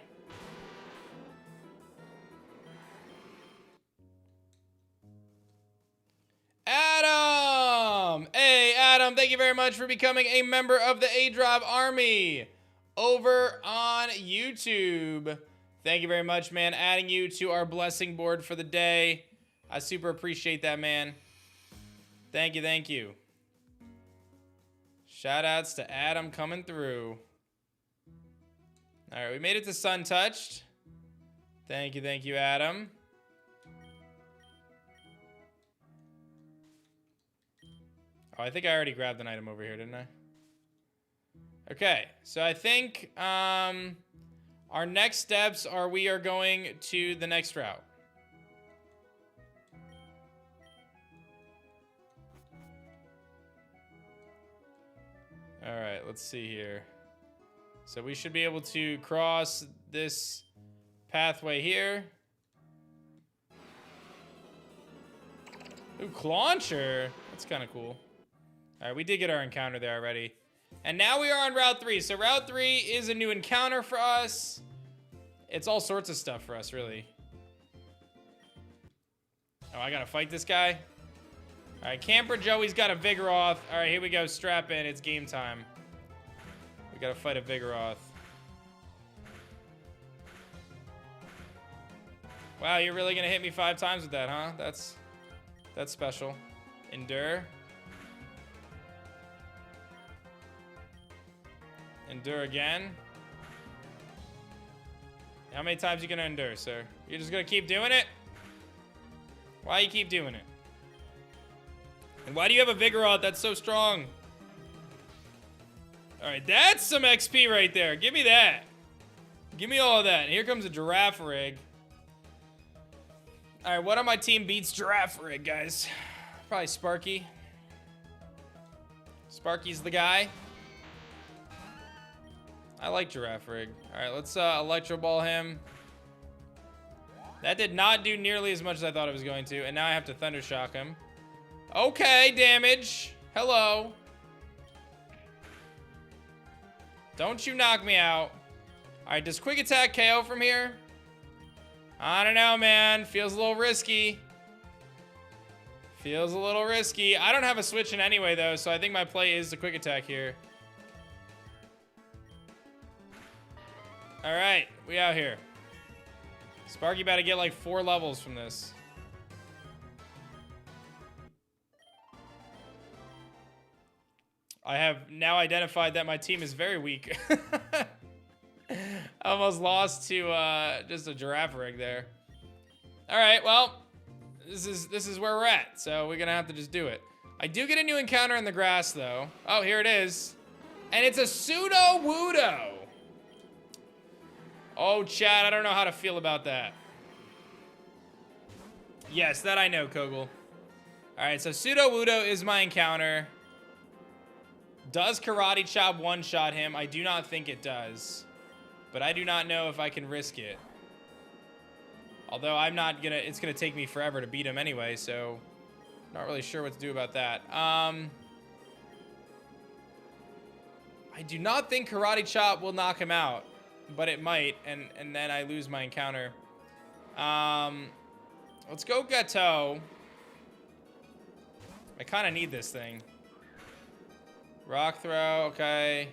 Speaker 1: Adam! Hey, Adam, thank you very much for becoming a member of the aDrive Army over on YouTube. Thank you very much, man. Adding you to our blessing board for the day. I super appreciate that, man. Thank you, thank you. Shout outs to Adam coming through. All right, we made it to Sun Touched. Thank you, Adam. Oh, I think I already grabbed an item over here, didn't I? Okay, so I think our next steps are we are going to the next route. All right, let's see here. So we should be able to cross this pathway here. Ooh, Clauncher. That's kind of cool. All right, we did get our encounter there already. And now we are on Route 3. So Route 3 is a new encounter for us. It's all sorts of stuff for us, really. Oh, I gotta fight this guy? All right, Camper Joey's got a Vigoroth. All right, here we go. Strap in. It's game time. We gotta fight a Vigoroth. Wow, you're really gonna hit me 5 times with that, huh? That's special. Endure. Endure again. How many times are you gonna endure, sir? You're just gonna keep doing it? Why you keep doing it? And why do you have a Vigoroth that's so strong? Alright, that's some XP right there. Give me that. Give me all of that. And here comes a Giraffe Rig. Alright, what on my team beats Giraffe Rig, guys? Probably Sparky. Sparky's the guy. I like Giraffe Rig. Alright, let's Electro Ball him. That did not do nearly as much as I thought it was going to. And now I have to Thunder Shock him. Okay, damage. Hello. Don't you knock me out. Alright, does Quick Attack KO from here? I don't know, man. Feels a little risky. Feels a little risky. I don't have a switch in anyway, though, so I think my play is the Quick Attack here. Alright, we out here. Sparky about to get like 4 levels from this. I have now identified that my team is very weak. I almost lost to just a Giraffe Rig there. All right, well, this is where we're at, so we're gonna have to just do it. I do get a new encounter in the grass though. Oh, here it is, and it's a Sudowoodo. Oh, Chad, I don't know how to feel about that. Yes, that I know, Kogel. All right, so Sudowoodo is my encounter. Does Karate Chop one-shot him? I do not think it does. But I do not know if I can risk it. Although I'm not gonna, it's gonna take me forever to beat him anyway, so not really sure what to do about that. I do not think Karate Chop will knock him out, but it might, and then I lose my encounter. Let's go Gateau. I kind of need this thing. Rock Throw, okay.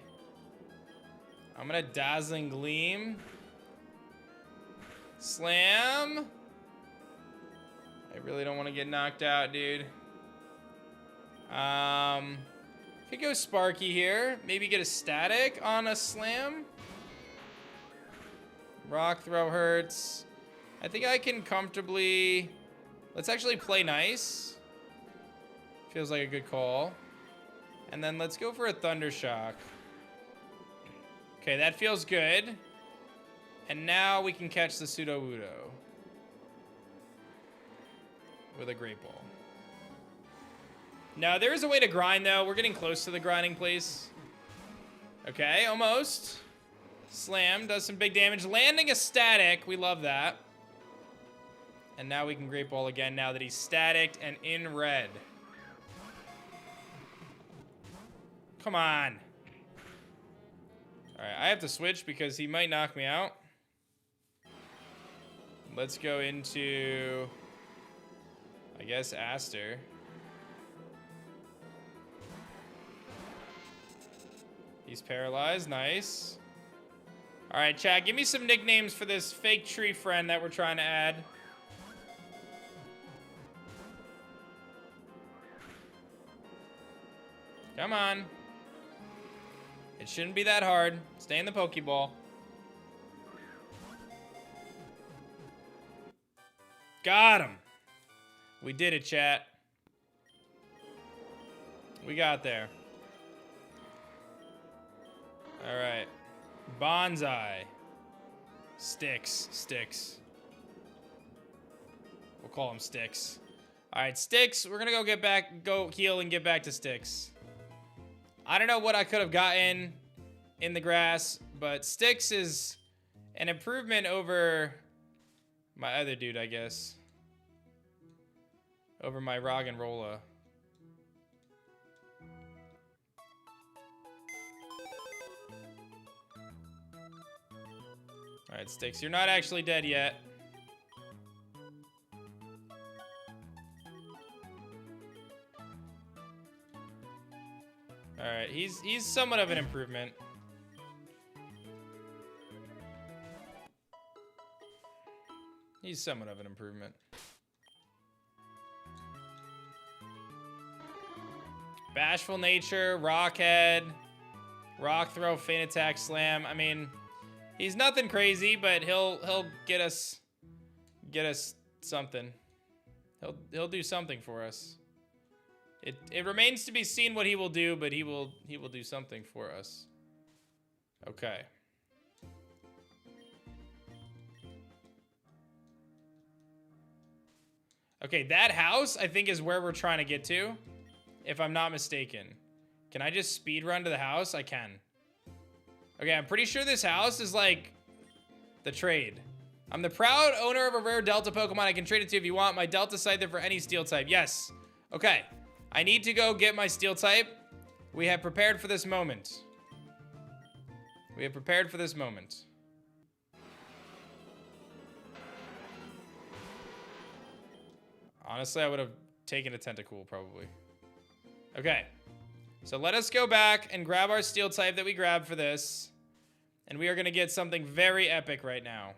Speaker 1: I'm gonna Dazzling Gleam. Slam. I really don't want to get knocked out, dude. Could go Sparky here. Maybe get a static on a Slam. Rock Throw hurts. I think I can comfortably... Let's actually play nice. Feels like a good call. And then let's go for a Thunder Shock. Okay, that feels good. And now we can catch the Sudowoodo with a Great Ball. No, there is a way to grind, though. We're getting close to the grinding place. Okay, almost. Slam, does some big damage. Landing a static. We love that. And now we can Great Ball again now that he's staticked and in red. Come on. All right, I have to switch because he might knock me out. Let's go into, I guess, Aster. He's paralyzed. Nice. All right, chat, give me some nicknames for this fake tree friend that we're trying to add. Come on. It shouldn't be that hard. Stay in the Pokeball. Got him. We did it, chat. We got there. All right. Bonsai. Sticks. We'll call him Sticks. All right, Sticks. We're gonna go heal and get back to Sticks. I don't know what I could have gotten in the grass, but Sticks is an improvement over my other dude, I guess. Over my Roggenrola. Alright, Sticks, you're not actually dead yet. Alright, he's somewhat of an improvement. He's somewhat of an improvement. Bashful Nature, Rockhead, Rock Throw, Feint Attack, Slam. I mean, he's nothing crazy, but he'll get us something. He'll do something for us. It remains to be seen what he will do, but he will do something for us. Okay. Okay, that house, I think, is where we're trying to get to, if I'm not mistaken. Can I just speed run to the house? I can. Okay, I'm pretty sure this house is, like, the trade. I'm the proud owner of a rare Delta Pokemon. I can trade it to you if you want. My Delta Scyther for any Steel type. Yes. Okay. I need to go get my Steel type. We have prepared for this moment. We have prepared for this moment. Honestly, I would have taken a Tentacool, probably. Okay. So let us go back and grab our Steel type that we grabbed for this. And we are going to get something very epic right now.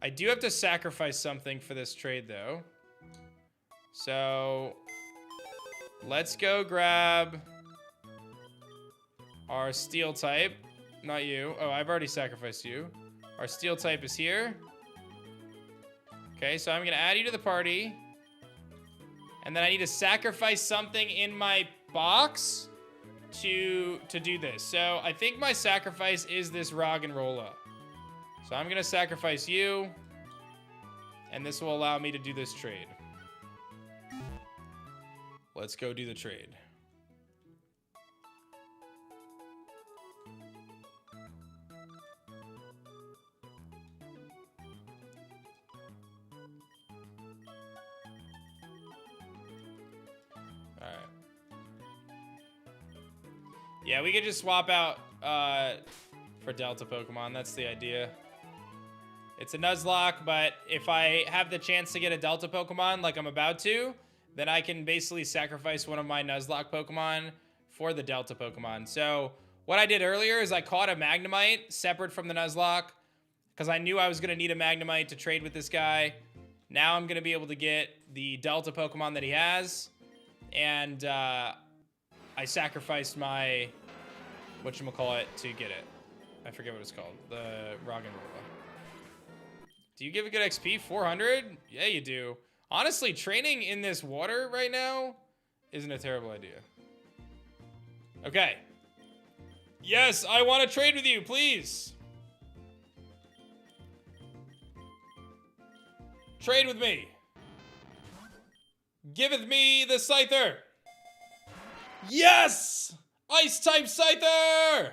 Speaker 1: I do have to sacrifice something for this trade, though. So let's go grab our Steel type. Not you. Oh, I've already sacrificed you. Our Steel type is here. Okay, so I'm going to add you to the party. And then I need to sacrifice something in my box to do this. So I think my sacrifice is this Roggenrola. So I'm going to sacrifice you. And this will allow me to do this trade. Let's go do the trade. Alright. Yeah, we could just swap out for Delta Pokemon. That's the idea. It's a Nuzlocke, but if I have the chance to get a Delta Pokemon like I'm about to, then I can basically sacrifice one of my Nuzlocke Pokemon for the Delta Pokemon. So what I did earlier is I caught a Magnemite separate from the Nuzlocke because I knew I was going to need a Magnemite to trade with this guy. Now I'm going to be able to get the Delta Pokemon that he has. And I sacrificed my whatchamacallit to get it. I forget what it's called. The Roggenrola. Do you give a good XP? 400? Yeah, you do. Honestly, training in this water right now isn't a terrible idea. Okay. Yes, I want to trade with you, please. Trade with me. Giveth me the Scyther. Yes! Ice-type Scyther!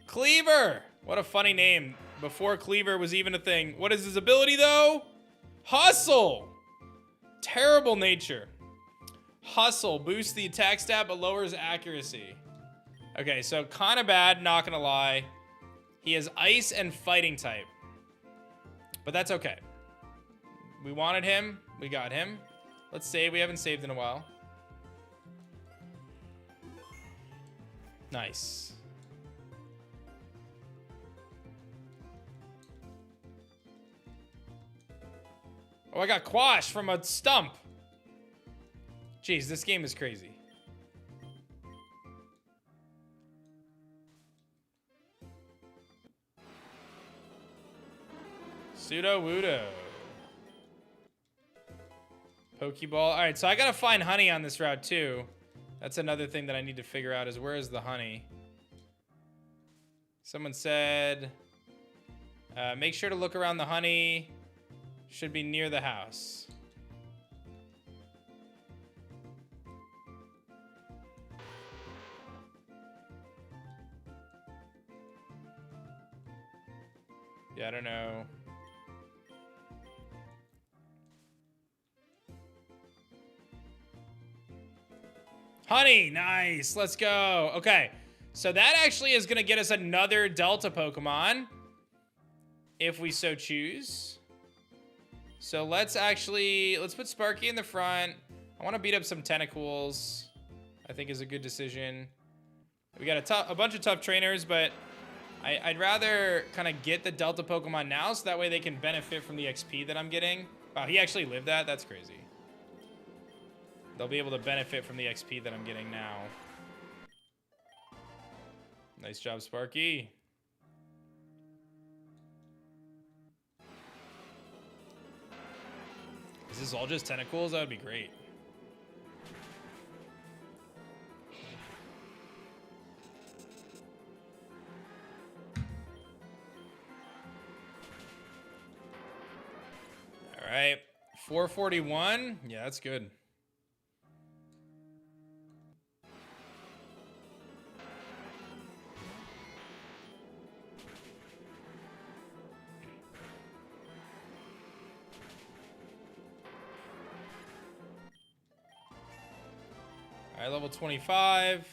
Speaker 1: Cleaver. What a funny name. Before Cleaver was even a thing. What is his ability, though? Hustle. Terrible nature. Hustle. Boosts the attack stat, but lowers accuracy. Okay, so kind of bad, not gonna lie. He has ice and fighting type. But that's okay. We wanted him. We got him. Let's save. We haven't saved in a while. Nice. Oh, I got quash from a stump. Jeez, this game is crazy. Pseudo-Wudo. Pokeball. All right, so I gotta find honey on this route too. That's another thing that I need to figure out is where is the honey? Someone said, make sure to look around the honey. Should be near the house. Yeah, I don't know. Honey, nice. Let's go. Okay, so that actually is going to get us another Delta Pokemon, if we so choose. So let's put Sparky in the front. I want to beat up some Tentacools. I think is a good decision. We got a bunch of tough trainers, but I'd rather kind of get the Delta Pokemon now, so that way they can benefit from the XP that I'm getting. Wow, he actually lived that? That's crazy. They'll be able to benefit from the XP that I'm getting now. Nice job, Sparky. Is this all just Tentacools? That would be great. All right, 441. Yeah, that's good. All right, level 25.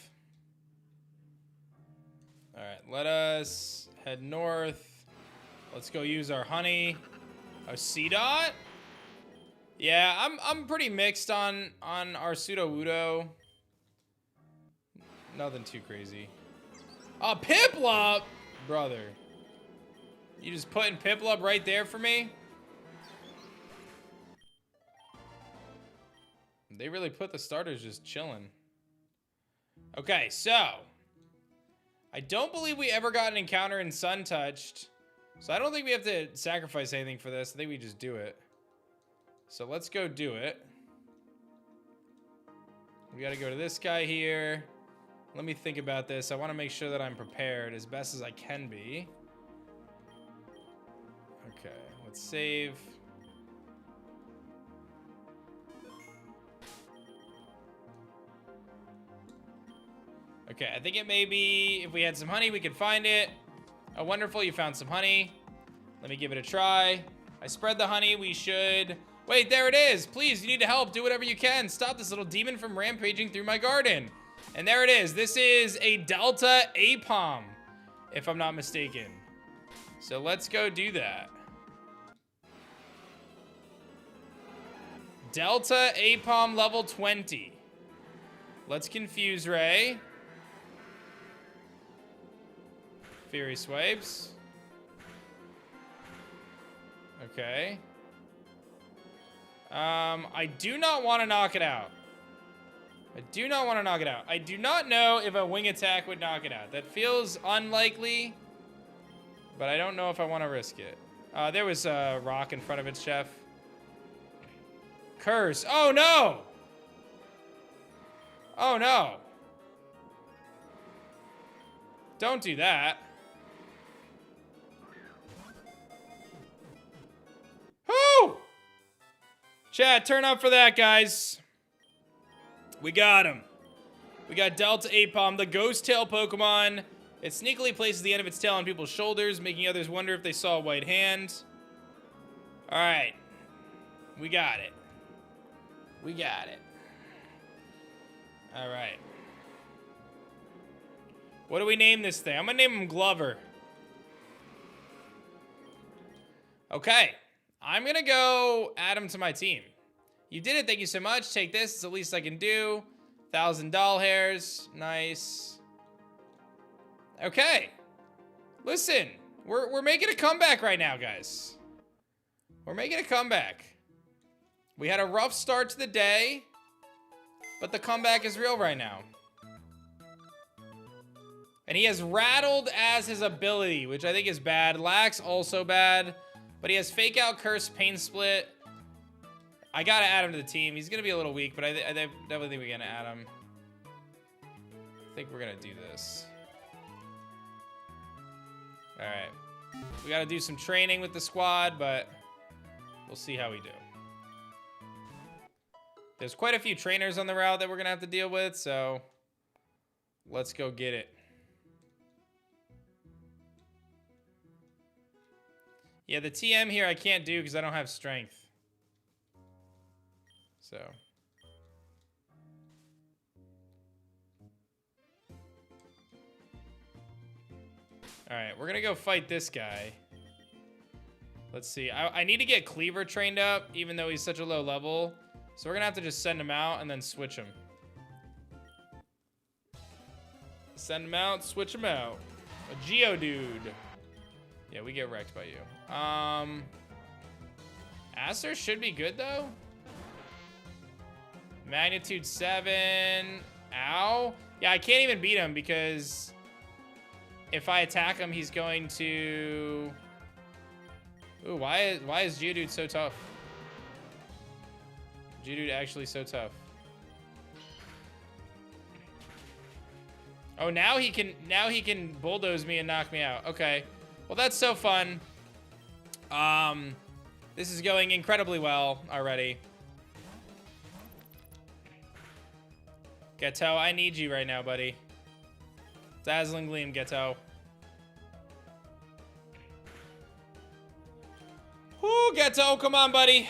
Speaker 1: All right, let us head north. Let's go use our honey. Oh, C-Dot? Yeah, I'm pretty mixed on our Pseudo-Wudo. Nothing too crazy. Oh, Piplup! Brother. You just putting Piplup right there for me? They really put the starters just chilling. Okay, so. I don't believe we ever got an encounter in Sun Touched. So I don't think we have to sacrifice anything for this. I think we just do it. So let's go do it. We got to go to this guy here. Let me think about this. I want to make sure that I'm prepared as best as I can be. Okay, let's save. Okay, I think it may be, if we had some honey, we could find it. Oh, wonderful, you found some honey. Let me give it a try. I spread the honey, we should... Wait, there it is. Please, you need to help. Do whatever you can. Stop this little demon from rampaging through my garden. And there it is. This is a Delta Apom, if I'm not mistaken. So let's go do that. Delta Apom level 20. Let's confuse Ray. Fury swipes. Okay. I do not want to knock it out. I do not want to knock it out. I do not know if a wing attack would knock it out. That feels unlikely. But I don't know if I want to risk it. There was a rock in front of it, Chef. Curse. Oh, no! Oh, no. Don't do that. Whoo! Chat, turn up for that, guys. We got him. We got Delta Apom, the ghost tail Pokemon. It sneakily places the end of its tail on people's shoulders, making others wonder if they saw a white hand. All right. We got it. We got it. All right. What do we name this thing? I'm gonna name him Glover. Okay. I'm gonna go add him to my team. You did it, thank you so much. Take this, it's the least I can do. 1,000 doll hairs, nice. Okay. Listen, we're making a comeback right now, guys. We're making a comeback. We had a rough start to the day, but the comeback is real right now. And he has Rattled as his ability, which I think is bad. Lax, also bad. But he has Fake Out, Curse, Pain Split. I gotta add him to the team. He's gonna be a little weak, but I definitely think we're gonna add him. I think we're gonna do this. Alright. We gotta do some training with the squad, but we'll see how we do. There's quite a few trainers on the route that we're gonna have to deal with, so let's go get it. Yeah, the TM here I can't do because I don't have strength. So. Alright, we're gonna go fight this guy. Let's see. I need to get Cleaver trained up, even though he's such a low level. So we're gonna have to just send him out and then switch him. Send him out, switch him out. A Geodude. Yeah, we get wrecked by you. Acer should be good though. Magnitude 7. Ow. Yeah, I can't even beat him because if I attack him, he's going to... Ooh, why is Geodude so tough? Geodude actually so tough. Oh, now he can bulldoze me and knock me out. Okay. Well, that's so fun. This is going incredibly well already. Ghetto, I need you right now, buddy. Dazzling Gleam, Ghetto. Whoo, Ghetto, come on, buddy.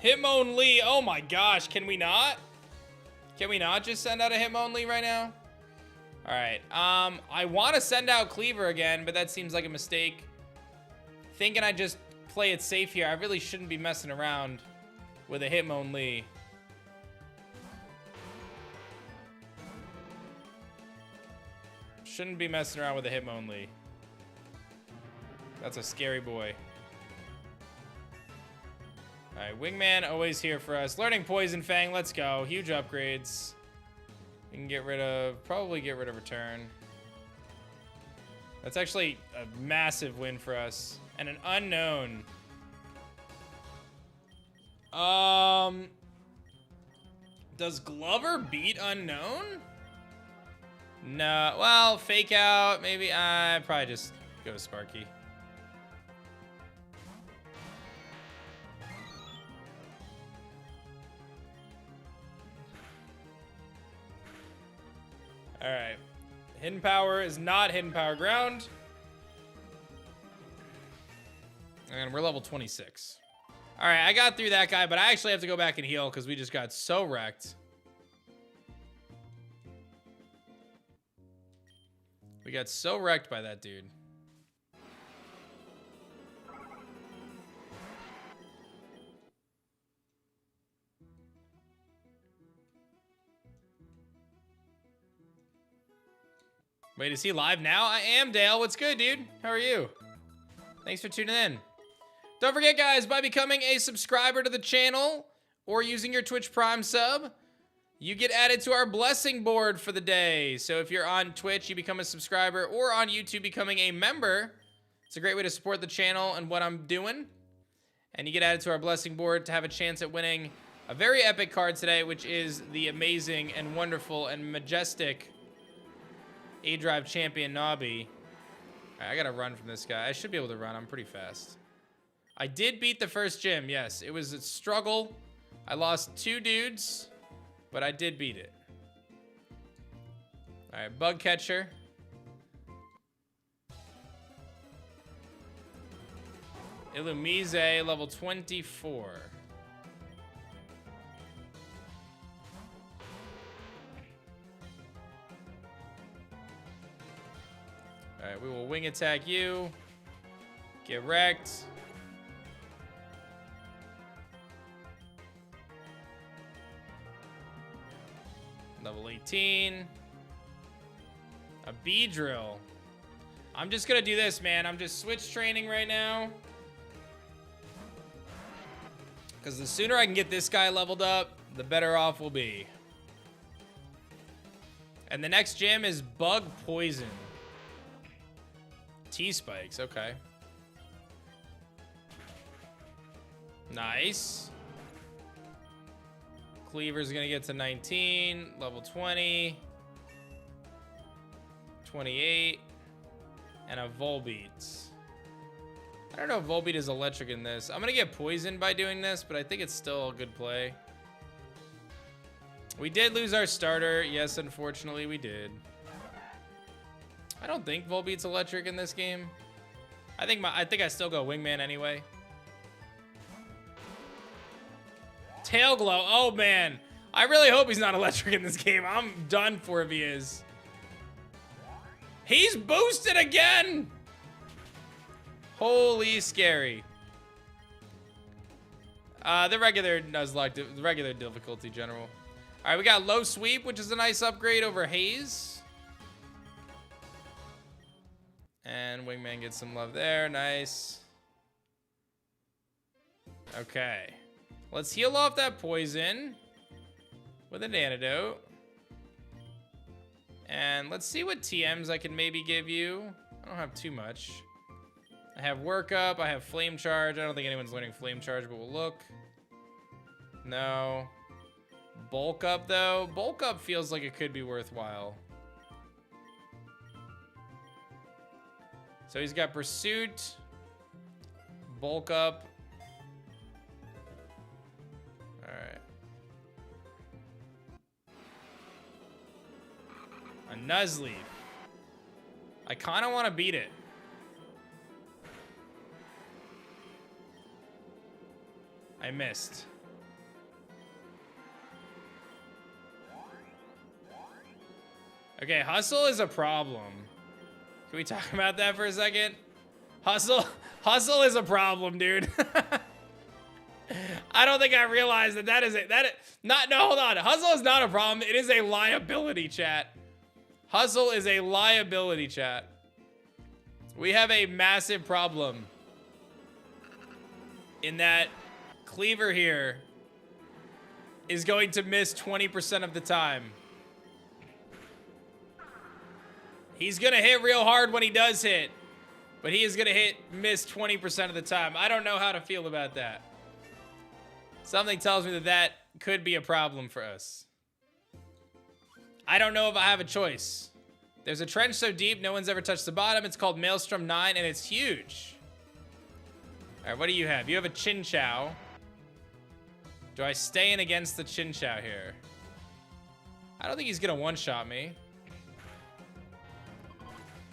Speaker 1: Hitmonlee, oh my gosh, can we not? Can we not just send out a Hitmonlee right now? All right, I want to send out Cleaver again, but that seems like a mistake. Thinking I just play it safe here. I really shouldn't be messing around with a Hitmonlee. Shouldn't be messing around with a Hitmonlee. That's a scary boy. All right, Wingman always here for us. Learning Poison Fang, let's go. Huge upgrades. We can get rid of, probably get rid of Return. That's actually a massive win for us. And an unknown. Does Glover beat unknown? No, well, Fake Out, maybe. I'd probably just go to Sparky. All right. Hidden Power is not Hidden Power Ground. And we're level 26. All right, I got through that guy, but I actually have to go back and heal because we just got so wrecked. We got so wrecked by that dude. Wait, is he live now? I am, Dale. What's good, dude? How are you? Thanks for tuning in. Don't forget, guys, by becoming a subscriber to the channel or using your Twitch Prime sub, you get added to our blessing board for the day. So if you're on Twitch, you become a subscriber, or on YouTube, becoming a member. It's a great way to support the channel and what I'm doing. And you get added to our blessing board to have a chance at winning a very epic card today, which is the amazing and wonderful and majestic aDrive champion Nobby. All right, I gotta run from this guy. I should be able to run. I'm pretty fast. I did beat the first gym. Yes, it was a struggle. I lost 2 dudes, but I did beat it. All right, bug catcher. Illumise, level 24. All right, we will wing attack you. Get wrecked. Level 18. A Beedrill. I'm just gonna do this, man. I'm just switch training right now. Because the sooner I can get this guy leveled up, the better off we'll be. And the next gym is Bug Poison. T-Spikes, okay. Nice. Cleaver's gonna get to 19, level 20, 28, and a Volbeat. I don't know if Volbeat is electric in this. I'm gonna get poisoned by doing this, but I think it's still a good play. We did lose our starter. Yes, unfortunately we did. I don't think Volbeat's electric in this game. I think I still go Wingman anyway. Tail Glow. Oh man, I really hope he's not electric in this game. I'm done for if he is. He's boosted again. Holy scary. The regular Nuzlocke, the regular difficulty general. All right, we got low sweep, which is a nice upgrade over haze. And Wingman gets some love there. Nice. Okay. Let's heal off that poison with an antidote. And let's see what TMs I can maybe give you. I don't have too much. I have Work Up. I have Flame Charge. I don't think anyone's learning Flame Charge, but we'll look. No. Bulk Up, though. Bulk Up feels like it could be worthwhile. So he's got Pursuit. Bulk Up. Alright. A Nuzleaf. I kind of want to beat it. I missed. Okay, Hustle is a problem. Can we talk about that for a second? Hustle is a problem, dude. I don't think I realized that is it. Hold on. Hustle is not a problem. It is a liability, chat. Hustle is a liability, chat. We have a massive problem in that Cleaver here is going to miss 20% of the time. He's going to hit real hard when he does hit, but he is going to miss 20% of the time. I don't know how to feel about that. Something tells me that could be a problem for us. I don't know if I have a choice. There's a trench so deep, no one's ever touched the bottom. It's called Maelstrom 9, and it's huge. All right, what do you have? You have a Chinchou. Do I stay in against the Chinchou here? I don't think he's going to one-shot me.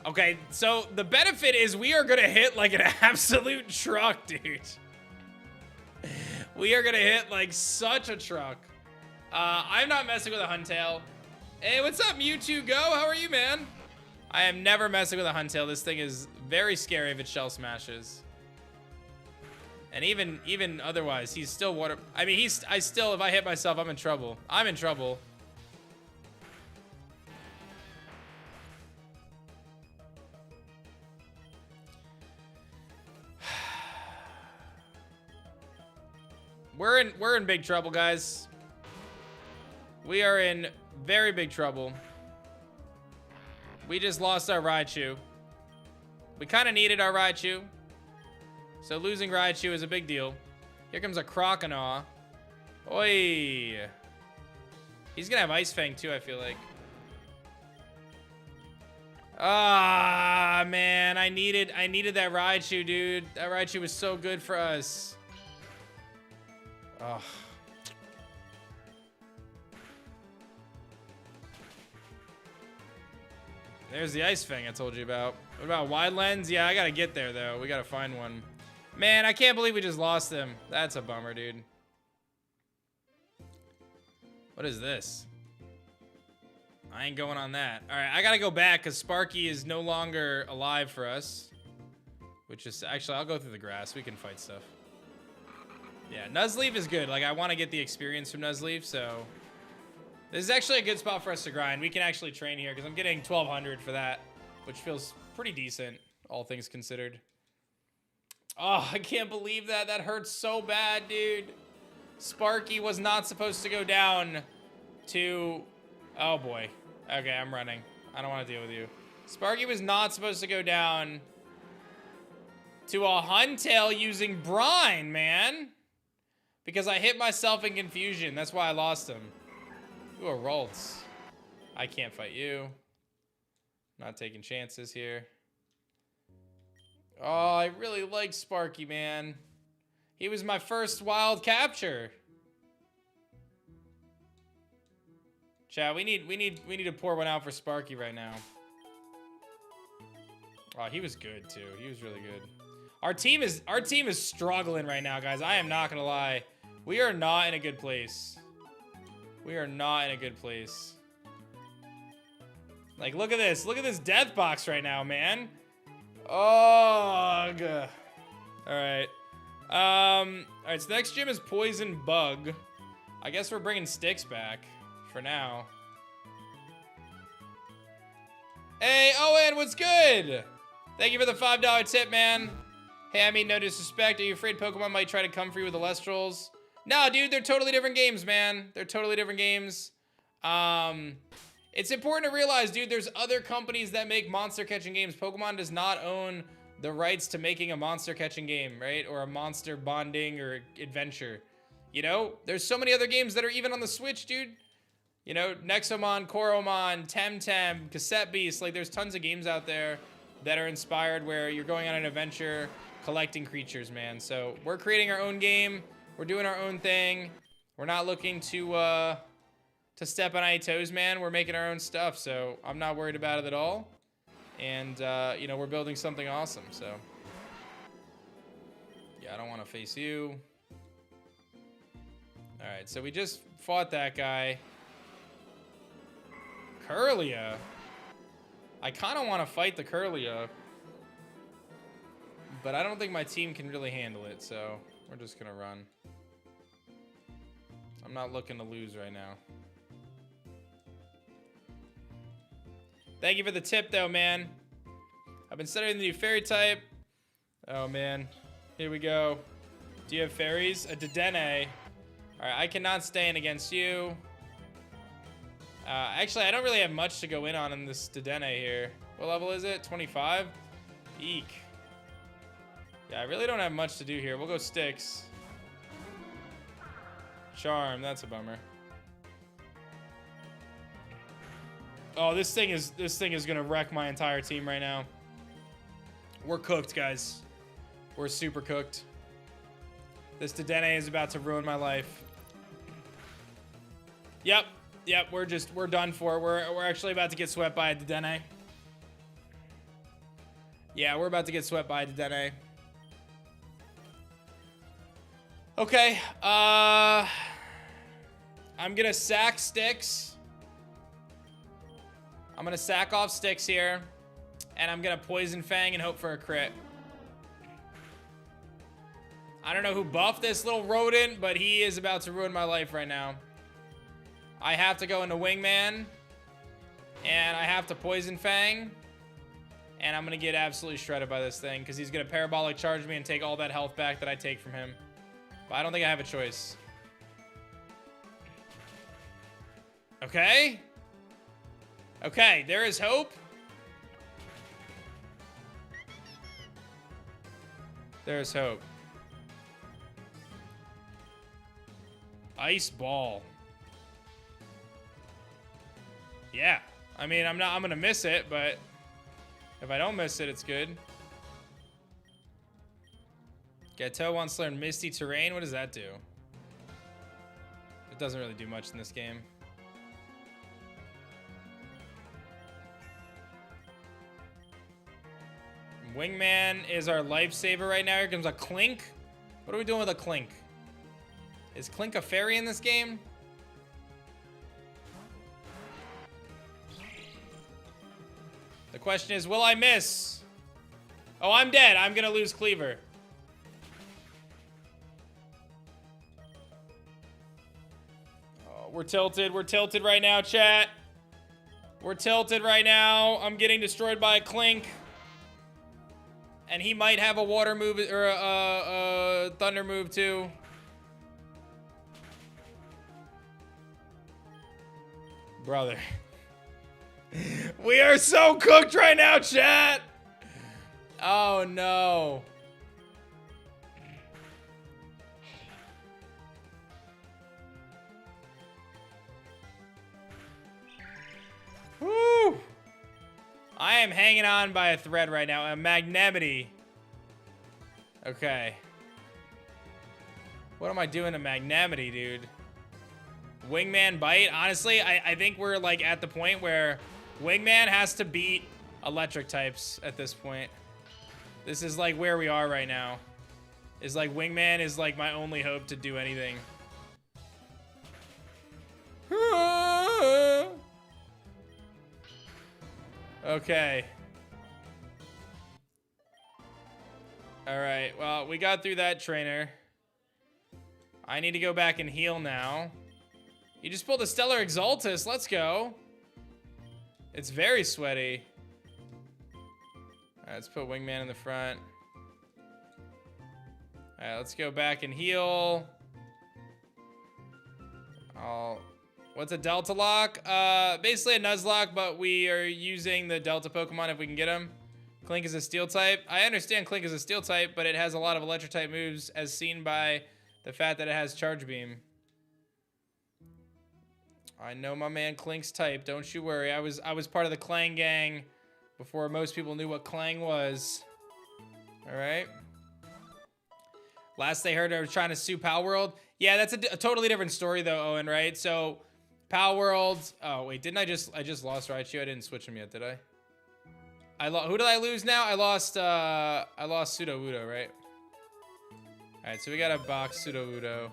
Speaker 1: Okay, so the benefit is we are going to hit like an absolute truck, dude. We are going to hit like such a truck. I'm not messing with a Huntail. Hey, what's up, Mewtwo Go? How are you, man? I am never messing with a Huntail. This thing is very scary if it shell smashes. And even otherwise, he's still water. I mean, if I hit myself, I'm in trouble. I'm in trouble. We're in big trouble, guys. We are in very big trouble. We just lost our Raichu. We kind of needed our Raichu. So losing Raichu is a big deal. Here comes a Croconaw. Oi. He's gonna have Ice Fang too, I feel like. Ah, man, I needed that Raichu, dude. That Raichu was so good for us. Oh. There's the Ice Fang I told you about. What about Wide Lens? Yeah, I gotta get there, though. We gotta find one. Man, I can't believe we just lost him. That's a bummer, dude. What is this? I ain't going on that. All right, I gotta go back because Sparky is no longer alive for us. Which is, actually, I'll go through the grass. We can fight stuff. Yeah, Nuzleaf is good. Like, I want to get the experience from Nuzleaf, so... This is actually a good spot for us to grind. We can actually train here because I'm getting 1,200 for that, which feels pretty decent, all things considered. Oh, I can't believe that. That hurts so bad, dude. Sparky was not supposed to go down to... Oh, boy. Okay, I'm running. I don't want to deal with you. Sparky was not supposed to go down to a Huntail using Brine, man. Because I hit myself in confusion. That's why I lost him. Ooh, a Ralts. I can't fight you. Not taking chances here. Oh, I really like Sparky, man. He was my first wild capture. Chat, we need to pour one out for Sparky right now. Oh, he was good too. He was really good. Our team is struggling right now, guys. I am not gonna lie. We are not in a good place. We are not in a good place. Like, look at this. Look at this death box right now, man. Oh, God. All right. All right, so the next gym is Poison Bug. I guess we're bringing Sticks back for now. Hey, Owen, what's good? Thank you for the $5 tip, man. Hey, I mean, no disrespect. Are you afraid Pokemon might try to come for you with the Elestrals? No, dude, they're totally different games, man. They're totally different games. It's important to realize, dude, there's other companies that make monster catching games. Pokemon does not own the rights to making a monster catching game, right? Or a monster bonding or adventure. You know, there's so many other games that are even on the Switch, dude. You know, Nexomon, Koromon, Temtem, Cassette Beast. Like, there's tons of games out there that are inspired where you're going on an adventure collecting creatures, man. So we're creating our own game. We're doing our own thing. We're not looking to step on any toes, man. We're making our own stuff, so I'm not worried about it at all. And, you know, we're building something awesome, so. Yeah, I don't want to face you. All right, so we just fought that guy. Kirlia. I kind of want to fight the Kirlia. But I don't think my team can really handle it, so we're just going to run. I'm not looking to lose right now. Thank you for the tip, though, man. I've been studying the new fairy type. Oh, man. Here we go. Do you have fairies? A Dedenne. All right, I cannot stand against you. Actually, I don't really have much to go in this Dedenne here. What level is it? 25? Eek. Yeah, I really don't have much to do here. We'll go Sticks. Charm, that's a bummer. Oh, this thing is gonna wreck my entire team right now. We're cooked, guys. We're super cooked. This Dedenne is about to ruin my life. Yep, we're done for. We're actually about to get swept by a Dedenne. Yeah, we're about to get swept by a Dedenne. Okay, I'm gonna sack Sticks. I'm gonna sack off Sticks here. And I'm gonna Poison Fang and hope for a crit. I don't know who buffed this little rodent, but he is about to ruin my life right now. I have to go into Wingman. And I have to Poison Fang. And I'm gonna get absolutely shredded by this thing, because he's gonna Parabolic Charge me and take all that health back that I take from him. But I don't think I have a choice. Okay. Okay, there is hope. There is hope. Ice ball. Yeah. I mean, I'm gonna miss it, but if I don't miss it, it's good. Gateau wants to learn Misty Terrain. What does that do? It doesn't really do much in this game. Wingman is our lifesaver right now. Here comes a Clink. What are we doing with a Clink? Is Clink a fairy in this game? The question is, will I miss? Oh, I'm dead. I'm gonna lose Cleaver. Oh, we're tilted. We're tilted right now, chat. We're tilted right now. I'm getting destroyed by a Clink. And he might have a water move or a thunder move too. Brother. We are so cooked right now, chat. Oh no. Woo. I am hanging on by a thread right now. A magnanimity. Okay. What am I doing to magnanimity, dude? Wingman bite. Honestly, I think we're like at the point where Wingman has to beat electric types at this point. This is like where we are right now. Is like Wingman is like my only hope to do anything. Okay. All right. Well, we got through that trainer. I need to go back and heal now. You just pulled a Stellar Exaltus. Let's go. It's very sweaty. All right, let's put Wingman in the front. All right, let's go back and heal. What's a DeltaLocke? Basically a Nuzlocke, but we are using the Delta Pokemon if we can get them. Clink is a Steel type. I understand Clink is a Steel type, but it has a lot of Electric type moves, as seen by the fact that it has Charge Beam. I know my man Clink's type. Don't you worry. I was part of the Clang gang before most people knew what Clang was. All right. Last they heard, I was trying to sue Pal World. Yeah, that's a totally different story though, Owen. Right? So, Pal World. Oh wait, didn't I just lost Raichu? I didn't switch him yet, did I? Who did I lose now? I lost Sudowoodo, right? All right, so we got a box Sudowoodo.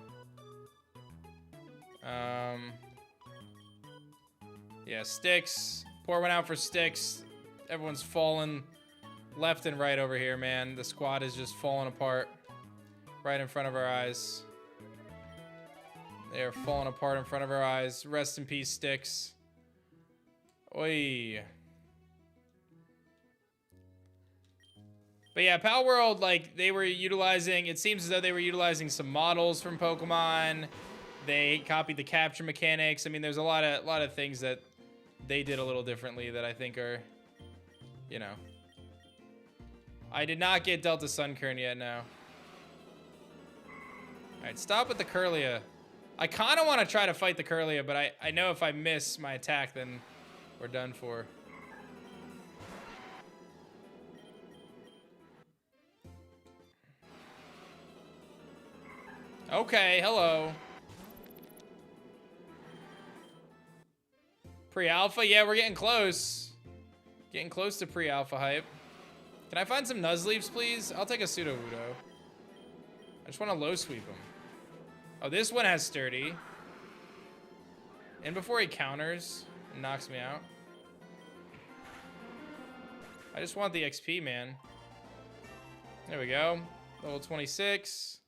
Speaker 1: Yeah, Sticks. Pour one out for Sticks. Everyone's falling left and right over here, man. The squad is just falling apart right in front of our eyes. They are falling apart in front of our eyes. Rest in peace, Sticks. Oi. But yeah, Pal World, like, they were utilizing, it seems as though they were utilizing some models from Pokemon. They copied the capture mechanics. I mean, there's a lot of things that they did a little differently that I think are, you know. I did not get Delta Sunkern yet now. All right, stop with the Kirlia. I kind of want to try to fight the Kirlia, but I know if I miss my attack, then we're done for. Okay, hello. Pre-alpha? Yeah, we're getting close. Getting close to pre-alpha hype. Can I find some Nuzleafs, please? I'll take a Sudowoodo. I just want to low sweep him. Oh, this one has Sturdy. And before he counters and knocks me out. I just want the XP, man. There we go. Level 26.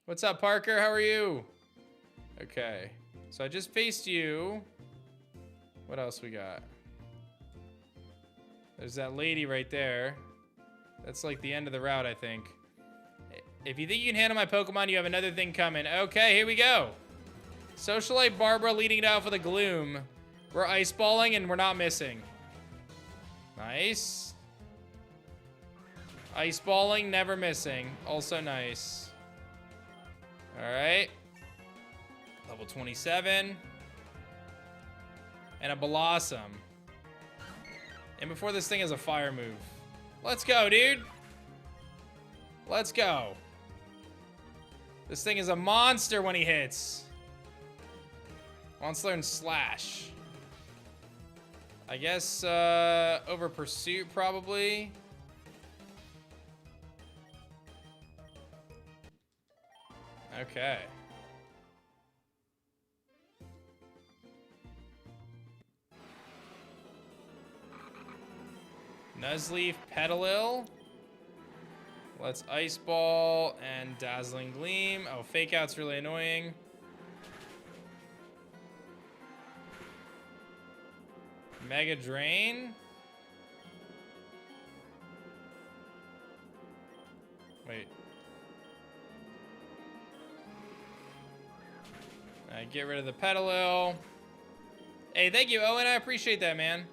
Speaker 1: What's up, Parker? How are you? Okay. So I just faced you. What else we got? There's that lady right there. That's like the end of the route, I think. If you think you can handle my Pokemon, you have another thing coming. Okay, here we go. Socialite Barbara leading it out for the Gloom. We're ice balling and we're not missing. Nice. Ice balling, never missing. Also nice. All right. Level 27. And a Blossom. And before this thing has a fire move. Let's go, dude. Let's go. This thing is a monster when he hits. Wants to learn Slash. I guess over Pursuit probably. Okay. Nuzleaf, Petalil. Let's Ice Ball and Dazzling Gleam. Oh, Fake Out's really annoying. Mega Drain. Wait. Get rid of the Petalil. Hey, thank you, Owen. I appreciate that, man.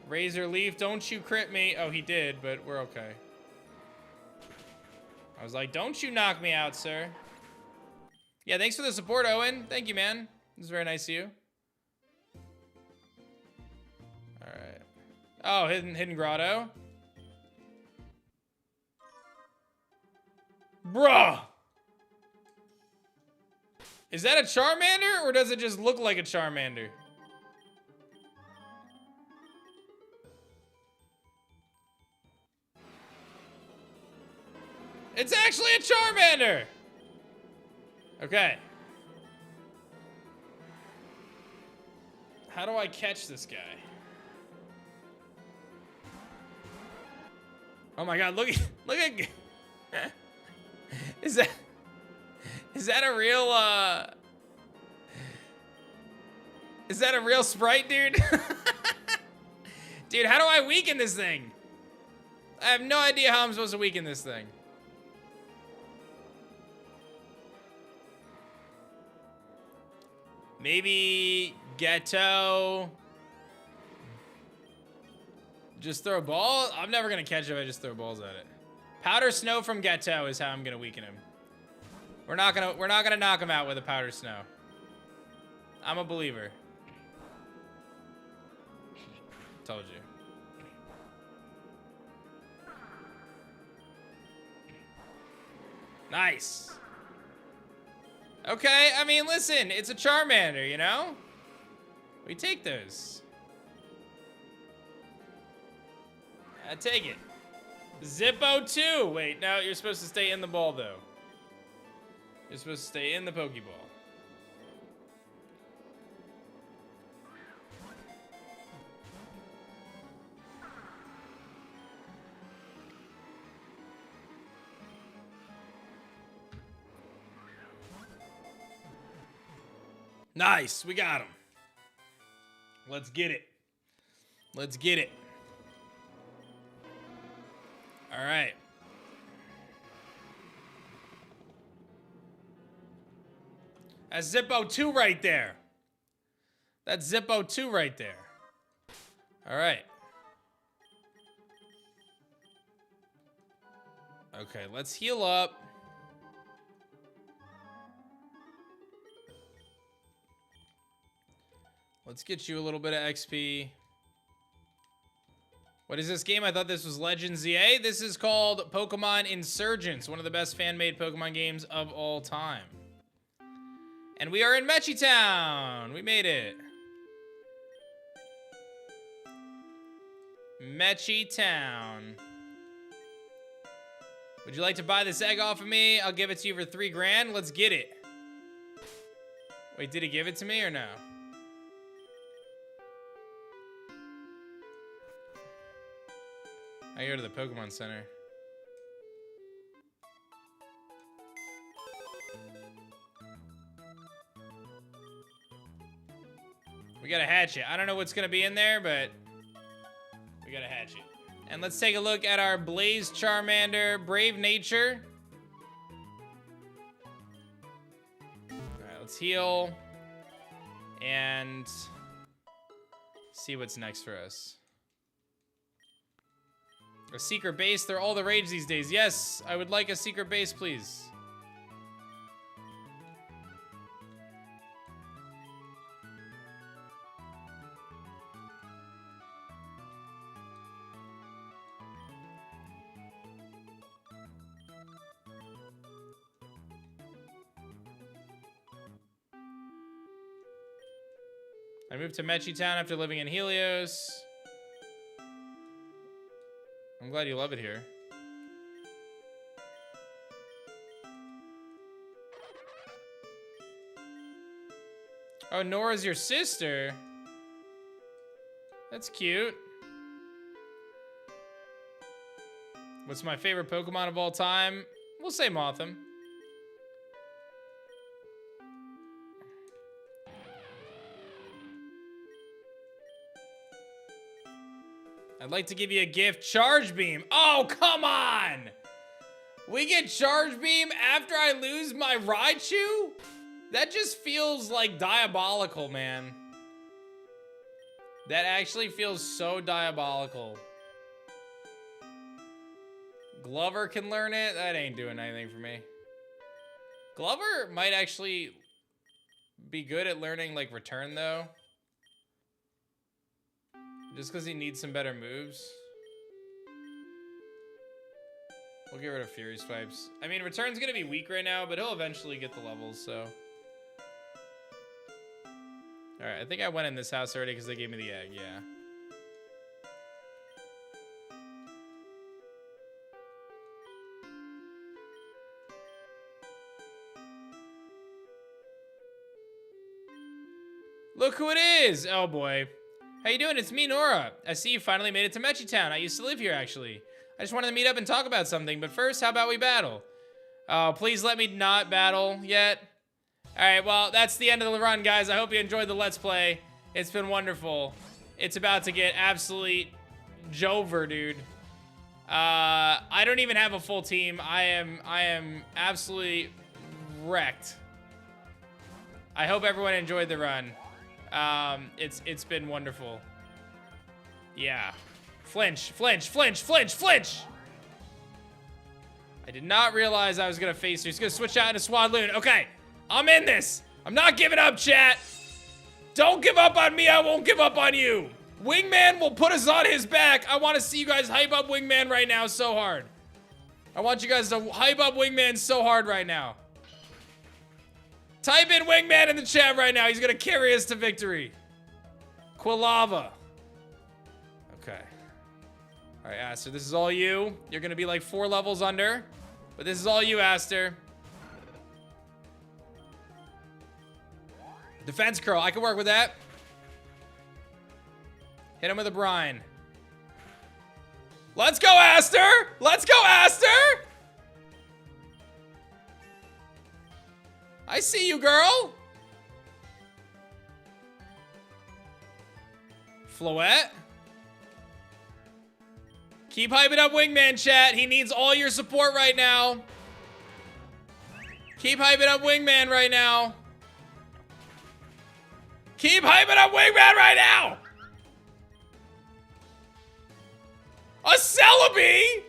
Speaker 1: Razor Leaf, don't you crit me. Oh, he did, but we're okay. I was like, don't you knock me out, sir. Yeah, thanks for the support, Owen. Thank you, man. This is very nice of you. All right. Oh, hidden grotto. Bruh. Is that a Charmander, or does it just look like a Charmander? It's actually a Charmander! Okay. How do I catch this guy? Oh my god, look at Is that a real is that a real sprite, dude? Dude, how do I weaken this thing? I have no idea how I'm supposed to weaken this thing. Maybe Ghetto. Just throw a ball? I'm never gonna catch it if I just throw balls at it. Powder Snow from Ghetto is how I'm gonna weaken him. We're not gonna knock him out with a Powder Snow. I'm a believer. Told you. Nice. Okay, I mean, listen, it's a Charmander, you know? We take those. I take it. Zip02. Wait, no, you're supposed to stay in the ball, though. You're supposed to stay in the Pokeball. Nice, we got him. Let's get it. Let's get it. All right. That's Zip02 right there. That's Zip02 right there. All right. Okay, let's heal up. Let's get you a little bit of XP. What is this game? I thought this was Legends ZA. This is called Pokemon Insurgence, one of the best fan-made Pokemon games of all time. And we are in Mechi Town. We made it. Mechi Town. Would you like to buy this egg off of me? I'll give it to you for 3 grand. Let's get it. Wait, did he give it to me or no? I go to the Pokemon Center. We got a Hatchet. I don't know what's gonna be in there, but we got a Hatchet. And let's take a look at our Blaze Charmander, Brave Nature. All right, let's heal. and see what's next for us. A secret base, they're all the rage these days. Yes, I would like a secret base, please. I moved to Mechi Town after living in Helios. I'm glad you love it here. Oh, Nora's your sister. That's cute. What's my favorite Pokemon of all time? We'll say Mothim. I'd like to give you a gift, Charge Beam. Oh, come on! We get Charge Beam after I lose my Raichu? That just feels like diabolical, man. That actually feels so diabolical. Glover can learn it? That ain't doing anything for me. Glover might actually be good at learning, like, Return, though. Just because he needs some better moves. We'll get rid of Fury Swipes. I mean, Return's gonna be weak right now, but he'll eventually get the levels, so. Alright, I think I went in this house already because they gave me the egg, yeah. Look who it is! Oh boy. How you doing? It's me, Nora. I see you finally made it to Mechi Town. I used to live here, actually. I just wanted to meet up and talk about something, but first, how about we battle? Oh, please let me not battle yet. Alright, well, that's the end of the run, guys. I hope you enjoyed the Let's Play. It's been wonderful. It's about to get absolutely Jover, dude. I don't even have a full team. I am absolutely wrecked. I hope everyone enjoyed the run. It's been wonderful. Yeah. Flinch, flinch, flinch, flinch, flinch! I did not realize I was gonna face her. He's gonna switch out into Swadloon. Okay, I'm in this. I'm not giving up, chat. Don't give up on me, I won't give up on you. Wingman will put us on his back. I want to see you guys hype up Wingman right now so hard. I want you guys to hype up Wingman so hard right now. Type in Wingman in the chat right now. He's gonna carry us to victory. Quilava. Okay. All right, Aster, this is all you. You're gonna be like 4 levels under, but this is all you, Aster. Defense curl, I can work with that. Hit him with a brine. Let's go, Aster! Let's go, Aster! I see you, girl. Floette. Keep hyping up Wingman, chat. He needs all your support right now. Keep hyping up Wingman right now. Keep hyping up Wingman right now. A Celebi?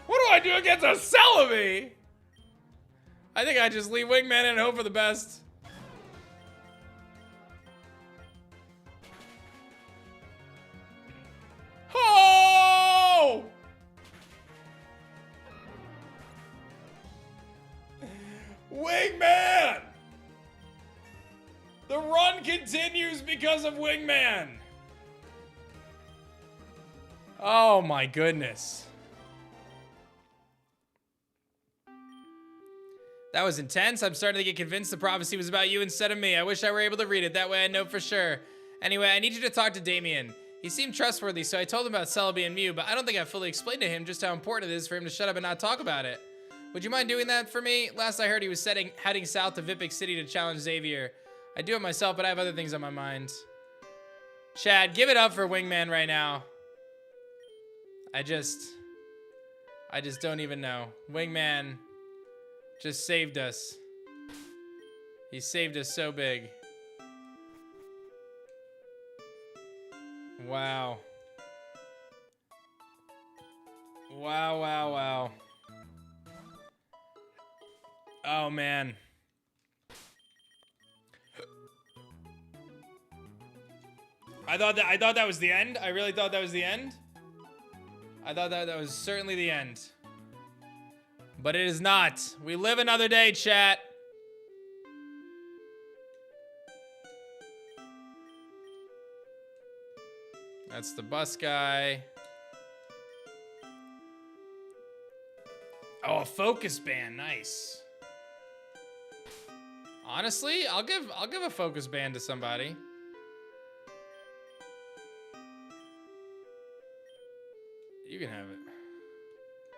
Speaker 1: What do I do against a Celebi? I think I just leave Wingman and hope for the best. Oh! Wingman! The run continues because of Wingman. Oh my goodness. That was intense. I'm starting to get convinced the prophecy was about you instead of me. I wish I were able to read it. That way I know for sure. Anyway, I need you to talk to Damian. He seemed trustworthy, so I told him about Celebi and Mew, but I don't think I fully explained to him just how important it is for him to shut up and not talk about it. Would you mind doing that for me? Last I heard, he was heading south to Vipic City to challenge Xavier. I do it myself, but I have other things on my mind. Chad, give it up for Wingman right now. I just don't even know. Wingman just saved us. He saved us so big. Wow. Wow, wow, wow. Oh, man. I thought that was the end. I really thought that was the end. I thought that was certainly the end. But it is not. We live another day, chat. That's the bus guy. Oh, a focus band, nice. Honestly, I'll give a focus band to somebody. You can have it.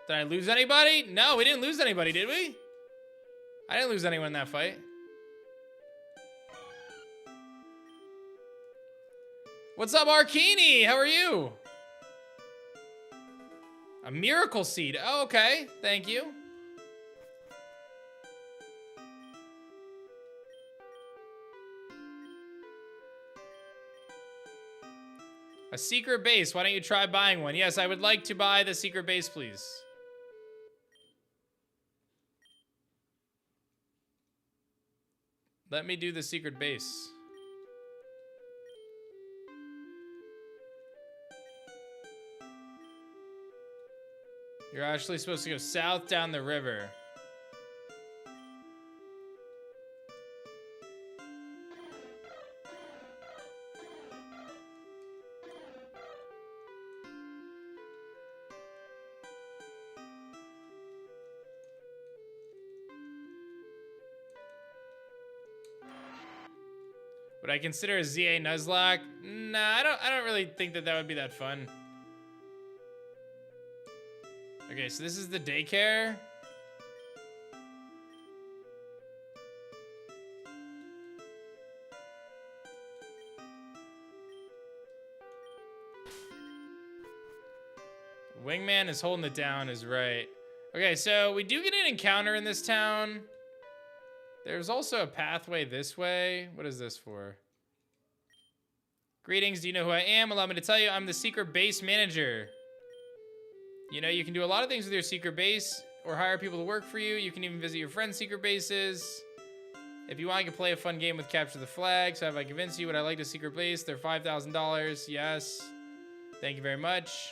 Speaker 1: Did I lose anybody? No, we didn't lose anybody, did we? I didn't lose anyone in that fight. What's up, Arkini? How are you? A miracle seed. Oh, okay. Thank you. A secret base. Why don't you try buying one? Yes, I would like to buy the secret base, please. Let me do the secret base. You're actually supposed to go south down the river. Would I consider a ZA Nuzlocke? Nah, I don't really think that would be that fun. Okay, so this is the daycare. Wingman is holding it down is right. Okay, so we do get an encounter in this town. There's also a pathway this way. What is this for? Greetings, do you know who I am? Allow me to tell you, I'm the secret base manager. You know, you can do a lot of things with your secret base or hire people to work for you. You can even visit your friends' secret bases. If you want, you can play a fun game with Capture the Flag. So have I convinced you what I like the secret base? They're $5,000. Yes. Thank you very much.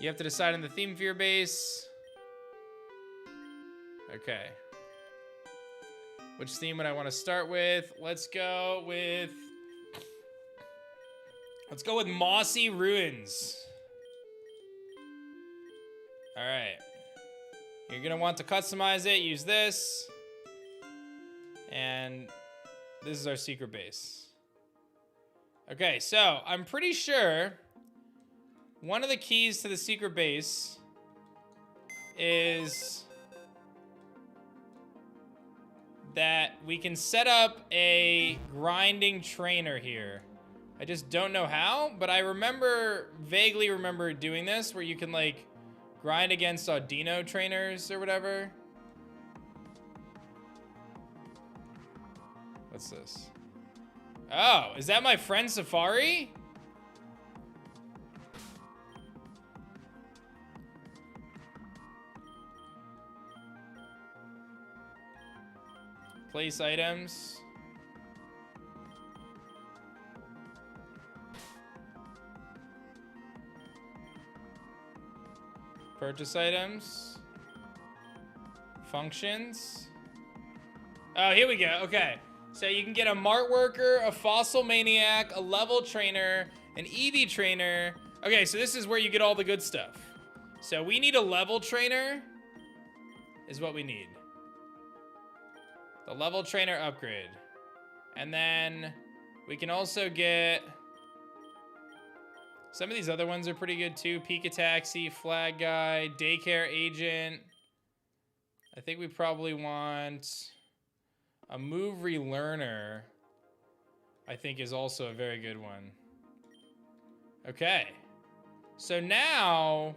Speaker 1: You have to decide on the theme for your base. Okay. Which theme would I want to start with? Let's go with Mossy Ruins. All right. You're gonna want to customize it. Use this. And this is our secret base. Okay, so I'm pretty sure one of the keys to the secret base is that we can set up a grinding trainer here. I just don't know how, but I vaguely remember doing this where you can like grind against Audino trainers or whatever. What's this? Oh, is that my friend Safari? Place items. Purchase items. Functions. Oh, here we go. Okay. So you can get a Mart Worker, a Fossil Maniac, a Level Trainer, an EV Trainer. Okay, so this is where you get all the good stuff. So we need a Level Trainer is what we need. The Level Trainer upgrade. And then we can also get... Some of these other ones are pretty good too. Pika Taxi, Flag Guy, Daycare Agent. I think we probably want a Move Relearner. I think is also a very good one. Okay. So now,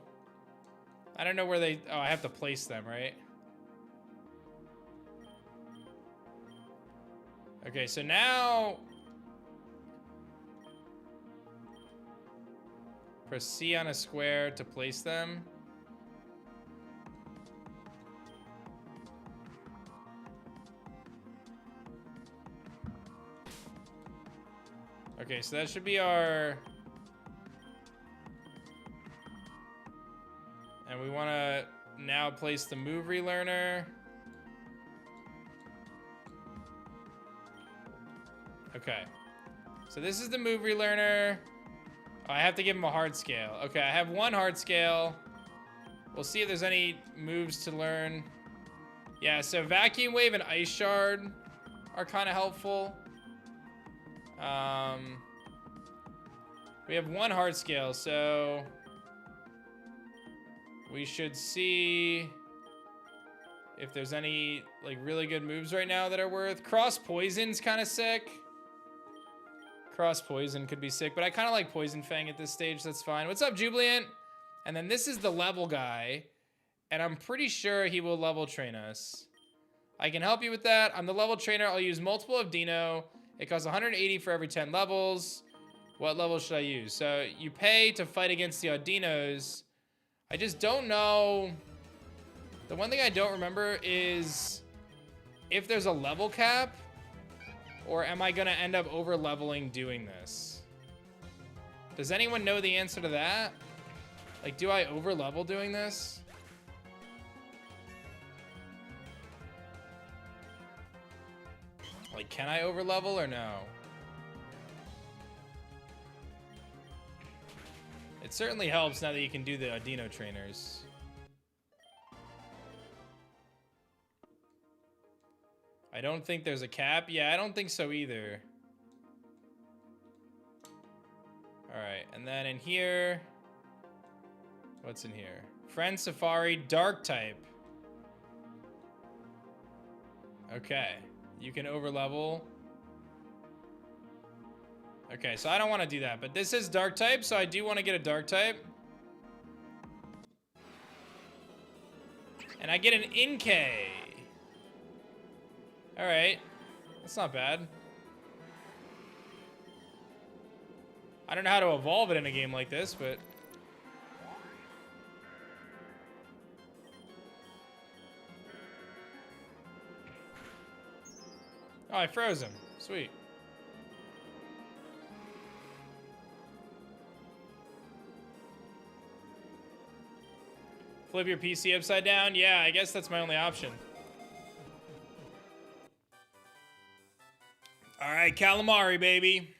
Speaker 1: I don't know where they, oh, I have to place them, right? Okay, so now press C on a square to place them. Okay, so that should be our... And we want to now place the move relearner. Okay. So this is the move relearner. Oh, I have to give him a hard scale. Okay, I have one hard scale. We'll see if there's any moves to learn. Yeah, so Vacuum Wave and Ice Shard are kind of helpful. We have one hard scale, so we should see if there's any like really good moves right now that are worth. Cross Poison's kind of sick. Cross Poison could be sick, but I kind of like Poison Fang at this stage. That's fine. What's up, Jubilant? And then this is the level guy, and I'm pretty sure he will level train us. I can help you with that. I'm the level trainer. I'll use multiple of Dino. It costs 180 for every 10 levels. What level should I use? So you pay to fight against the Audinos. I just don't know. The one thing I don't remember is if there's a level cap, or am I gonna end up over leveling doing this? Does anyone know the answer to that? Like, do I over level doing this? Like, can I over level or no? It certainly helps now that you can do the Audino trainers. I don't think there's a cap. Yeah, I don't think so either. All right, and then in here, what's in here? Friend Safari, Dark type. Okay, you can over level. Okay, so I don't want to do that, but this is Dark type, so I do want to get a Dark type. And I get an Inkay. All right, that's not bad. I don't know how to evolve it in a game like this, but... Oh, I froze him. Sweet. Flip your PC upside down? Yeah, I guess that's my only option. All right, Calamari, baby.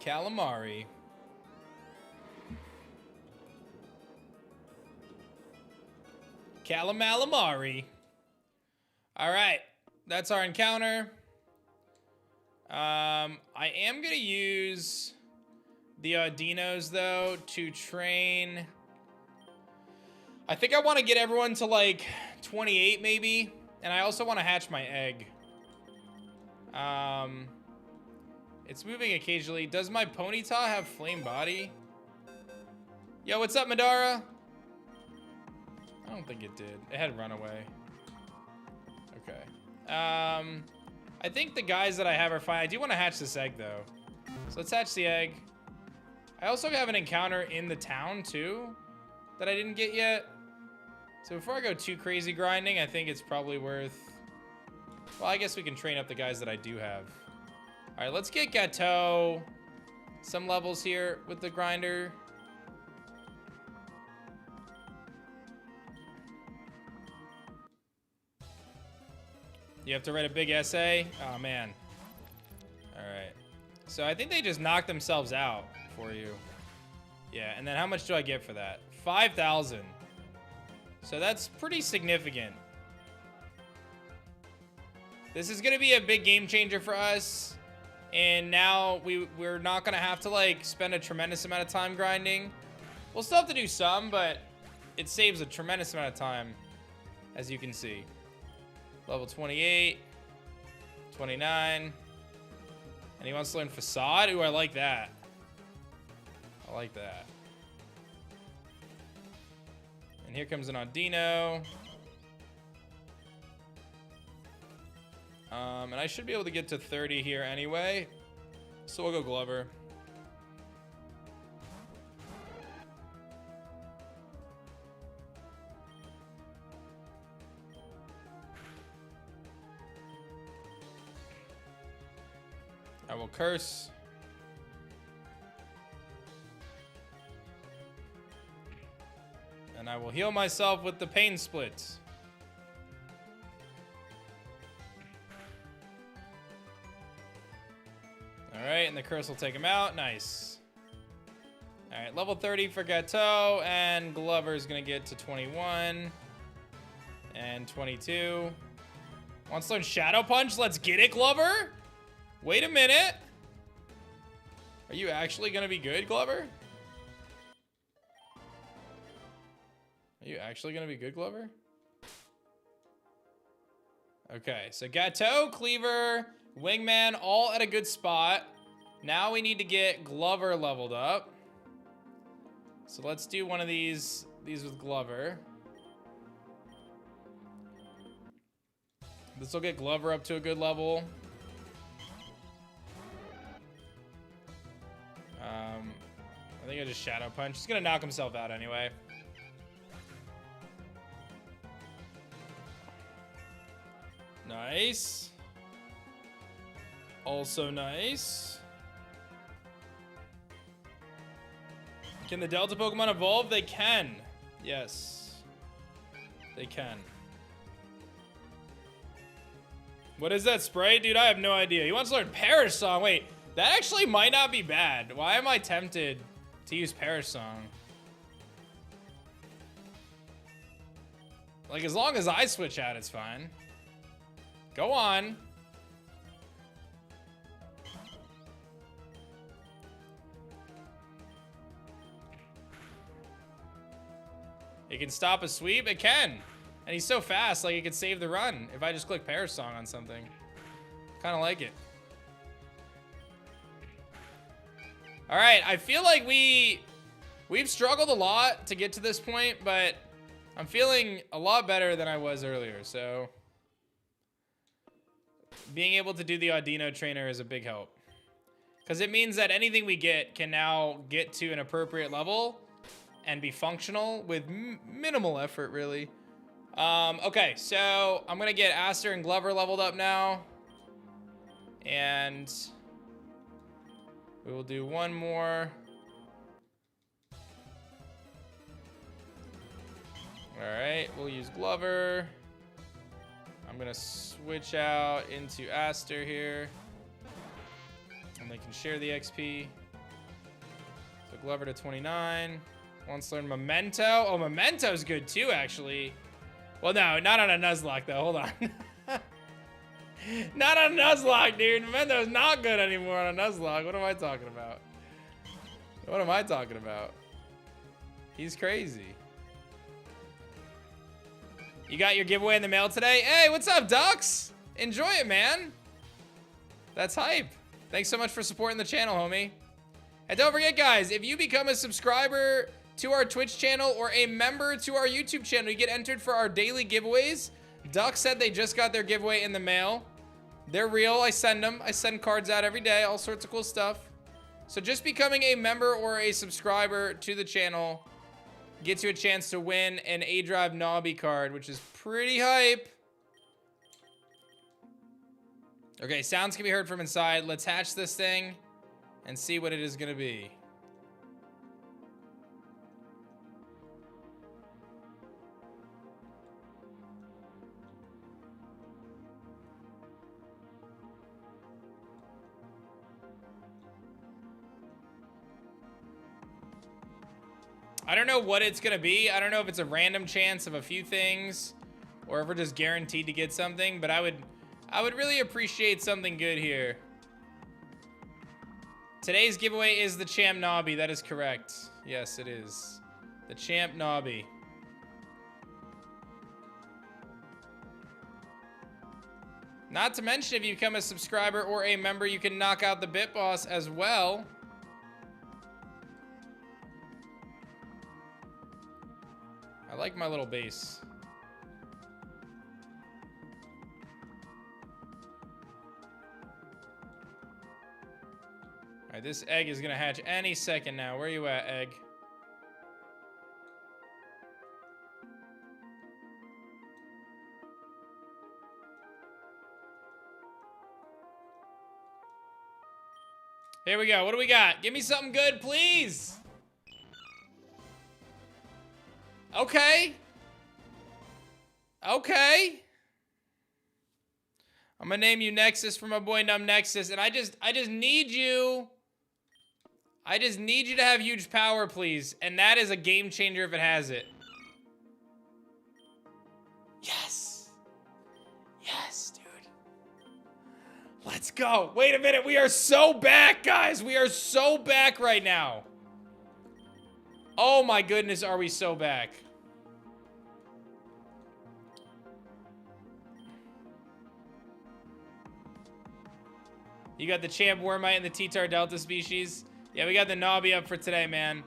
Speaker 1: Calamari. Calamalamari. All right, that's our encounter. I am gonna use the Audinos though to train. I think I want to get everyone to like 28 maybe, and I also want to hatch my egg. It's moving occasionally. Does my Ponyta have flame body? Yo, what's up, Madara? I don't think it did. It had runaway. Okay. I think the guys that I have are fine. I do want to hatch this egg though. So let's hatch the egg. I also have an encounter in the town too that I didn't get yet. So before I go too crazy grinding, I think it's probably worth... Well, I guess we can train up the guys that I do have. All right, let's get Gateau some levels here with the grinder. You have to write a big essay? Oh, man. All right. So I think they just knocked themselves out for you. Yeah, and then how much do I get for that? 5,000. So that's pretty significant. This is going to be a big game changer for us. And now we're not going to have to, like, spend a tremendous amount of time grinding. We'll still have to do some, but it saves a tremendous amount of time, as you can see. Level 28, 29. And he wants to learn Facade? Ooh, I like that. I like that. And here comes an Audino. And I should be able to get to 30 here anyway. So we'll go Glover. I will curse. And I will heal myself with the pain split. Alright, and the curse will take him out. Nice. Alright, level 30 for Gateau, and Glover's gonna get to 21. And 22. Wants to learn Shadow Punch? Let's get it, Glover! Wait a minute. Are you actually gonna be good, Glover? Are you actually gonna be good, Glover? Okay, so Gateau, Cleaver, Wingman, all at a good spot. Now we need to get Glover leveled up. So let's do one of these with Glover. This will get Glover up to a good level. I think I just Shadow Punch. He's gonna knock himself out anyway. Nice. Also nice. Can the Delta Pokemon evolve? They can. Yes. They can. What is that spray? Dude, I have no idea. He wants to learn Perish Song. Wait, that actually might not be bad. Why am I tempted to use Perish Song? Like, as long as I switch out, it's fine. Go on. It can stop a sweep? It can. And he's so fast, like, it could save the run if I just click Perish Song on something. Kind of like it. All right, I feel like we've struggled a lot to get to this point, but I'm feeling a lot better than I was earlier, so being able to do the Audino trainer is a big help. Because it means that anything we get can now get to an appropriate level and be functional with minimal effort, really. Okay, so I'm gonna get Aster and Glover leveled up now. And we will do one more. All right, we'll use Glover. I'm gonna switch out into Aster here. And they can share the XP. So Glover to 29. Wants to learn Memento. Oh, Memento's good too, actually. Well, no, not on a Nuzlocke though, hold on. Not on a Nuzlocke, dude. Memento's not good anymore on a Nuzlocke. What am I talking about? What am I talking about? He's crazy. You got your giveaway in the mail today? Hey, what's up, Ducks? Enjoy it, man. That's hype. Thanks so much for supporting the channel, homie. And don't forget, guys, if you become a subscriber to our Twitch channel or a member to our YouTube channel, you get entered for our daily giveaways. Duck said they just got their giveaway in the mail. They're real. I send them. I send cards out every day. All sorts of cool stuff. So just becoming a member or a subscriber to the channel gets you a chance to win an aDrive Nobby card, which is pretty hype. Okay, sounds can be heard from inside. Let's hatch this thing and see what it is going to be. I don't know what it's gonna be. I don't know if it's a random chance of a few things or if we're just guaranteed to get something, but I would really appreciate something good here. Today's giveaway is the Champ Nobby. That is correct. Yes, it is. The Champ Nobby. Not to mention, if you become a subscriber or a member, you can knock out the Bit Boss as well. I like my little base. right, this egg is gonna hatch any second now. Where are you at, egg? Here we go. What do we got? Give me something good, please. Okay. Okay. I'm gonna name you Nexus for my boy Numb Nexus, and I just need you. I just need you to have huge power, please. And that is a game changer if it has it. Yes. Yes, dude. Let's go. Wait a minute. We are so back, guys. We are so back right now. Oh my goodness, are we so back? You got the Champ Wormite and the T-Tar Delta species. Yeah, we got the Nobby up for today, man.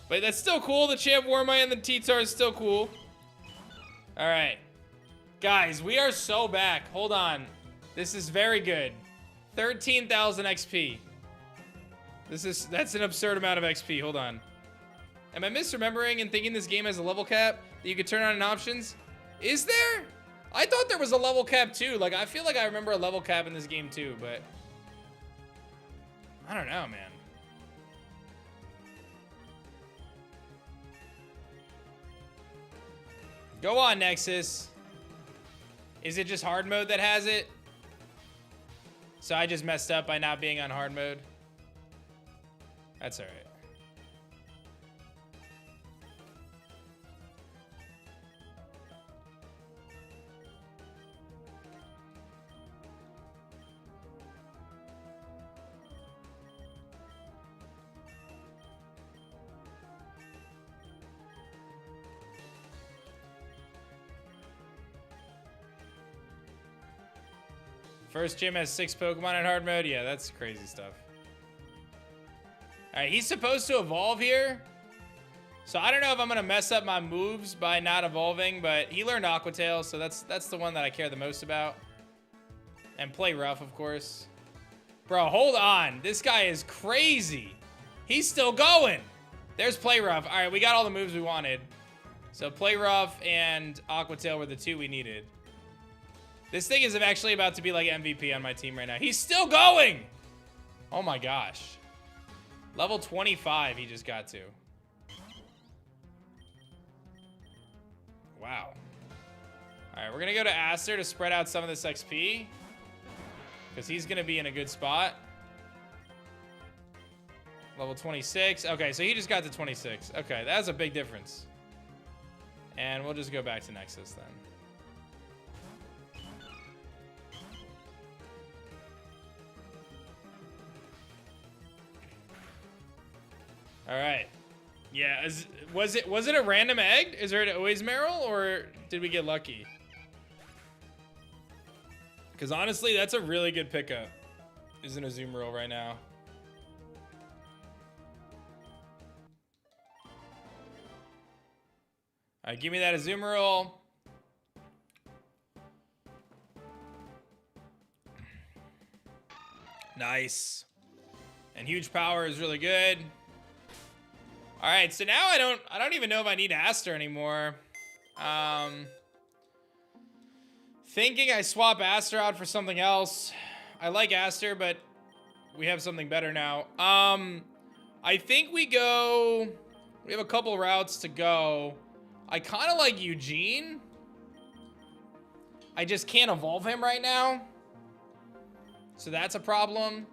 Speaker 1: But that's still cool. The Champ Wormite and the T-Tar is still cool. All right. Guys, we are so back. Hold on. This is very good. 13,000 XP. That's an absurd amount of XP. Hold on. Am I misremembering and thinking this game has a level cap that you could turn on in options? Is there? I thought there was a level cap too. Like, I feel like I remember a level cap in this game too, but I don't know, man. Go on, Nexus. Is it just hard mode that has it? So I just messed up by not being on hard mode. That's all right. First gym has 6 Pokemon in hard mode. Yeah, that's crazy stuff. All right, he's supposed to evolve here. So I don't know if I'm going to mess up my moves by not evolving, but he learned Aqua Tail, so that's the one that I care the most about. And play rough, of course. Bro, hold on. This guy is crazy. He's still going. There's play rough. All right, we got all the moves we wanted. So play rough and Aqua Tail were the 2 we needed. This thing is actually about to be like MVP on my team right now. He's still going. Oh my gosh. Level 25 he just got to. Wow. All right, we're going to go to Aster to spread out some of this XP. Because he's going to be in a good spot. Level 26. Okay, so he just got to 26. Okay, that's a big difference. And we'll just go back to Nexus then. All right. Yeah, was it a random egg? Is there always Marill, or did we get lucky? Because honestly, that's a really good pickup. Isn't a Azumarill right now. All right, give me that Azumarill. Nice. And huge power is really good. All right, so now I don't even know if I need Aster anymore. Thinking I swap Aster out for something else. I like Aster, but we have something better now. I think we have a couple routes to go. I kind of like Eugene. I just can't evolve him right now. So that's a problem.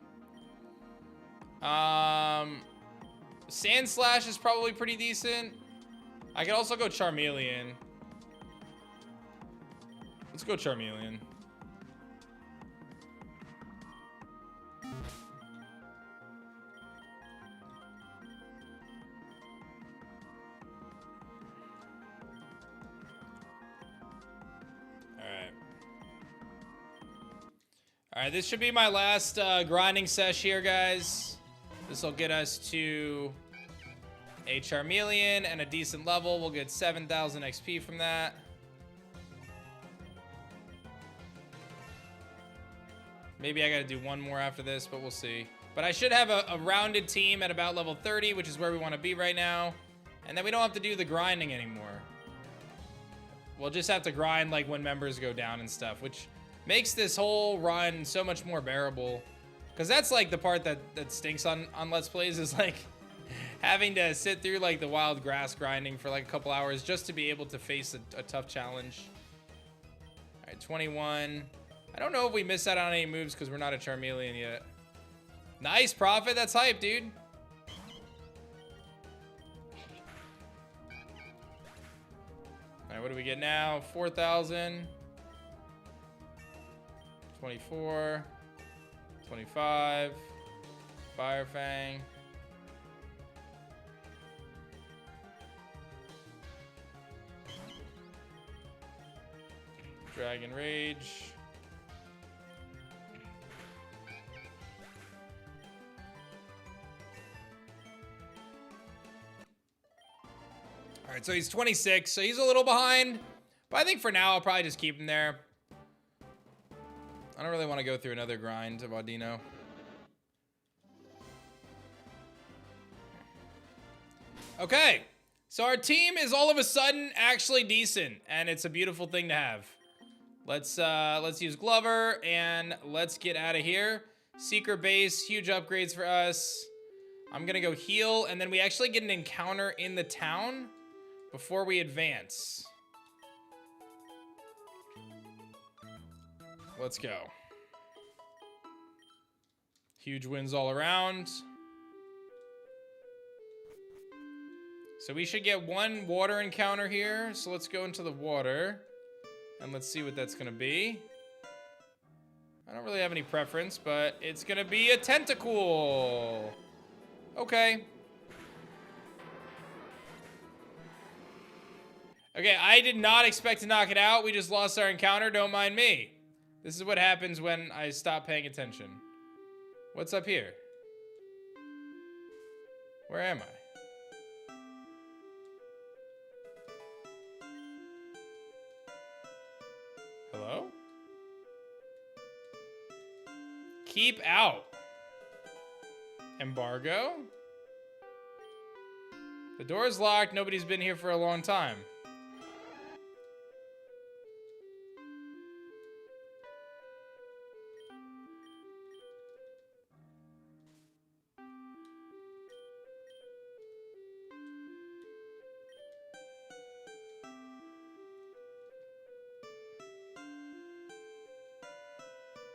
Speaker 1: Sand Slash is probably pretty decent. I could also go Charmeleon. Let's go Charmeleon. All right, this should be my last grinding sesh here, guys. This will get us to a Charmeleon and a decent level. We'll get 7,000 XP from that. Maybe I gotta do one more after this, but we'll see. But I should have a rounded team at about level 30, which is where we want to be right now. And then we don't have to do the grinding anymore. We'll just have to grind like when members go down and stuff, which makes this whole run so much more bearable. Because that's like the part that stinks on Let's Plays is like having to sit through like the wild grass grinding for like a couple hours just to be able to face a tough challenge. All right, 21. I don't know if we missed out on any moves because we're not a Charmeleon yet. Nice, Prophet. That's hype, dude. All right, what do we get now? 4,000. 24. 25. Fire Fang. Dragon Rage. All right, so he's 26, so he's a little behind. But I think for now, I'll probably just keep him there. I don't really want to go through another grind of Audino. Okay, so our team is all of a sudden actually decent, and it's a beautiful thing to have. Let's use Glover, and let's get out of here. Secret base, huge upgrades for us. I'm gonna go heal, and then we actually get an encounter in the town before we advance. Let's go. Huge wins all around. So we should get one water encounter here. So let's go into the water and let's see what that's gonna be. I don't really have any preference, but it's gonna be a Tentacool. Okay. Okay, I did not expect to knock it out. We just lost our encounter. Don't mind me. This is what happens when I stop paying attention. What's up here? Where am I? Hello? Keep out. Embargo? The door is locked. Nobody's been here for a long time.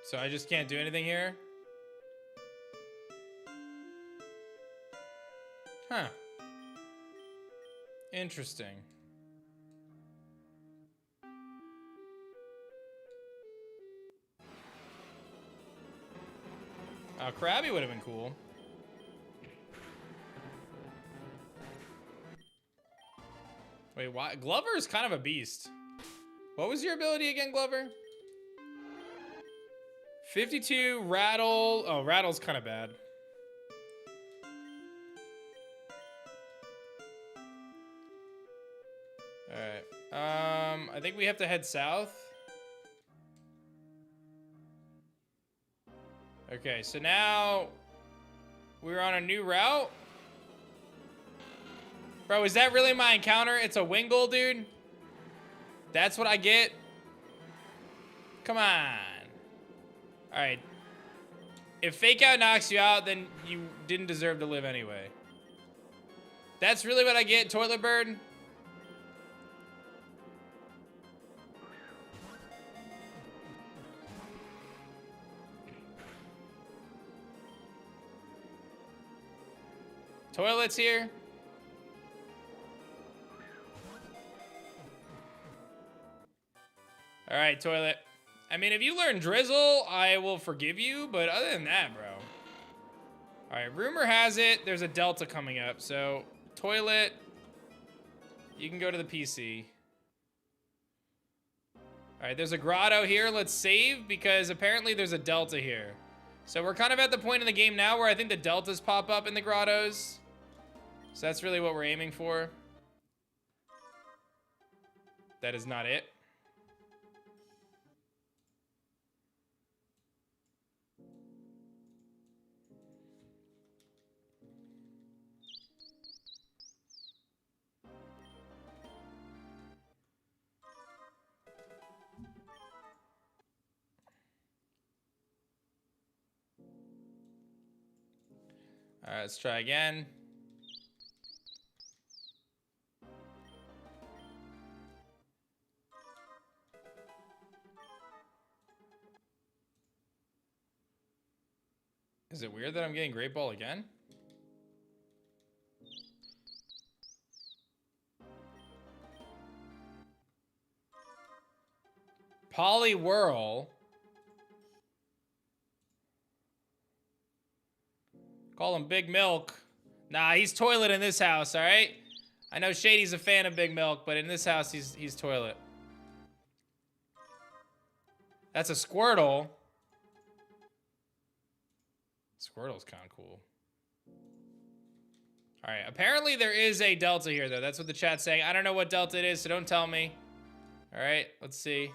Speaker 1: So I just can't do anything here? Huh. Interesting. Krabby would have been cool. Wait, why? Glover is kind of a beast. What was your ability again, Glover? 52, Rattle. Oh, Rattle's kind of bad. Alright. I think we have to head south. Okay, so now we're on a new route. Bro, is that really my encounter? It's a Wingull, dude? That's what I get? Come on. All right. If Fake Out knocks you out, then you didn't deserve to live anyway. That's really what I get, Toilet Bird? Toilet's here. All right, Toilet. I mean, if you learn Drizzle, I will forgive you, but other than that, bro. All right, rumor has it there's a Delta coming up, so Toilet, you can go to the PC. All right, there's a grotto here. Let's save because apparently there's a Delta here. So we're kind of at the point in the game now where I think the Deltas pop up in the grottos. So that's really what we're aiming for. That is not it. All right, let's try again. Is it weird that I'm getting Great Ball again? Poliwhirl. Call him Big Milk. Nah, he's toilet in this house, all right? I know Shady's a fan of Big Milk, but in this house, he's toilet. That's a Squirtle. Squirtle's kind of cool. All right, apparently there is a Delta here, though. That's what the chat's saying. I don't know what Delta it is, so don't tell me. All right, let's see.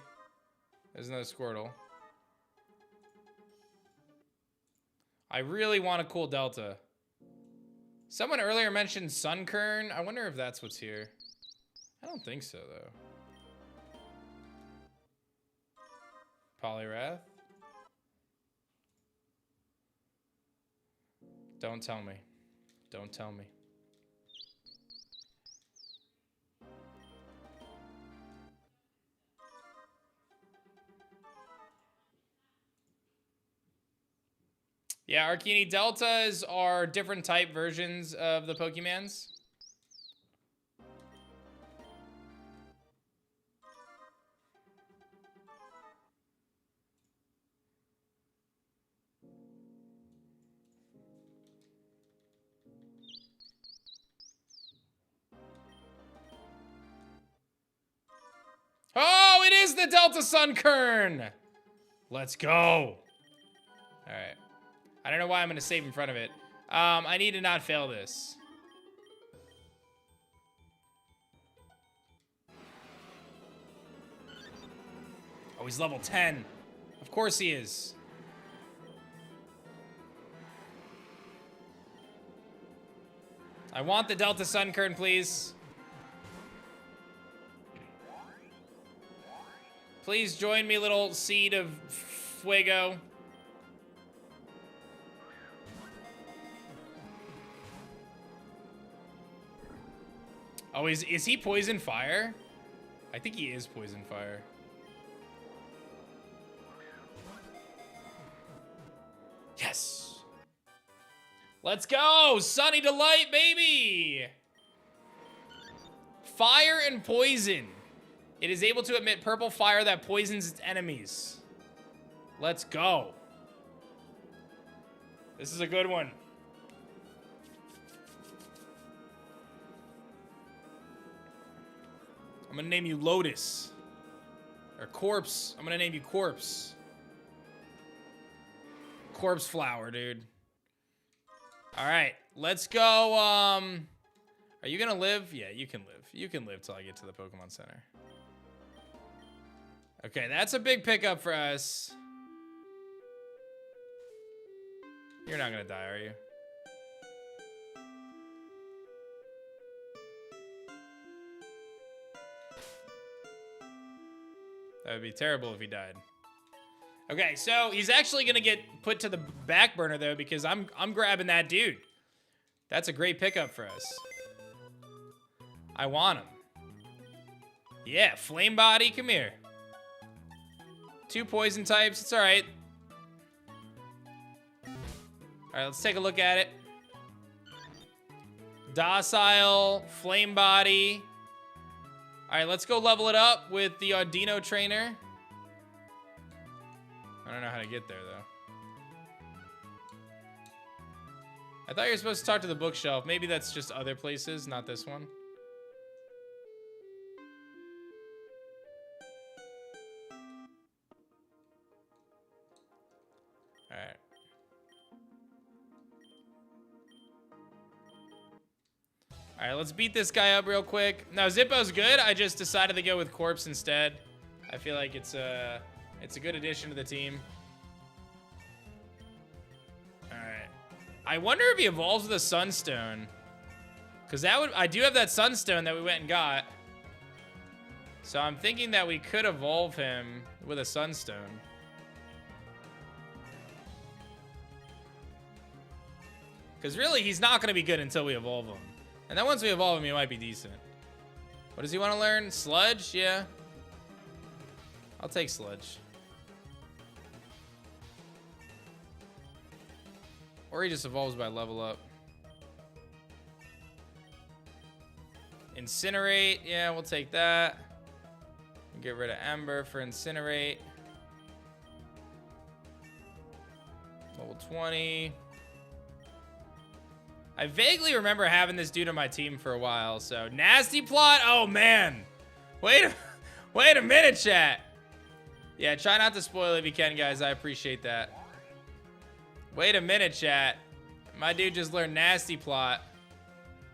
Speaker 1: There's another Squirtle. I really want a cool Delta. Someone earlier mentioned Sunkern. I wonder if that's what's here. I don't think so, though. Poliwrath. Don't tell me. Don't tell me. Yeah, Arcini Deltas are different type versions of the Pokemons. Oh, it is the Delta Sunkern! Let's go. All right. I don't know why I'm going to save in front of it. I need to not fail this. Oh, he's level 10. Of course he is. I want the Delta Sunkern, please. Please join me, little seed of Fuego. Oh, is he Poison Fire? I think he is Poison Fire. Yes. Let's go. Sunny Delight, baby. Fire and Poison. It is able to emit purple fire that poisons its enemies. Let's go. This is a good one. I'm gonna name you Lotus. Or Corpse. I'm gonna name you Corpse. Corpse Flower, dude. Alright, let's go. Are you gonna live? Yeah, you can live. You can live till I get to the Pokemon Center. Okay, that's a big pickup for us. You're not gonna die, are you? That would be terrible if he died. Okay, so he's actually gonna get put to the back burner though, because I'm grabbing that dude. That's a great pickup for us. I want him. Yeah, Flame Body, come here. 2 poison types, it's all right. All right, let's take a look at it. Docile, Flame Body. All right, let's go level it up with the Audino trainer. I don't know how to get there, though. I thought you were supposed to talk to the bookshelf. Maybe that's just other places, not this one. All right. All right, let's beat this guy up real quick. Now, Zippo's good. I just decided to go with Corpse instead. I feel like it's a good addition to the team. All right. I wonder if he evolves with a Sunstone. Because I do have that Sunstone that we went and got. So I'm thinking that we could evolve him with a Sunstone. Because really, he's not going to be good until we evolve him. And then once we evolve him, he might be decent. What does he want to learn? Sludge? Yeah. I'll take Sludge. Or he just evolves by level up. Incinerate. Yeah, we'll take that. Get rid of Ember for Incinerate. Level 20. I vaguely remember having this dude on my team for a while, so nasty plot. Oh man, wait a minute, chat. Yeah, try not to spoil it if you can, guys. I appreciate that. Wait a minute, chat. My dude just learned nasty plot.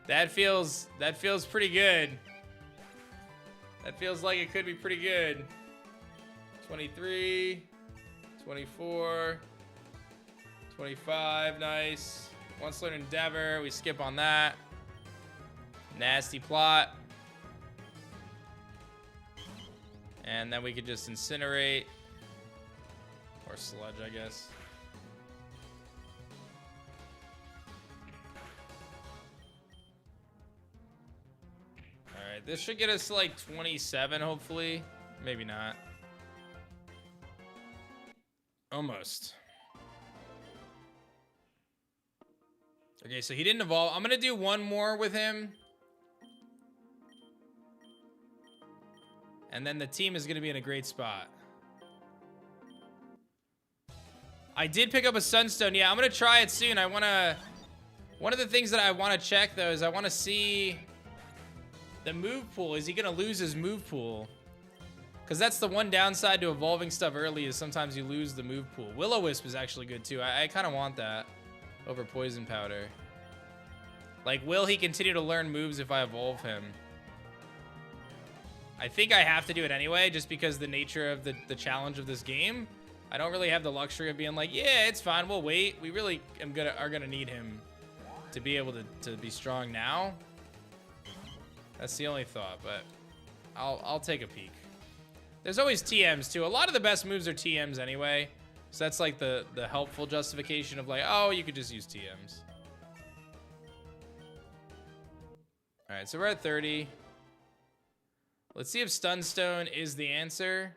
Speaker 1: That feels pretty good. That feels like it could be pretty good. 23, 24, 25, nice. Once learned Endeavor, we skip on that. Nasty plot. And then we could just Incinerate. Or Sludge, I guess. Alright, this should get us to like 27, hopefully. Maybe not. Almost. Okay, so he didn't evolve. I'm going to do one more with him. And then the team is going to be in a great spot. I did pick up a Sunstone. Yeah, I'm going to try it soon. I want to... One of the things that I want to check, though, is I want to see the move pool. Is he going to lose his move pool? Because that's the one downside to evolving stuff early is sometimes you lose the move pool. Will-O-Wisp is actually good, too. I kind of want that over Poison Powder. Like, will he continue to learn moves if I evolve him? I think I have to do it anyway, just because the nature of the challenge of this game. I don't really have the luxury of being like, yeah, it's fine, we'll wait. We really are gonna need him to be able to be strong now. That's the only thought, but I'll take a peek. There's always TMs too. A lot of the best moves are TMs anyway. So that's like the helpful justification of like, oh, you could just use TMs. All right, so we're at 30. Let's see if Stunstone is the answer.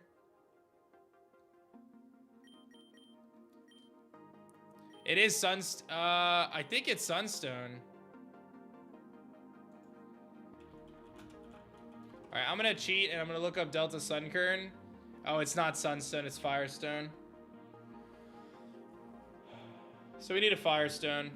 Speaker 1: It is I think it's Sunstone. All right, I'm gonna cheat and I'm gonna look up Delta Sunkern. Oh, it's not Sunstone, it's Firestone. So we need a Firestone.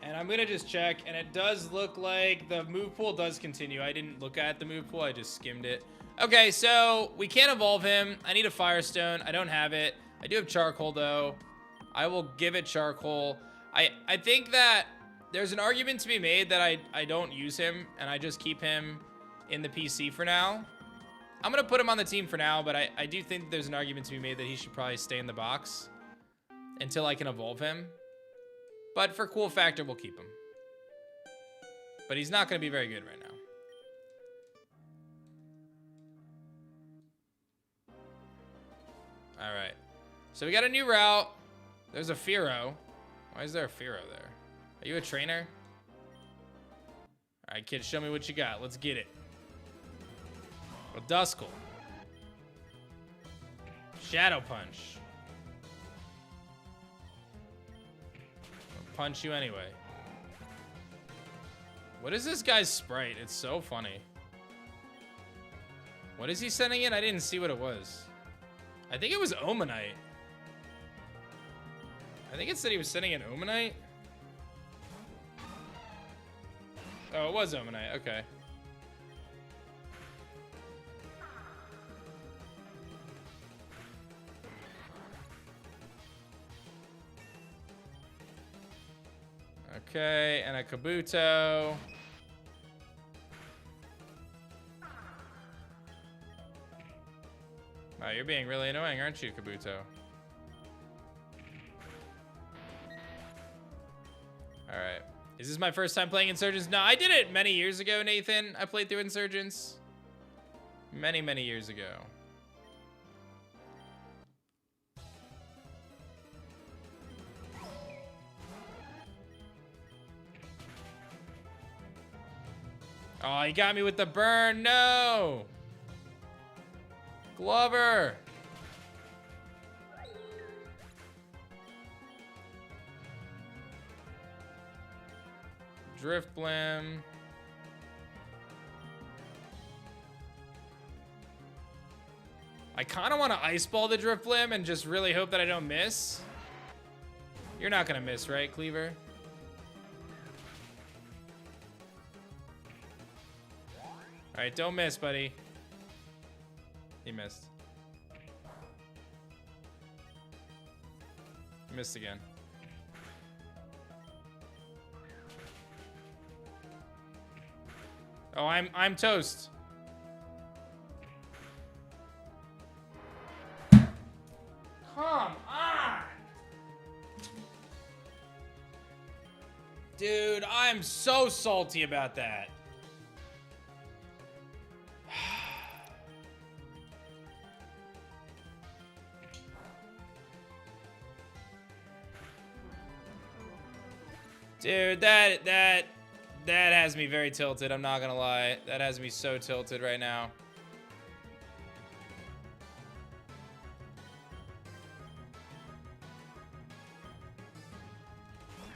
Speaker 1: And I'm gonna just check, and it does look like the move pool does continue. I didn't look at the move pool, I just skimmed it. Okay, so we can't evolve him. I need a Firestone, I don't have it. I do have Charcoal though. I will give it Charcoal. I think that there's an argument to be made that I don't use him, and I just keep him in the PC for now. I'm gonna put him on the team for now, but I do think there's an argument to be made that he should probably stay in the box until I can evolve him. But for cool factor, we'll keep him. But he's not going to be very good right now. All right. So we got a new route. There's a Fearow. Why is there a Fearow there? Are you a trainer? All right, kid, show me what you got. Let's get it. A Duskull. Shadow Punch. Punch you anyway. What is this guy's sprite? It's so funny. What is he sending in? I didn't see what it was. I think it was Omanite. I think it said he was sending in Omanite. Oh, it was Omanite. Okay. Okay, and a Kabuto. Wow, you're being really annoying, aren't you, Kabuto? Alright. Is this my first time playing Insurgents? No, I did it many years ago, Nathan. I played through Insurgents. Many, many years ago. Oh, he got me with the burn. No. Glover. Drift Blim. I kind of want to Ice Ball the Drift Blim and just really hope that I don't miss. You're not going to miss, right, Cleaver? All right, don't miss, buddy. He missed. He missed again. Oh, I'm toast. Come on. Dude, I'm so salty about that. Dude, that has me very tilted. I'm not gonna lie. That has me so tilted right now.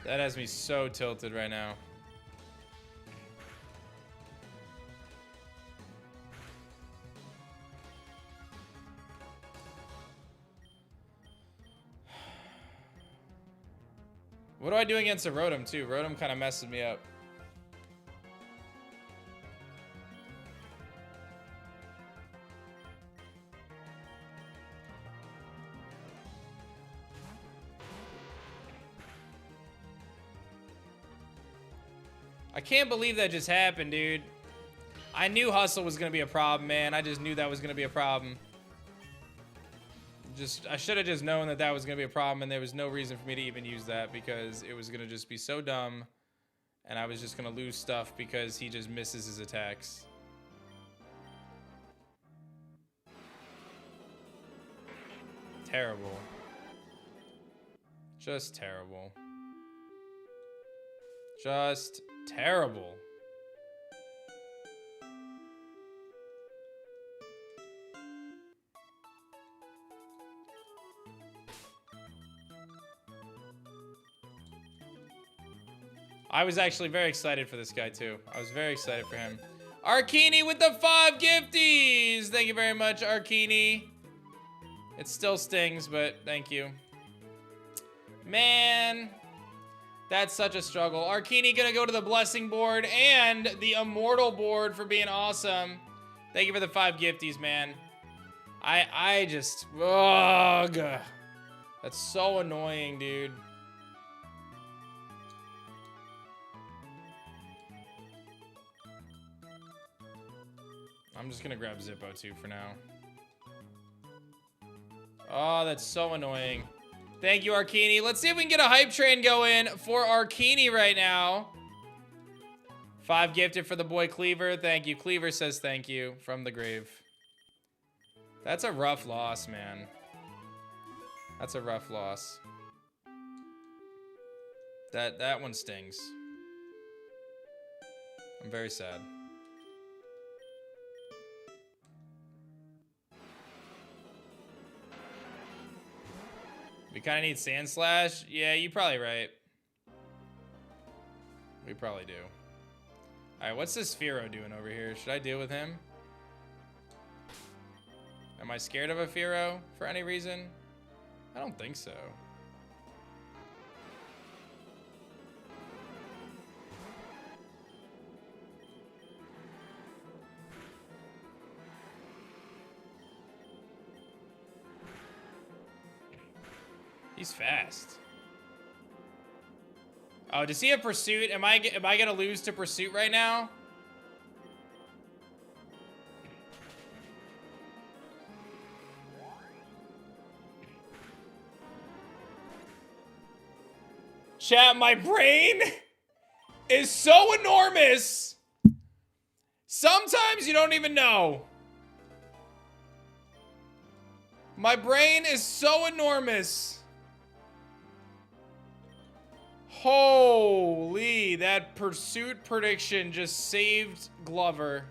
Speaker 1: That has me so tilted right now. What do I do against a Rotom too? Rotom kind of messes me up. I can't believe that just happened, dude. I knew Hustle was going to be a problem, man. I just knew that was going to be a problem. I should have just known that that was going to be a problem, and there was no reason for me to even use that because it was going to just be so dumb, and I was just going to lose stuff because he just misses his attacks. Terrible. Just terrible. Just terrible. I was actually very excited for this guy too. I was very excited for him. Arkini with the 5 gifties. Thank you very much, Arkini. It still stings, but thank you. Man, that's such a struggle. Arkini gonna go to the blessing board and the immortal board for being awesome. Thank you for the 5 gifties, man. I just, ugh. That's so annoying, dude. I'm just gonna grab Zip02 for now. Oh, that's so annoying. Thank you, Arkini. Let's see if we can get a hype train going for Arkini right now. 5 gifted for the boy Cleaver. Thank you. Cleaver says thank you from the grave. That's a rough loss, man. That's a rough loss. That one stings. I'm very sad. We kind of need Sand Slash. Yeah, you're probably right. We probably do. All right, what's this Fearow doing over here? Should I deal with him? Am I scared of a Fearow for any reason? I don't think so. He's fast. Oh, does he have Pursuit? Am I gonna lose to Pursuit right now? Chat, my brain is so enormous. Sometimes you don't even know. My brain is so enormous. Holy, that pursuit prediction just saved Glover.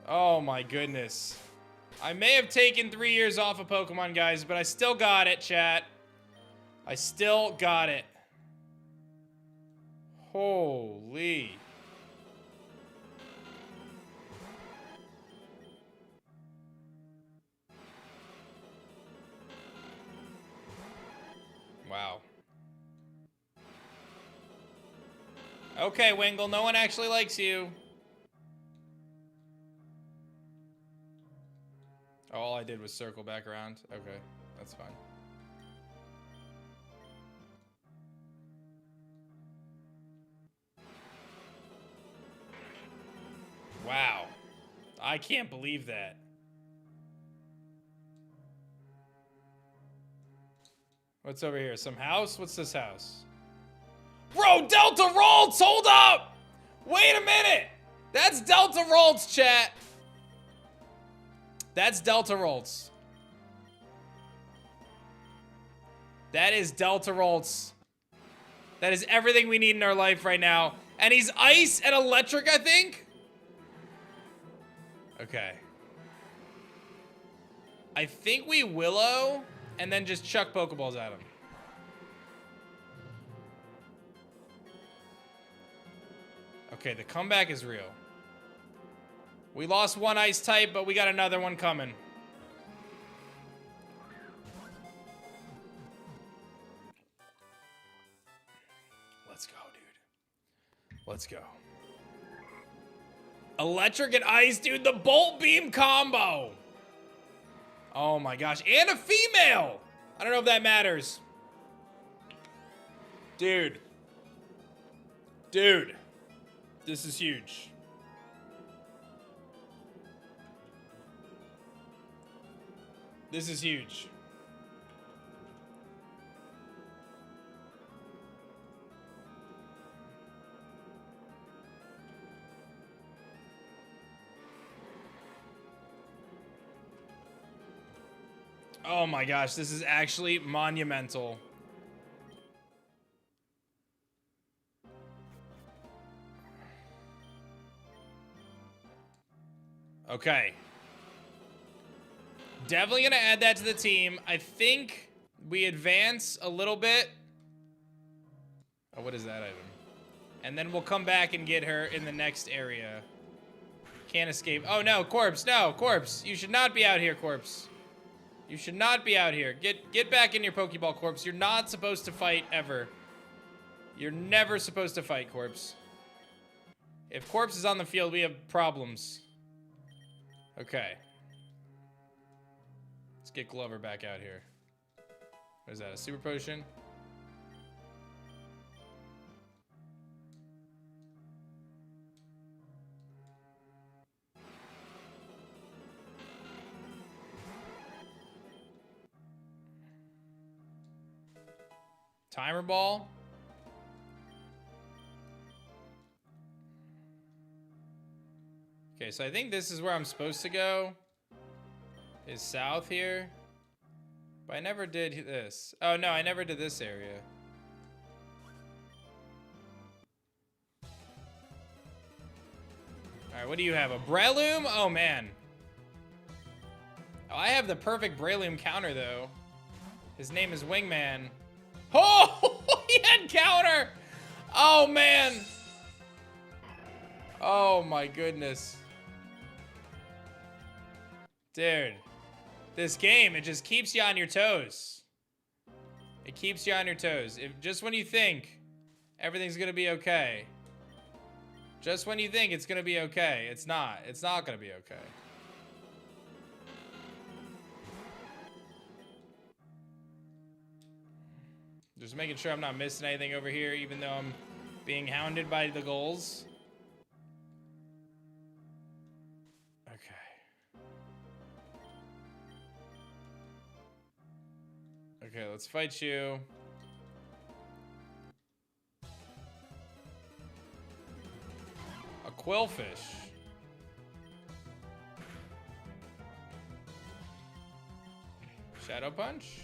Speaker 1: Oh my goodness. I may have taken 3 years off of Pokemon, guys, but I still got it, chat. I still got it. Holy. Wow. Okay, Wingle, no one actually likes you. Oh, all I did was circle back around. Okay, that's fine. Wow. I can't believe that. What's over here? Some house? What's this house? Bro, Delta Ralts! Hold up! Wait a minute! That's Delta Ralts, chat. That's Delta Ralts. That is Delta Ralts. That is everything we need in our life right now. And he's ice and electric, I think? Okay. I think we Willow and then just chuck Pokeballs at him. Okay, the comeback is real. We lost one ice type, but we got another one coming. Let's go, dude. Let's go. Electric and ice, dude. The Bolt Beam combo. Oh my gosh. And a female. I don't know if that matters. Dude. Dude. This is huge. This is huge. Oh my gosh, this is actually monumental. Okay. Definitely gonna add that to the team. I think we advance a little bit. Oh, what is that item? And then we'll come back and get her in the next area. Can't escape. Oh no, Corpse, no, Corpse. You should not be out here, Corpse. You should not be out here. Get back in your Pokeball, Corpse. You're not supposed to fight ever. You're never supposed to fight, Corpse. If Corpse is on the field, we have problems. Okay. Let's get Glover back out here. What is that, a super potion? Timer ball. Okay, so I think this is where I'm supposed to go. Is south here. But I never did this. Oh no, I never did this area. Alright, what do you have? A Breloom? Oh man. Oh, I have the perfect Breloom counter though. His name is Wingman. Oh, he had counter. Oh, man. Oh, my goodness. Dude, this game, it just keeps you on your toes. It keeps you on your toes. Just when you think everything's going to be okay. Just when you think it's going to be okay, it's not. It's not going to be okay. Just making sure I'm not missing anything over here, even though I'm being hounded by the goals. Okay. Okay, let's fight you. A Quillfish. Shadow Punch?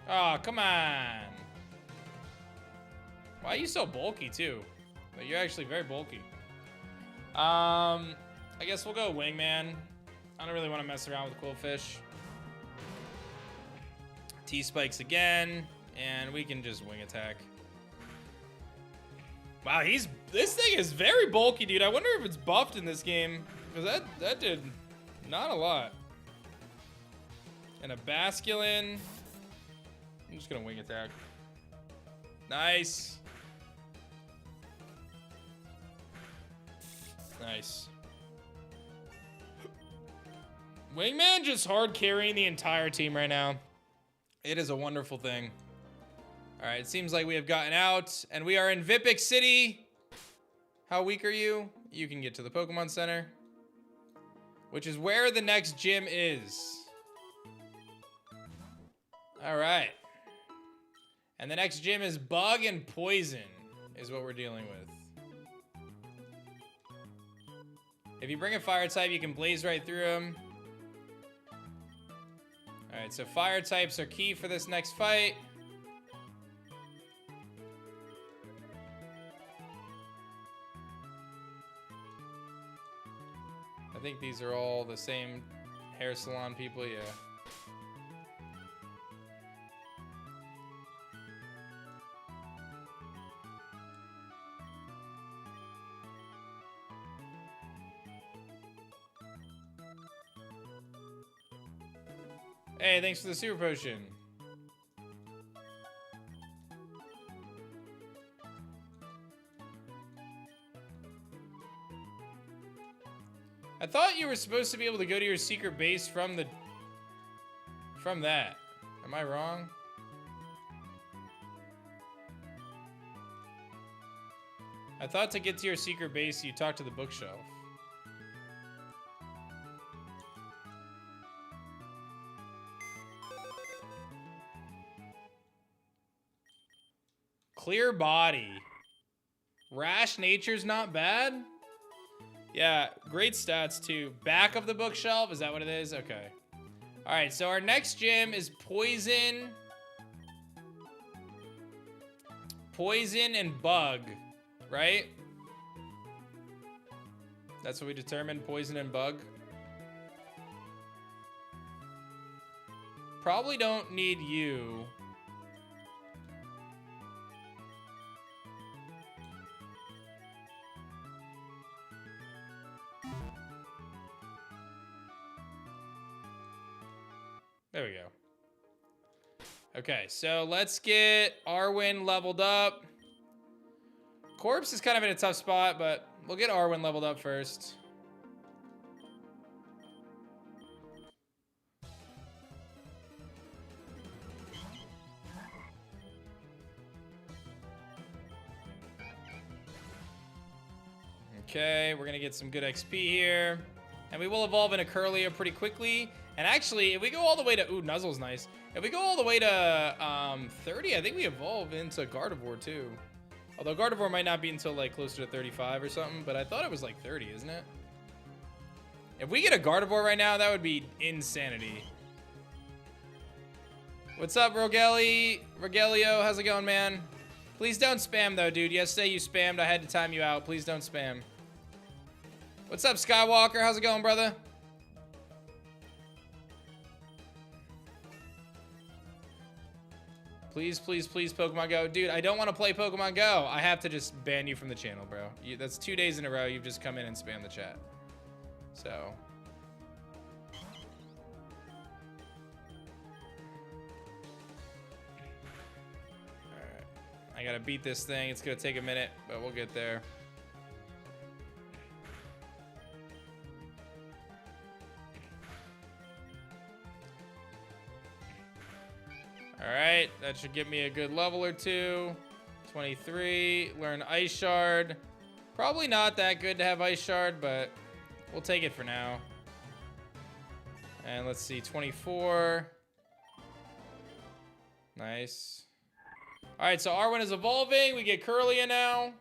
Speaker 1: Oh, come on. Why are you so bulky, too? Like, you're actually very bulky. I guess we'll go Wingman. I don't really want to mess around with Quillfish. T-Spikes again, and we can just Wing Attack. Wow, this thing is very bulky, dude. I wonder if it's buffed in this game, because that did not a lot. And a Basculin. I'm just gonna Wing Attack. Nice. Nice. Wingman just hard carrying the entire team right now. It is a wonderful thing. All right, it seems like we have gotten out, and we are in Vipic City. How weak are you? You can get to the Pokemon Center, which is where the next gym is. All right. And the next gym is Bug and Poison, is what we're dealing with. If you bring a Fire type, you can Blaze right through him. All right, so Fire types are key for this next fight. I think these are all the same hair salon people, yeah. Hey, thanks for the super potion. I thought you were supposed to be able to go to your secret base from that. Am I wrong? I thought to get to your secret base, you talk to the bookshelf. Clear body. Rash nature's not bad. Yeah, great stats too. Back of the bookshelf, is that what it is? Okay. All right, so our next gym is Poison. Poison and Bug, right? That's what we determined, Poison and Bug. Probably don't need you. There we go. Okay, so let's get Arwen leveled up. Corpse is kind of in a tough spot, but we'll get Arwen leveled up first. Okay, we're gonna get some good XP here. And we will evolve into Curlia pretty quickly. And actually, if we go all the way to... Ooh, Nuzzle's nice. If we go all the way to 30, I think we evolve into Gardevoir too. Although Gardevoir might not be until like closer to 35 or something. But I thought it was like 30, isn't it? If we get a Gardevoir right now, that would be insanity. What's up, Rogelio? How's it going, man? Please don't spam though, dude. Yesterday you spammed. I had to time you out. Please don't spam. What's up, Skywalker? How's it going, brother? Please, please, please, Pokemon Go. Dude, I don't want to play Pokemon Go. I have to just ban you from the channel, bro. That's 2 days in a row you've just come in and spammed the chat. So. Alright. I gotta beat this thing. It's gonna take a minute, but we'll get there. All right, that should give me a good level or two. 23, learn Ice Shard. Probably not that good to have Ice Shard, but we'll take it for now. And let's see, 24. Nice. All right, so Arwen is evolving. We get Curlia now.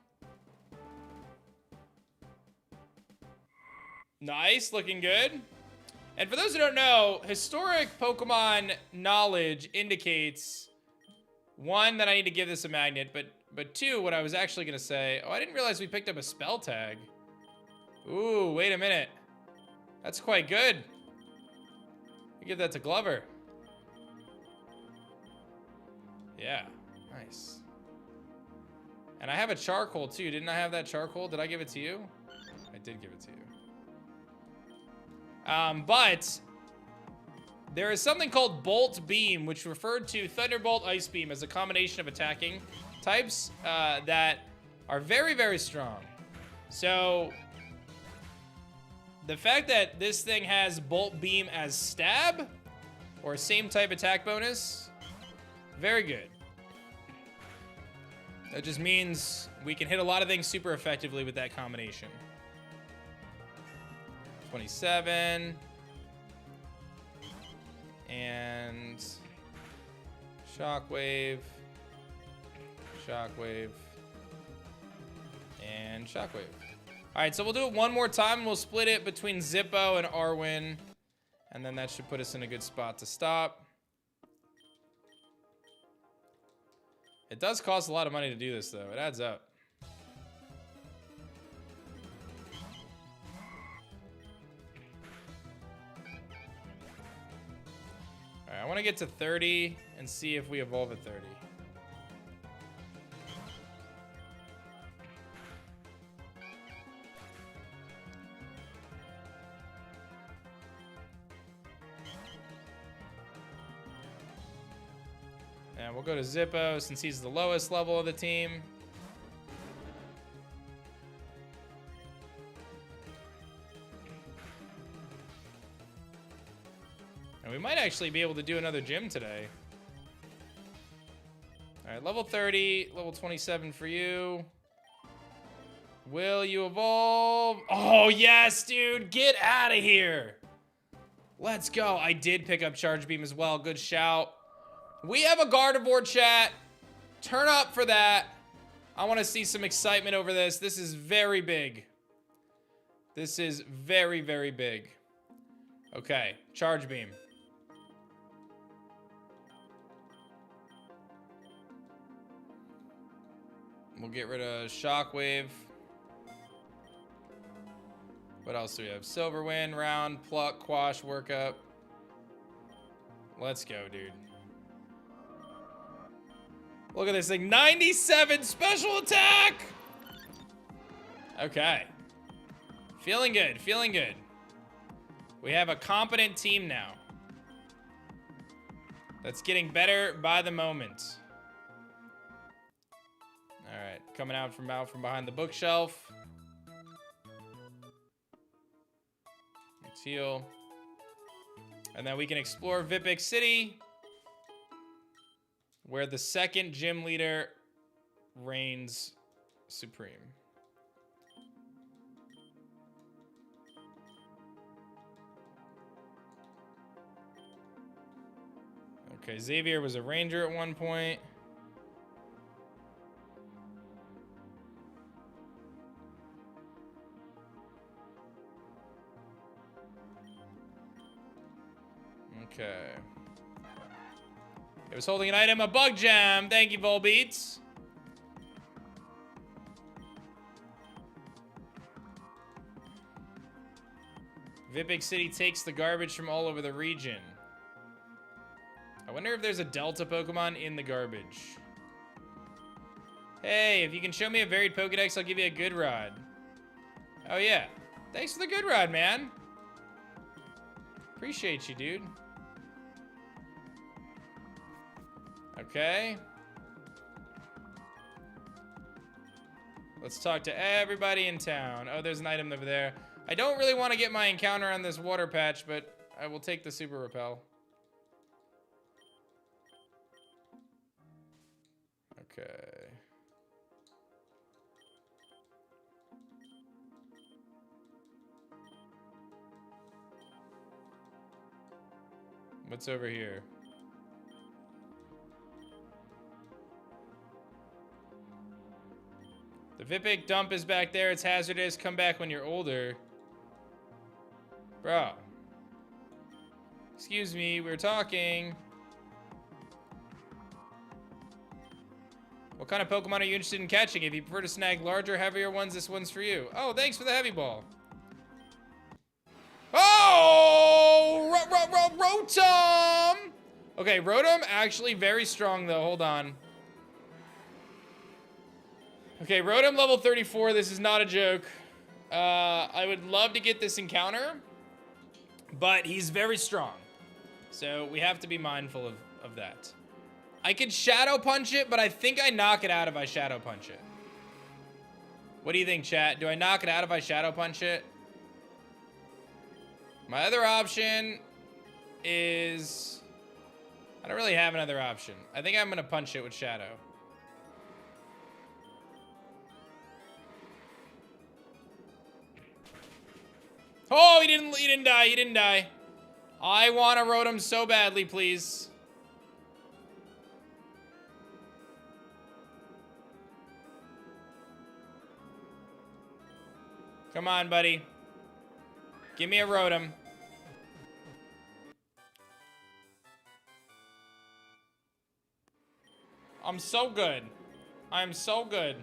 Speaker 1: Nice, looking good. And for those who don't know, historic Pokemon knowledge indicates, one, that I need to give this a magnet, but two, what I was actually gonna say, oh, I didn't realize we picked up a spell tag. Ooh, wait a minute. That's quite good. We give that to Glover. Yeah, nice. And I have a charcoal too. Didn't I have that charcoal? Did I give it to you? I did give it to you. But there is something called Bolt Beam, which referred to Thunderbolt, Ice Beam as a combination of attacking types that are very, very strong. So the fact that this thing has Bolt Beam as stab or same type attack bonus, very good. That just means we can hit a lot of things super effectively with that combination. 27. And Shockwave. Shockwave. And Shockwave. Alright, so we'll do it one more time. We'll split it between Zippo and Arwen. And then that should put us in a good spot to stop. It does cost a lot of money to do this, though. It adds up. Alright, I want to get to 30 and see if we evolve at 30. And we'll go to Zippo since he's the lowest level of the team. And we might actually be able to do another gym today. All right, level 30, level 27 for you. Will you evolve? Oh, yes, dude. Get out of here. Let's go. I did pick up Charge Beam as well. Good shout. We have a Gardevoir, chat. Turn up for that. I want to see some excitement over this. This is very big. This is very, very big. Okay, Charge Beam. We'll get rid of Shockwave. What else do we have? Silver Wind, Round, Pluck, Quash, Workup. Let's go, dude. Look at this thing. 97 special attack! Okay. Feeling good. Feeling good. We have a competent team now. That's getting better by the moment. Alright. Coming out from behind the bookshelf. Let's heal. And then we can explore Vipic City, where the second gym leader reigns supreme. Okay, Xavier was a ranger at one point. Okay. It was holding an item, a bug gem. Thank you, Volbeats. Vipic City takes the garbage from all over the region. I wonder if there's a Delta Pokemon in the garbage. Hey, if you can show me a varied Pokedex, I'll give you a good rod. Oh, yeah. Thanks for the good rod, man. Appreciate you, dude. Okay. Let's talk to everybody in town. Oh, there's an item over there. I don't really want to get my encounter on this water patch, but I will take the Super Repel. Okay. What's over here? The Vipic dump is back there. It's hazardous. Come back when you're older. Bro. Excuse me, we're talking. What kind of Pokemon are you interested in catching? If you prefer to snag larger, heavier ones, this one's for you. Oh, thanks for the heavy ball. Oh! Rotom! Okay, Rotom actually very strong, though. Hold on. Okay, Rotom level 34. This is not a joke. I would love to get this encounter, but he's very strong. So we have to be mindful of that. I could Shadow Punch it, but I think I knock it out if I Shadow Punch it. What do you think, chat? Do I knock it out if I Shadow Punch it? My other option is... I don't really have another option. I think I'm going to punch it with Shadow. Oh, he didn't die. He didn't die. I want to Rotom so badly, please. Come on, buddy. Give me a Rotom. I'm so good. I'm so good.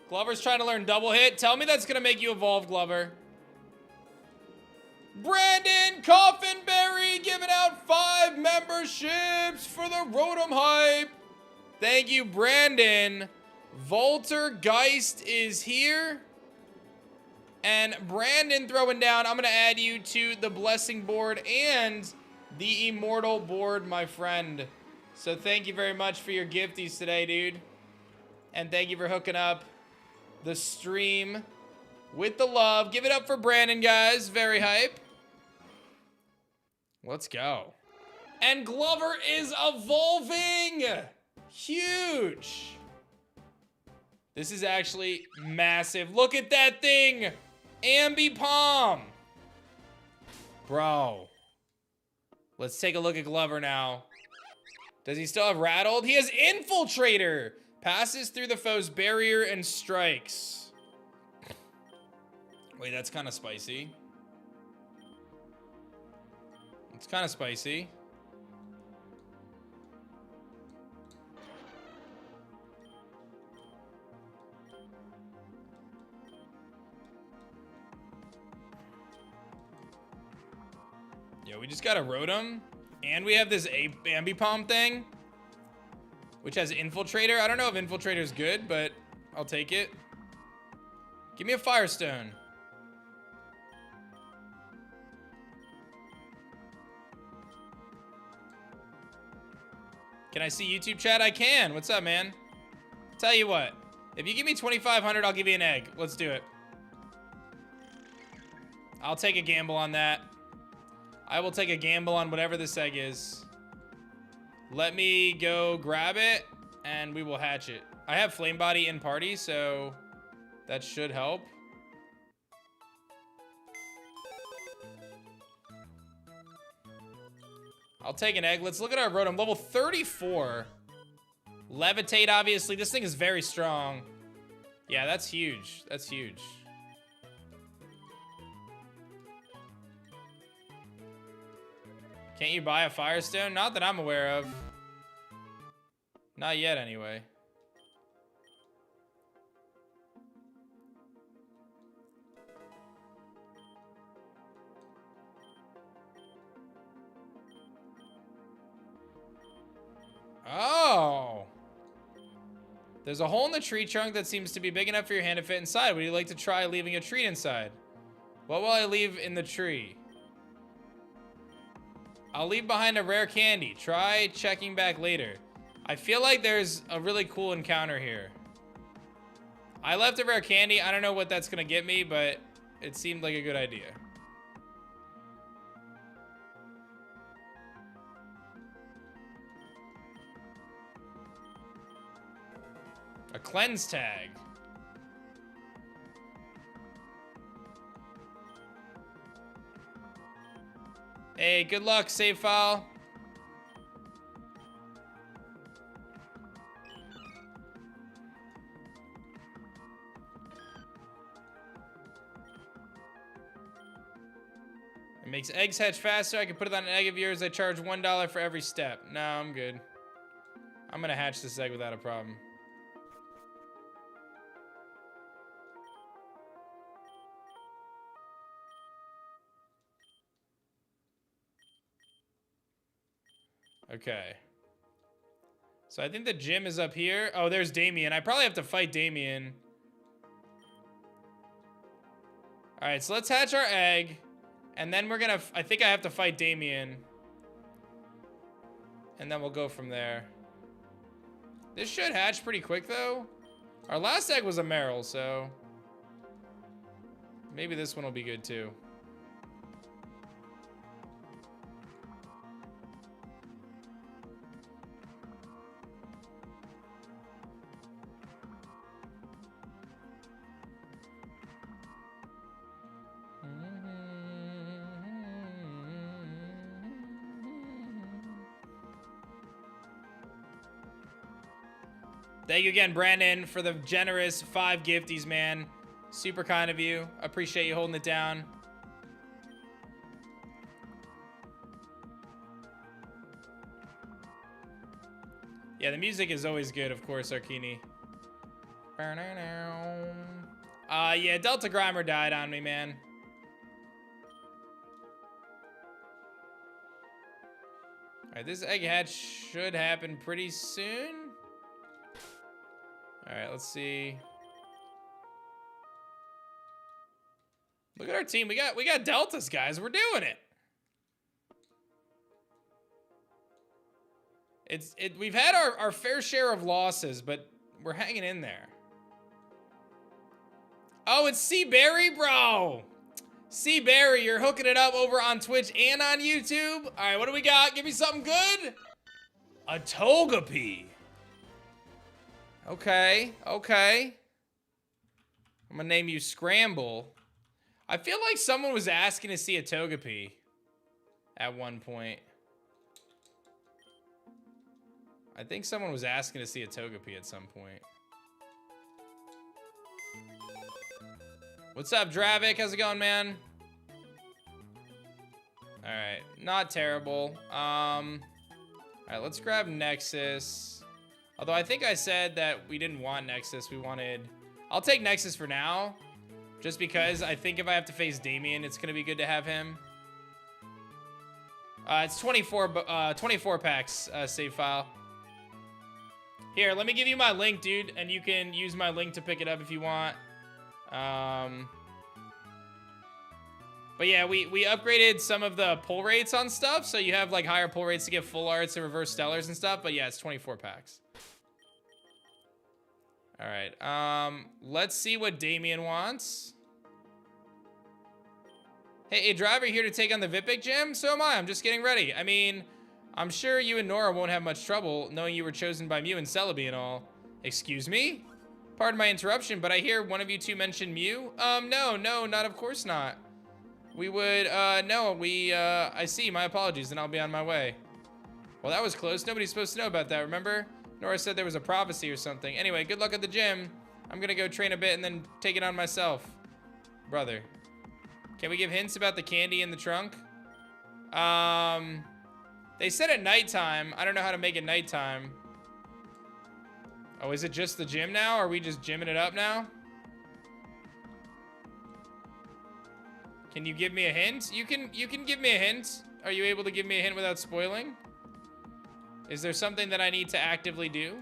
Speaker 1: Glover's trying to learn double hit. Tell me that's going to make you evolve, Glover. Brandon Coffinberry giving out 5 memberships for the Rotom hype. Thank you, Brandon. Voltergeist is here. And Brandon throwing down, I'm going to add you to the blessing board and the immortal board, my friend. So thank you very much for your gifties today, dude. And thank you for hooking up the stream with the love. Give it up for Brandon, guys. Very hype. Let's go. And Glover is evolving. Huge. This is actually massive. Look at that thing. Ambipom. Bro. Let's take a look at Glover now. Does he still have Rattled? He has Infiltrator. Passes through the foe's barrier and strikes. Wait, that's kind of spicy. It's kind of spicy. Yo, we just got a Rotom. And we have this Ambipom thing, which has Infiltrator. I don't know if Infiltrator is good, but I'll take it. Give me a Firestone. Can I see YouTube chat? I can. What's up, man? Tell you what. If you give me 2,500, I'll give you an egg. Let's do it. I'll take a gamble on that. I will take a gamble on whatever this egg is. Let me go grab it, and we will hatch it. I have Flame Body in party, so that should help. I'll take an egg. Let's look at our Rotom. Level 34. Levitate, obviously. This thing is very strong. Yeah, that's huge. That's huge. Can't you buy a Firestone? Not that I'm aware of. Not yet, anyway. Oh. There's a hole in the tree trunk that seems to be big enough for your hand to fit inside. Would you like to try leaving a treat inside? What will I leave in the tree? I'll leave behind a rare candy. Try checking back later. I feel like there's a really cool encounter here. I left a rare candy. I don't know what that's gonna get me, but it seemed like a good idea. A cleanse tag. Hey, good luck, save file. makes eggs hatch faster. I can put it on an egg of yours. I charge $1 for every step. No, I'm good. I'm gonna hatch this egg without a problem. Okay. So I think the gym is up here. Oh, there's Damian. I probably have to fight Damian. All right, so let's hatch our egg. And then we're gonna, I think I have to fight Damian. And then we'll go from there. This should hatch pretty quick though. Our last egg was a Marill, so maybe this one will be good too. Thank you again, Brandon, for the generous 5 gifties, man. Super kind of you. Appreciate you holding it down. Yeah, the music is always good, of course, Arkini. Yeah, Delta Grimer died on me, man. All right, this egg hatch should happen pretty soon. All right, let's see. Look at our team. We got Deltas, guys. We're doing it. We've had our fair share of losses, but we're hanging in there. Oh, it's C-Berry, bro. C-Berry, you're hooking it up over on Twitch and on YouTube. All right, what do we got? Give me something good. A Togepi. Okay, okay. I'm gonna name you Scramble. I feel like someone was asking to see a Togepi at one point. I think someone was asking to see a Togepi at some point. What's up, Dravik? How's it going, man? All right, not terrible. All right, let's grab Nexus. Although I think I said that we didn't want Nexus, we wanted... I'll take Nexus for now, just because I think if I have to face Damian, it's gonna be good to have him. It's 24 packs, save file. Here, let me give you my link, dude, and you can use my link to pick it up if you want. But yeah, we upgraded some of the pull rates on stuff, so you have like higher pull rates to get full arts and reverse stellars and stuff, but yeah, it's 24 packs. All right, let's see what Damian wants. Hey, aDrive, here to take on the Vipic gym? So am I. I'm just getting ready. I mean, I'm sure you and Nora won't have much trouble knowing you were chosen by Mew and Celebi and all. Excuse me? Pardon my interruption, but I hear one of you two mentioned Mew. No, not of course not. We would, I see. My apologies, and I'll be on my way. Well, that was close. Nobody's supposed to know about that, remember? Nora said there was a prophecy or something. Anyway, good luck at the gym. I'm gonna go train a bit and then take it on myself. Brother. Can we give hints about the candy in the trunk? They said at nighttime. I don't know how to make it nighttime. Oh, is it just the gym now? Are we just gymming it up now? Can you give me a hint? You can give me a hint. Are you able to give me a hint without spoiling? Is there something that I need to actively do?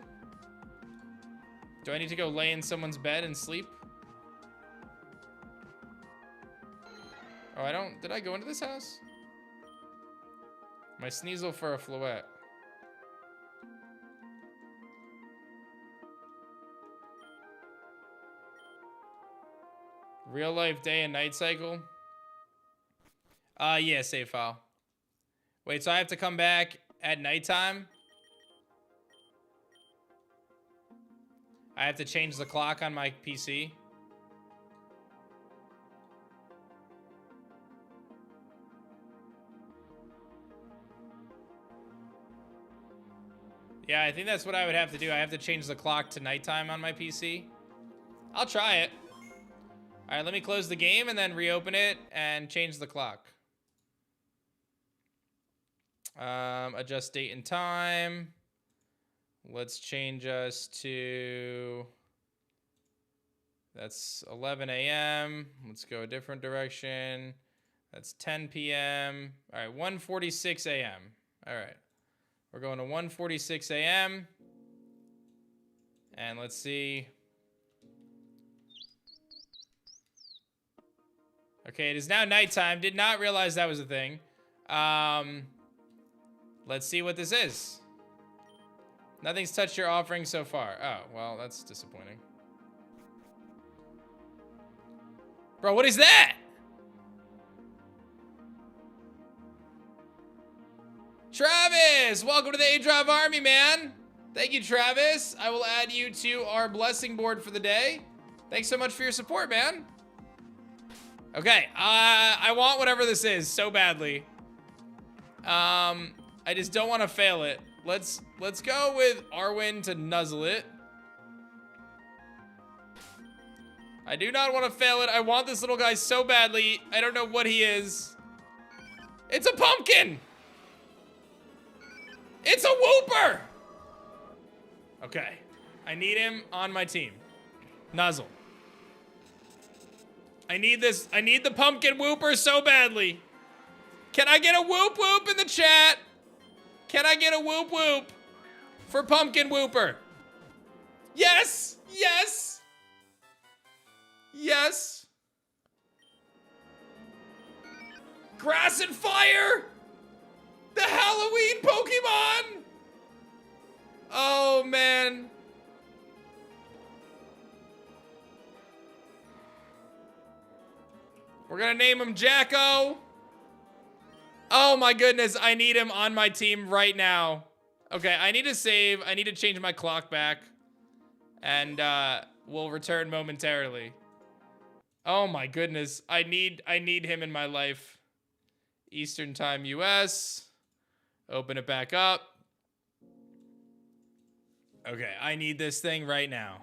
Speaker 1: Do I need to go lay in someone's bed and sleep? Oh, I don't... Did I go into this house? My Sneasel for a Floette. Real life day and night cycle? Yeah, save file. Wait, so I have to come back at nighttime? I have to change the clock on my PC? Yeah, I think that's what I would have to do. I have to change the clock to nighttime on my PC. I'll try it. All right, let me close the game and then reopen it and change the clock. Adjust date and time. Let's change us to... That's 11 a.m. Let's go a different direction. That's 10 p.m. All right, 1:46 a.m. All right. We're going to 1:46 a.m. And let's see. Okay, it is now nighttime. Did not realize that was a thing. Let's see what this is. Nothing's touched your offering so far. Oh, well, that's disappointing. Bro, what is that? Travis, welcome to the aDrive army, man. Thank you, Travis. I will add you to our blessing board for the day. Thanks so much for your support, man. Okay, I want whatever this is so badly. I just don't want to fail it. Let's go with Arwen to nuzzle it. I do not want to fail it. I want this little guy so badly. I don't know what he is. It's a pumpkin. It's a whooper. Okay. I need him on my team. Nuzzle. I need this. I need the pumpkin whooper so badly. Can I get a whoop whoop in the chat? Can I get a whoop whoop for pumpkin whooper? Yes. Yes. Yes. Grass and fire. The Halloween Pokemon. Oh, man. We're gonna name him Jacko. Oh my goodness, I need him on my team right now. Okay, I need to save. I need to change my clock back. And we'll return momentarily. Oh my goodness, I need him in my life. Eastern Time US. Open it back up. Okay, I need this thing right now.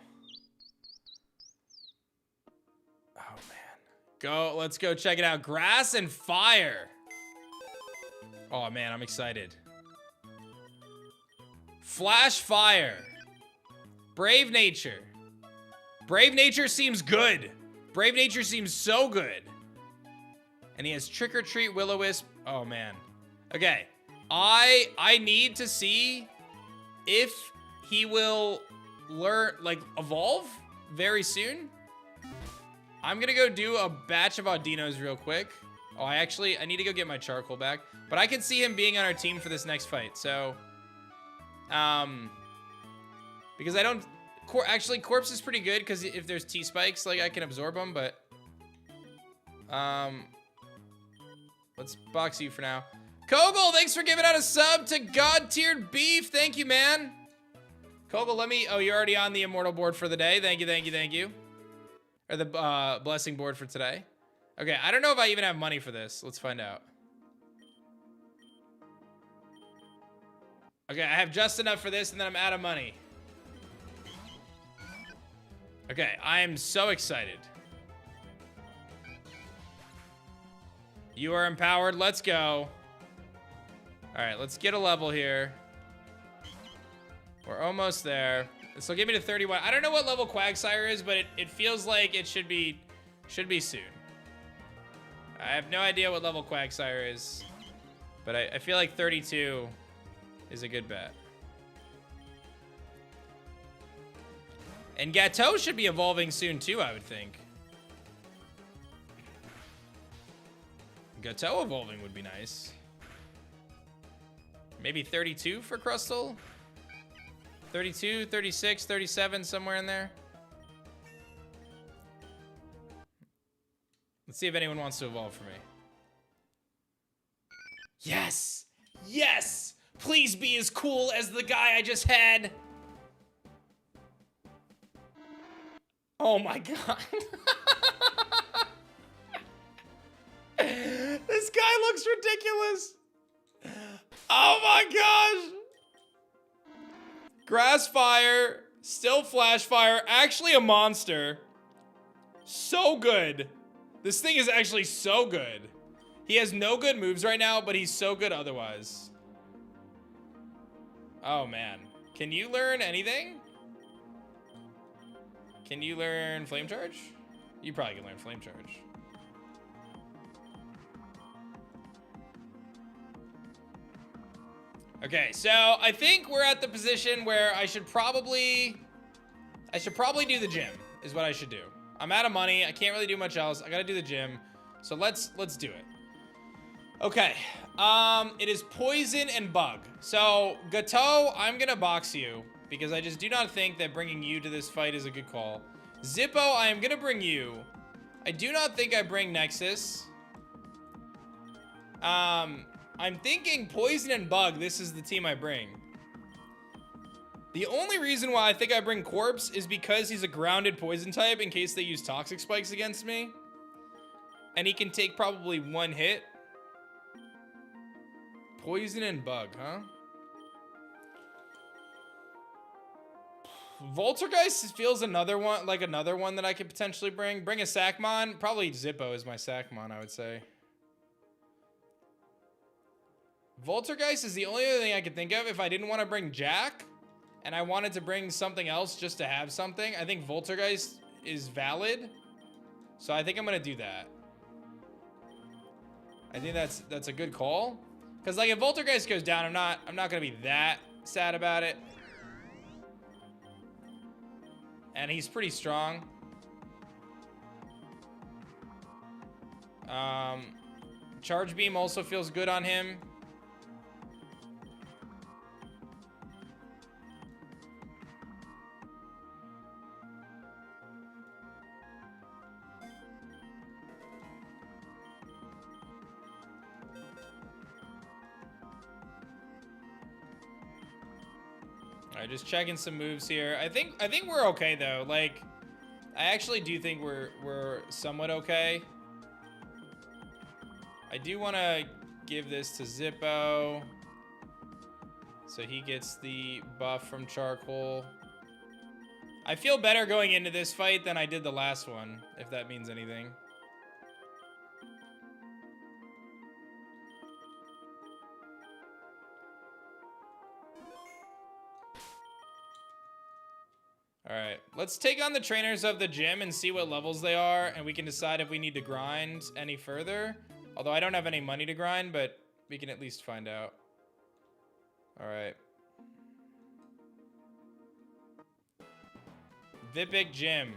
Speaker 1: Oh man. Let's go check it out. Grass and fire. Oh man, I'm excited. Flash fire. Brave nature. Brave nature seems good. Brave nature seems so good. And he has trick or treat, will-o-wisp. Oh man. Okay. I need to see if he will learn, like, evolve very soon. I'm gonna go do a batch of Audinos real quick. Oh, I need to go get my charcoal back. But I can see him being on our team for this next fight, so... because I don't... Actually, Corpse is pretty good, because if there's T-spikes, like, I can absorb them, but... let's box you for now. Kogel, thanks for giving out a sub to God-tiered beef. Thank you, man. Kogel, let me... Oh, you're already on the immortal board for the day. Thank you, thank you, thank you. Or the blessing board for today. Okay, I don't know if I even have money for this. Let's find out. Okay, I have just enough for this, and then I'm out of money. Okay, I am so excited. You are empowered. Let's go. All right, let's get a level here. We're almost there. This will get me to 31. I don't know what level Quagsire is, but it feels like it should be soon. I have no idea what level Quagsire is, but I feel like 32 is a good bet. And Gateau should be evolving soon too, I would think. Gateau evolving would be nice. Maybe 32 for Crustle? 32, 36, 37, somewhere in there. Let's see if anyone wants to evolve for me. Yes! Yes! Please be as cool as the guy I just had. Oh my god. This guy looks ridiculous. Oh my gosh. Grass fire, still flash fire, actually a monster. So good. This thing is actually so good. He has no good moves right now, but he's so good otherwise. Oh, man. Can you learn anything? Can you learn Flame Charge? You probably can learn Flame Charge. Okay, so I think we're at the position where I should probably do the gym, is what I should do. I'm out of money. I can't really do much else. I gotta do the gym. So let's do it. Okay. It is poison and bug. So, Gateau, I'm gonna box you because I just do not think that bringing you to this fight is a good call. Zippo, I am gonna bring you. I do not think I bring Nexus. I'm thinking poison and bug. This is the team I bring. The only reason why I think I bring Corpse is because he's a grounded poison type in case they use Toxic Spikes against me. And he can take probably one hit. Poison and bug, huh? Voltergeist feels another one that I could potentially bring. Bring a Sackmon. Probably Zippo is my Sackmon, I would say. Voltergeist is the only other thing I could think of if I didn't want to bring Jack and I wanted to bring something else just to have something. I think Voltergeist is valid. So I think I'm going to do that. I think that's a good call. Because like if Voltergeist goes down, I'm not going to be that sad about it. And he's pretty strong. Charge Beam also feels good on him. All right, just checking some moves here. I think we're okay though. Like, I actually do think we're somewhat okay. I do want to give this to Zippo, so he gets the buff from Charcoal. I feel better going into this fight than I did the last one, if that means anything. All right, let's take on the trainers of the gym and see what levels they are, and we can decide if we need to grind any further. Although I don't have any money to grind, but we can at least find out. All right. Vipic Gym.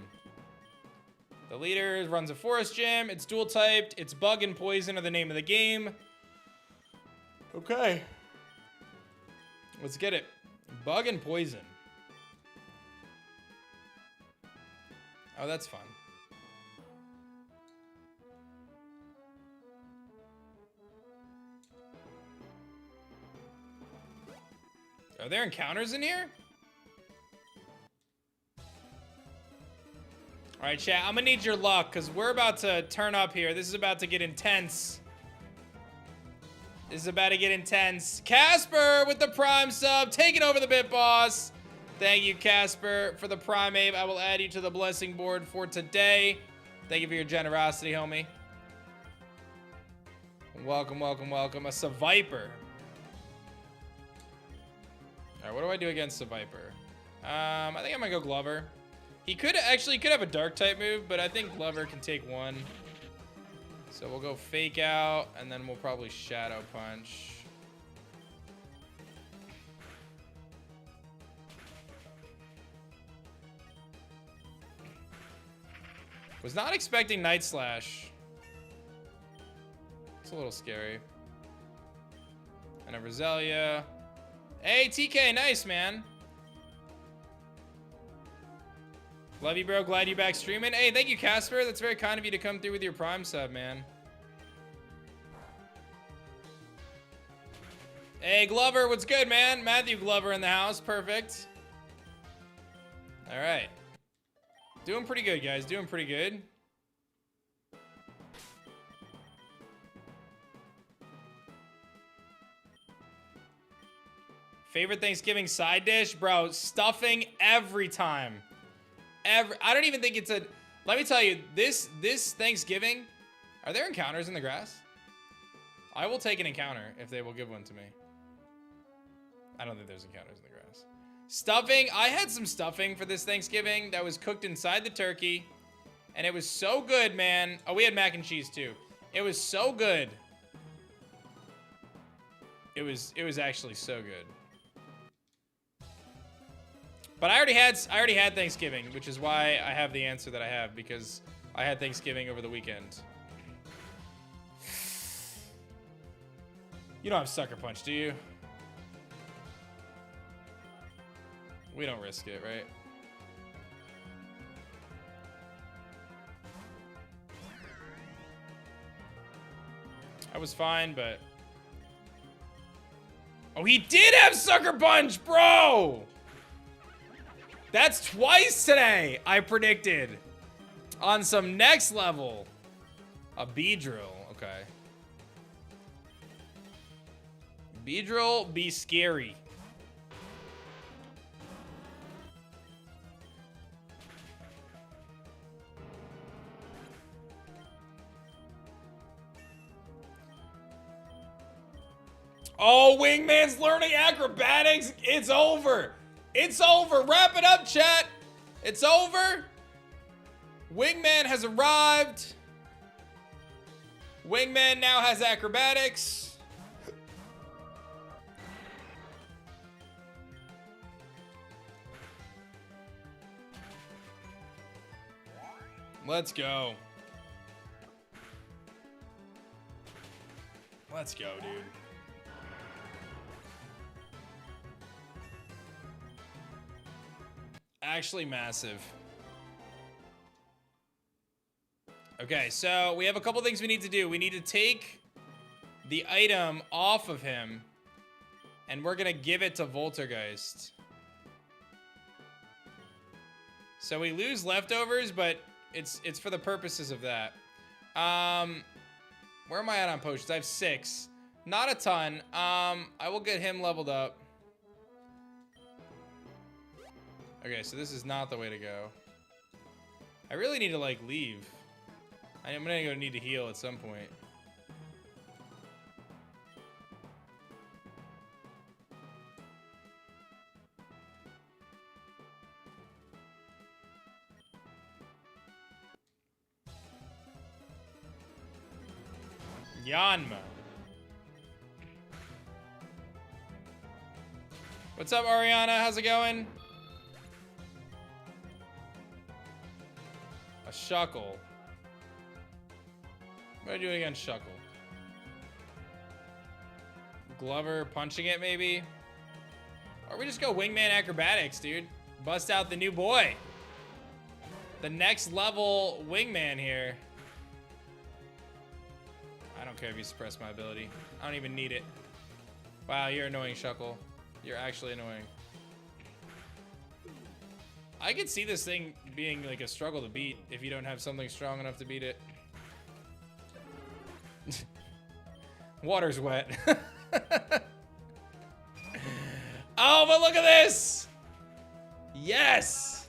Speaker 1: The leader runs a forest gym. It's dual typed. It's bug and poison are the name of the game. Okay. Let's get it. Bug and poison. Oh, that's fun. Are there encounters in here? All right, chat, I'm gonna need your luck because we're about to turn up here. This is about to get intense. This is about to get intense. Casper with the Prime sub, taking over the Bit Boss. Thank you, Casper, for the Prime Ape. I will add you to the blessing board for today. Thank you for your generosity, homie. Welcome, welcome, welcome. A Viper. All right, what do I do against a Viper? I think I'm gonna go Glover. He could have a dark type move, but I think Glover can take one. So we'll go Fake Out, and then we'll probably Shadow Punch. Was not expecting Night Slash. It's a little scary. And a Roselia. Hey, TK, nice, man. Love you, bro. Glad you're back streaming. Hey, thank you, Casper. That's very kind of you to come through with your Prime sub, man. Hey, Glover, what's good, man? Matthew Glover in the house. Perfect. All right. Doing pretty good, guys. Doing pretty good. Favorite Thanksgiving side dish? Bro, stuffing every time. I don't even think it's a... Let me tell you, this Thanksgiving... Are there encounters in the grass? I will take an encounter if they will give one to me. I don't think there's encounters in the grass. Stuffing. I had some stuffing for this Thanksgiving that was cooked inside the turkey. And it was so good, man. Oh, we had mac and cheese too. It was so good. It was actually so good. But I already had Thanksgiving, which is why I have the answer that I have, because I had Thanksgiving over the weekend. You don't have Sucker Punch, do you? We don't risk it, right? I was fine, but... Oh, he did have Sucker Punch, bro! That's twice today, I predicted. On some next level. A Beedrill, okay. Beedrill be scary. Oh, Wingman's learning acrobatics. It's over. It's over. Wrap it up, chat. It's over. Wingman has arrived. Wingman now has acrobatics. Let's go. Let's go, dude. Actually massive. Okay, so we have a couple things we need to do. We need to take the item off of him, and we're gonna give it to Voltergeist. So we lose leftovers, but it's for the purposes of that. Where am I at on potions? I have 6. Not a ton. I will get him leveled up. Okay, so this is not the way to go. I really need to, like, leave. I'm gonna need to heal at some point. Yanma. What's up, Ariana? How's it going? A Shuckle. What do I do against Shuckle? Glover punching it, maybe? Or we just go Wingman Acrobatics, dude. Bust out the new boy. The next level Wingman here. I don't care if you suppress my ability. I don't even need it. Wow, you're annoying, Shuckle. You're actually annoying. I could see this thing being like a struggle to beat if you don't have something strong enough to beat it. Water's wet. Oh, but look at this! Yes!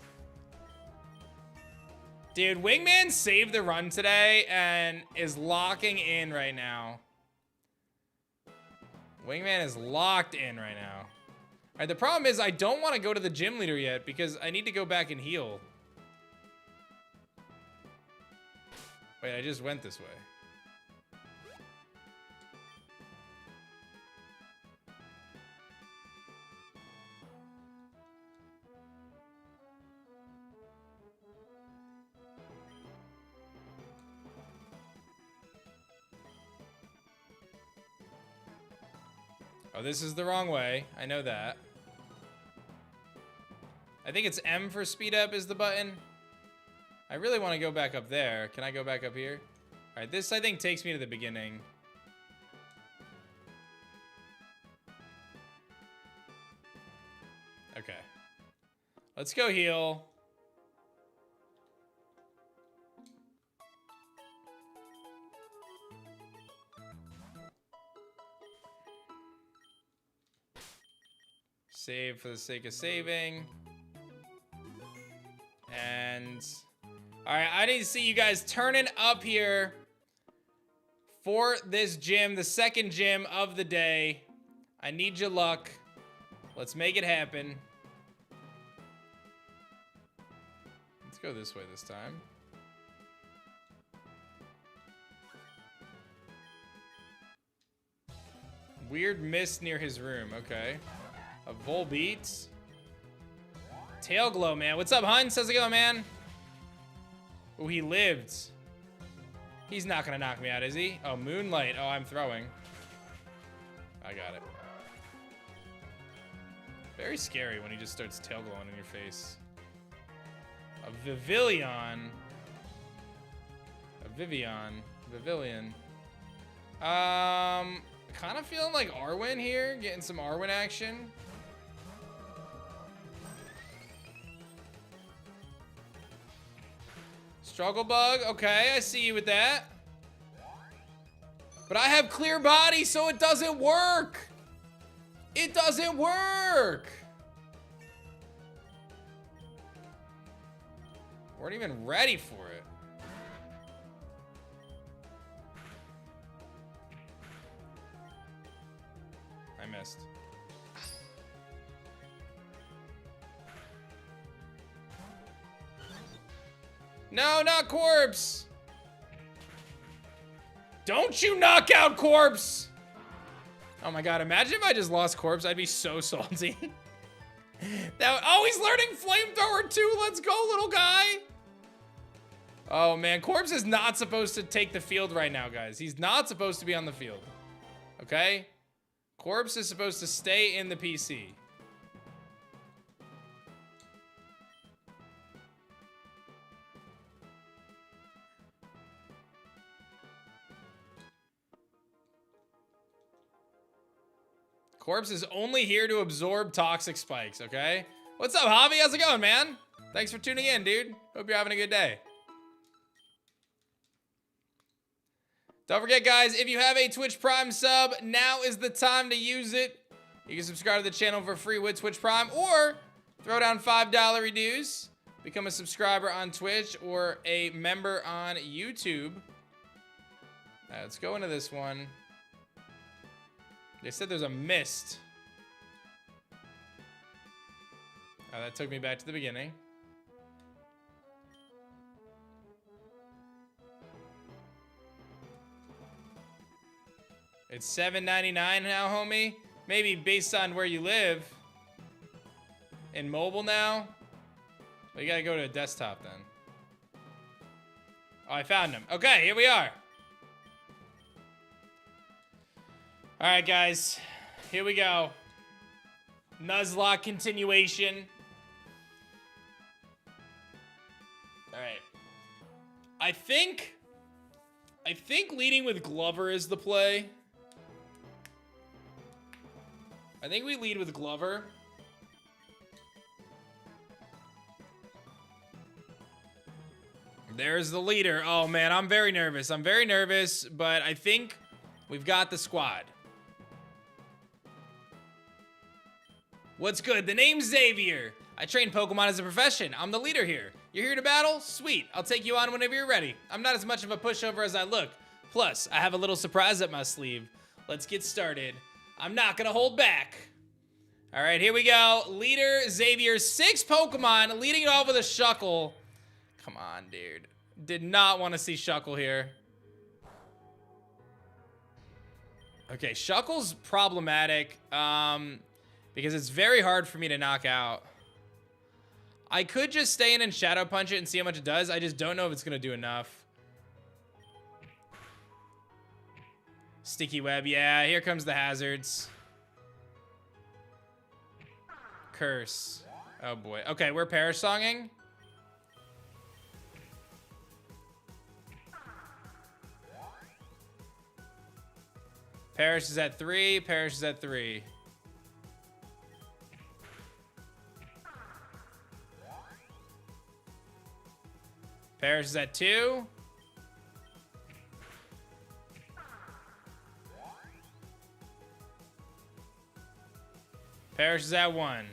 Speaker 1: Dude, Wingman saved the run today and is locking in right now. Wingman is locked in right now. All right, the problem is I don't want to go to the gym leader yet because I need to go back and heal. Wait, I just went this way. Oh, this is the wrong way. I know that. I think it's M for speed up is the button. I really want to go back up there. Can I go back up here? All right, this I think takes me to the beginning. Okay. Let's go heal. Save for the sake of saving. And all right, I need to see you guys turning up here for this gym, the second gym of the day. I need your luck. Let's make it happen. Let's go this way this time. Weird mist near his room. Okay. A Volbeat. Tail Glow, man. What's up, Hun? How's it going, man? Oh, he lived. He's not gonna knock me out, is he? Oh, Moonlight. Oh, I'm throwing. I got it. Very scary when he just starts tail glowing in your face. A Vivillon. A Vivillon. Kind of feeling like Arwen here. Getting some Arwen action. Struggle Bug. Okay, I see you with that. But I have clear body, so it doesn't work. It doesn't work. Weren't even ready for it. I missed. No, not Corpse. Don't you knock out Corpse. Oh my god, imagine if I just lost Corpse. I'd be so salty. Oh, he's learning Flamethrower too. Let's go, little guy. Oh man, Corpse is not supposed to take the field right now, guys. He's not supposed to be on the field. Okay? Corpse is supposed to stay in the PC. Corpse is only here to absorb toxic spikes, okay? What's up, Javi? How's it going, man? Thanks for tuning in, dude. Hope you're having a good day. Don't forget, guys, if you have a Twitch Prime sub, now is the time to use it. You can subscribe to the channel for free with Twitch Prime, or throw down $5 dues, become a subscriber on Twitch, or a member on YouTube. Let's go into this one. They said there's a mist. Oh, that took me back to the beginning. It's $7.99 now, homie. Maybe based on where you live. In mobile now. Well, you gotta go to a desktop then. Oh, I found him. Okay, here we are. All right, guys, here we go. Nuzlocke continuation. All right. I think leading with Glover is the play. I think we lead with Glover. There's the leader. Oh man, I'm very nervous. I'm very nervous, but I think we've got the squad. What's good? The name's Xavier. I train Pokemon as a profession. I'm the leader here. You're here to battle? Sweet. I'll take you on whenever you're ready. I'm not as much of a pushover as I look. Plus, I have a little surprise up my sleeve. Let's get started. I'm not gonna hold back. All right, here we go. Leader Xavier, 6 Pokemon, leading it off with a Shuckle. Come on, dude. Did not want to see Shuckle here. Okay, Shuckle's problematic. Because it's very hard for me to knock out. I could just stay in and Shadow Punch it and see how much it does. I just don't know if it's going to do enough. Sticky Web. Yeah, here comes the hazards. Curse. Oh, boy. Okay, we're Perish Songing. Perish is at 3. Perish is at 3. Perish is at 2. Perish is at 1.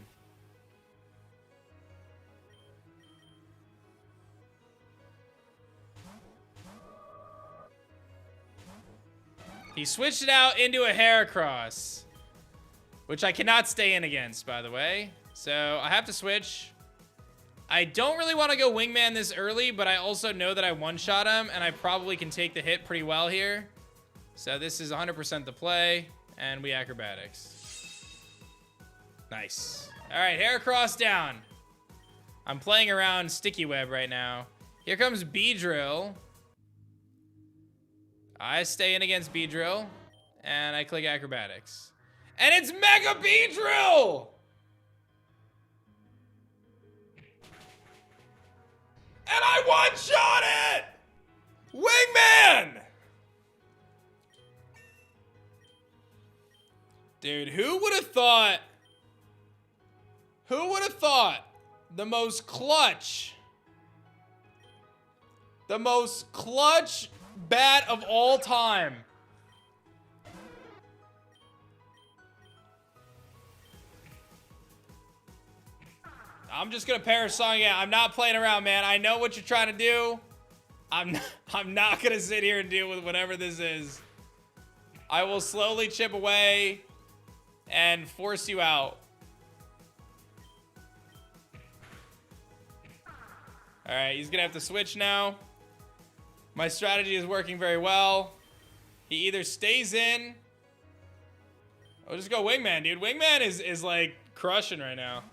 Speaker 1: He switched it out into a Heracross. which I cannot stay in against, by the way. So I have to switch. I don't really want to go Wingman this early, but I also know that I one-shot him, and I probably can take the hit pretty well here. So this is 100% the play, and we acrobatics. Nice. All right, Heracross down. I'm playing around Sticky Web right now. Here comes Beedrill. I stay in against Beedrill, and I click acrobatics. And it's Mega Beedrill! And I one-shot it! Wingman! Dude, who would have thought? Who would have thought the most clutch bat of all time? I'm just gonna parasong it. I'm not playing around, man. I know what you're trying to do. I'm not gonna sit here and deal with whatever this is. I will slowly chip away and force you out. All right, he's gonna have to switch now. My strategy is working very well. He either stays in. I'll just go Wingman, dude. Wingman is like crushing right now.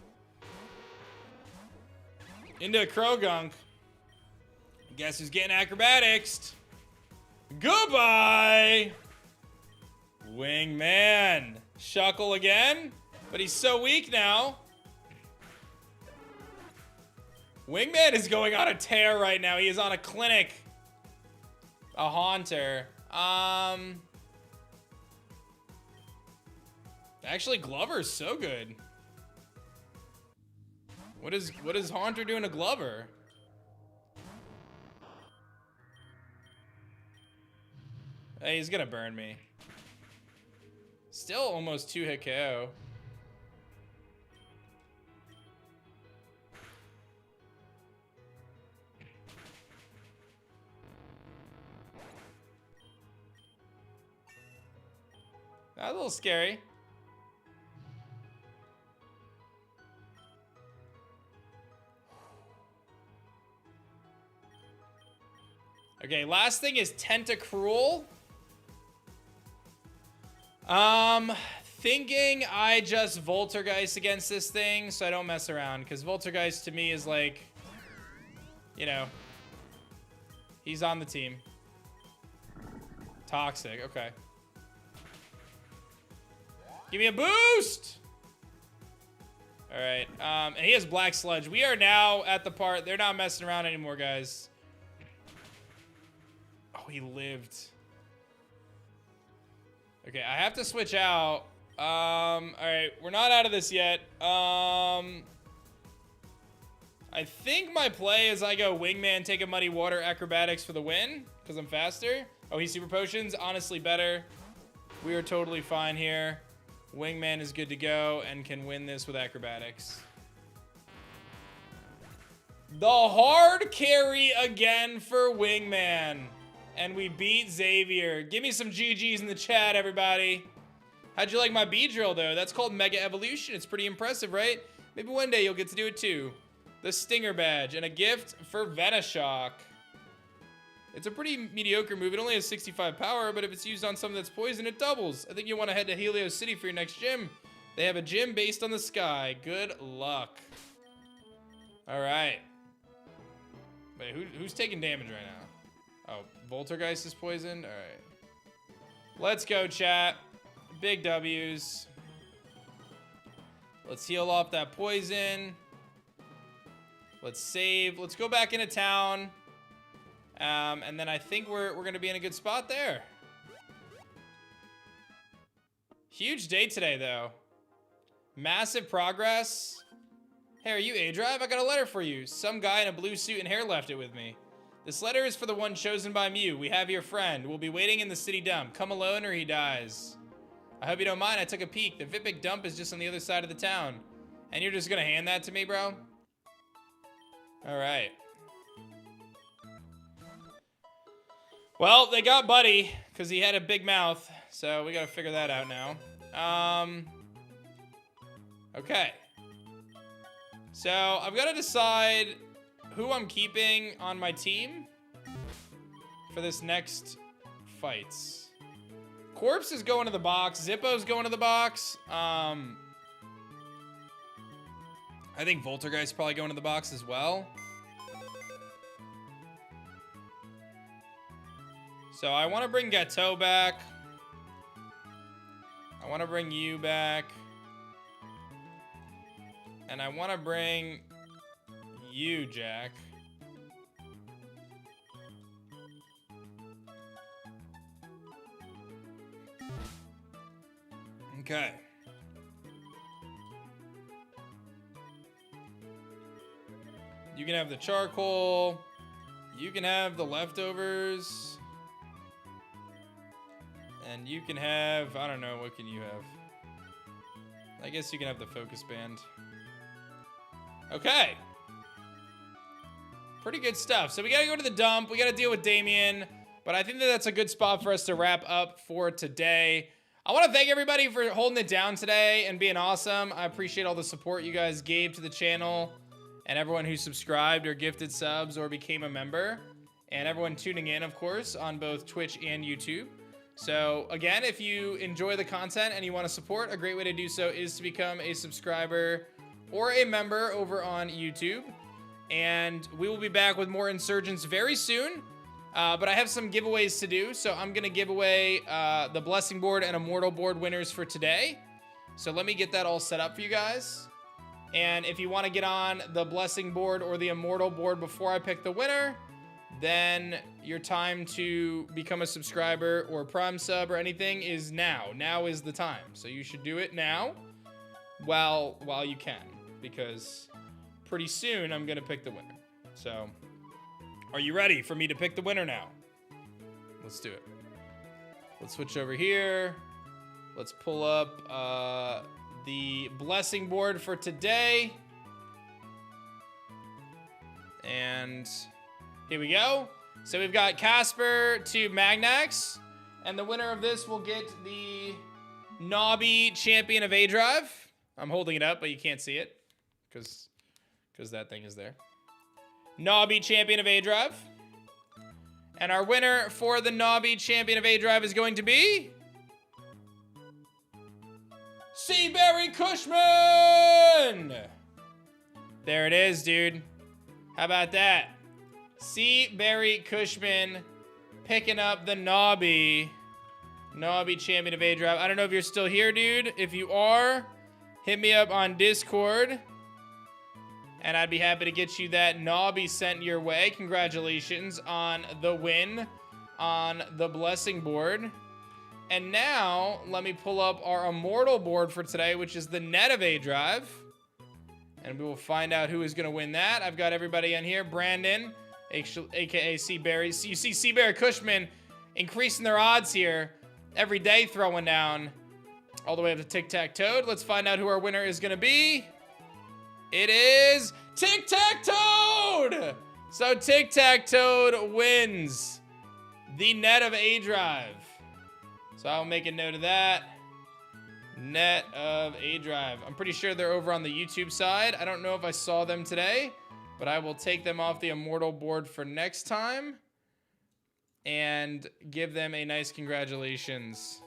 Speaker 1: Into a Krogunk. Guess who's getting acrobatics? Goodbye! Wingman. Shuckle again? But he's so weak now. Wingman is going on a tear right now. He is on a clinic. A Haunter. Actually, Glover's so good. What is Haunter doing to Glover? Hey, he's gonna burn me. Still almost 2-hit KO. That's a little scary. Okay, last thing is Tentacruel. Thinking I just Voltergeist against this thing so I don't mess around, because Voltergeist to me is like, you know, he's on the team. Toxic, okay. Give me a boost! Alright, and he has Black Sludge. We are now at the part, they're not messing around anymore, guys. Oh, he lived. Okay, I have to switch out. Alright, we're not out of this yet. I think my play is I go Wingman, take a Muddy Water, Acrobatics for the win, because I'm faster. Oh, he's Super Potions, honestly better. We are totally fine here. Wingman is good to go and can win this with Acrobatics. The hard carry again for Wingman. And we beat Xavier. Give me some GGs in the chat, everybody. How'd you like my Beedrill, though? That's called Mega Evolution. It's pretty impressive, right? Maybe one day you'll get to do it, too. The Stinger Badge and a gift for Venoshock. It's a pretty mediocre move. It only has 65 power, but if it's used on something that's poison, it doubles. I think you want to head to Helios City for your next gym. They have a gym based on the sky. Good luck. All right. Wait, who's taking damage right now? Oh, Voltergeist is poisoned? All right. Let's go, chat. Big W's. Let's heal off that poison. Let's save. Let's go back into town. And then I think we're going to be in a good spot there. Huge day today, though. Massive progress. Hey, are you aDrive? I got a letter for you. Some guy in a blue suit and hair left it with me. This letter is for the one chosen by Mew. We have your friend. We'll be waiting in the city dump. Come alone or he dies. I hope you don't mind. I took a peek. The Vipic dump is just on the other side of the town. And you're just going to hand that to me, bro? All right. Well, they got Buddy because he had a big mouth. So we got to figure that out now. Okay. So I've got to decide who I'm keeping on my team for this next fights. Corpse is going to the box. Zippo's going to the box. I think Voltergeist's probably going to the box as well. So I want to bring Gateau back. I want to bring you back. And I want to bring you, Jack. Okay. You can have the charcoal. You can have the leftovers. And you can have, I don't know, what can you have? I guess you can have the focus band. Okay. Pretty good stuff. So we gotta go to the dump. We gotta deal with Damian. But I think that that's a good spot for us to wrap up for today. I want to thank everybody for holding it down today and being awesome. I appreciate all the support you guys gave to the channel and everyone who subscribed or gifted subs or became a member. And everyone tuning in, of course, on both Twitch and YouTube. So, again, if you enjoy the content and you want to support, a great way to do so is to become a subscriber or a member over on YouTube. And we will be back with more Insurgents very soon. But I have some giveaways to do, so I'm going to give away the Blessing Board and Immortal Board winners for today. So let me get that all set up for you guys. And if you want to get on the Blessing Board or the Immortal Board before I pick the winner, then your time to become a subscriber or Prime sub or anything is now. Now is the time. So you should do it now while you can, because pretty soon I'm going to pick the winner. So are you ready for me to pick the winner now? Let's do it. Let's switch over here. Let's pull up the Blessing Board for today. And here we go. So we've got Casper to Magnax. And the winner of this will get the Nobby Champion of aDrive. I'm holding it up, but you can't see it because that thing is there. Nobby Champion of aDrive. And our winner for the Nobby Champion of aDrive is going to be Seaberry Cushman! There it is, dude. How about that? Seaberry Cushman picking up the Nobby Champion of aDrive. I don't know if you're still here, dude. If you are, hit me up on Discord. And I'd be happy to get you that Nobby sent your way. Congratulations on the win on the Blessing Board. And now, let me pull up our Immortal Board for today, which is the Net of aDrive. And we will find out who is going to win that. I've got everybody in here. Brandon, a.k.a. Seaberry. So you see Seaberry Cushman increasing their odds here every day, throwing down all the way up to Tic-Tac-Toad. Let's find out who our winner is going to be. It is Tic-Tac-Toad! So Tic-Tac-Toad wins the Net of aDrive. So I'll make a note of that. Net of aDrive. I'm pretty sure they're over on the YouTube side. I don't know if I saw them today, but I will take them off the Immortal Board for next time and give them a nice congratulations.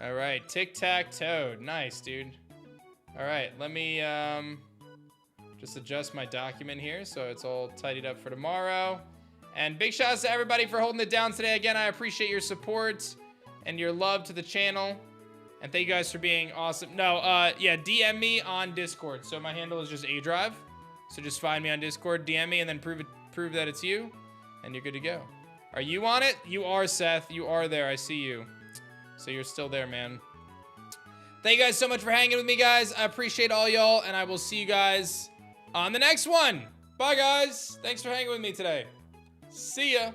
Speaker 1: All right, Tic-Tac-Toad. Nice, dude. All right, let me just adjust my document here so it's all tidied up for tomorrow. And big shout out to everybody for holding it down today. Again, I appreciate your support and your love to the channel. And thank you guys for being awesome. No, yeah, DM me on Discord. So my handle is just aDrive. So just find me on Discord, DM me, and then prove that it's you, and you're good to go. Are you on it? You are, Seth. You are there. I see you. So you're still there, man. Thank you guys so much for hanging with me, guys. I appreciate all y'all, and I will see you guys on the next one. Bye, guys. Thanks for hanging with me today. See ya.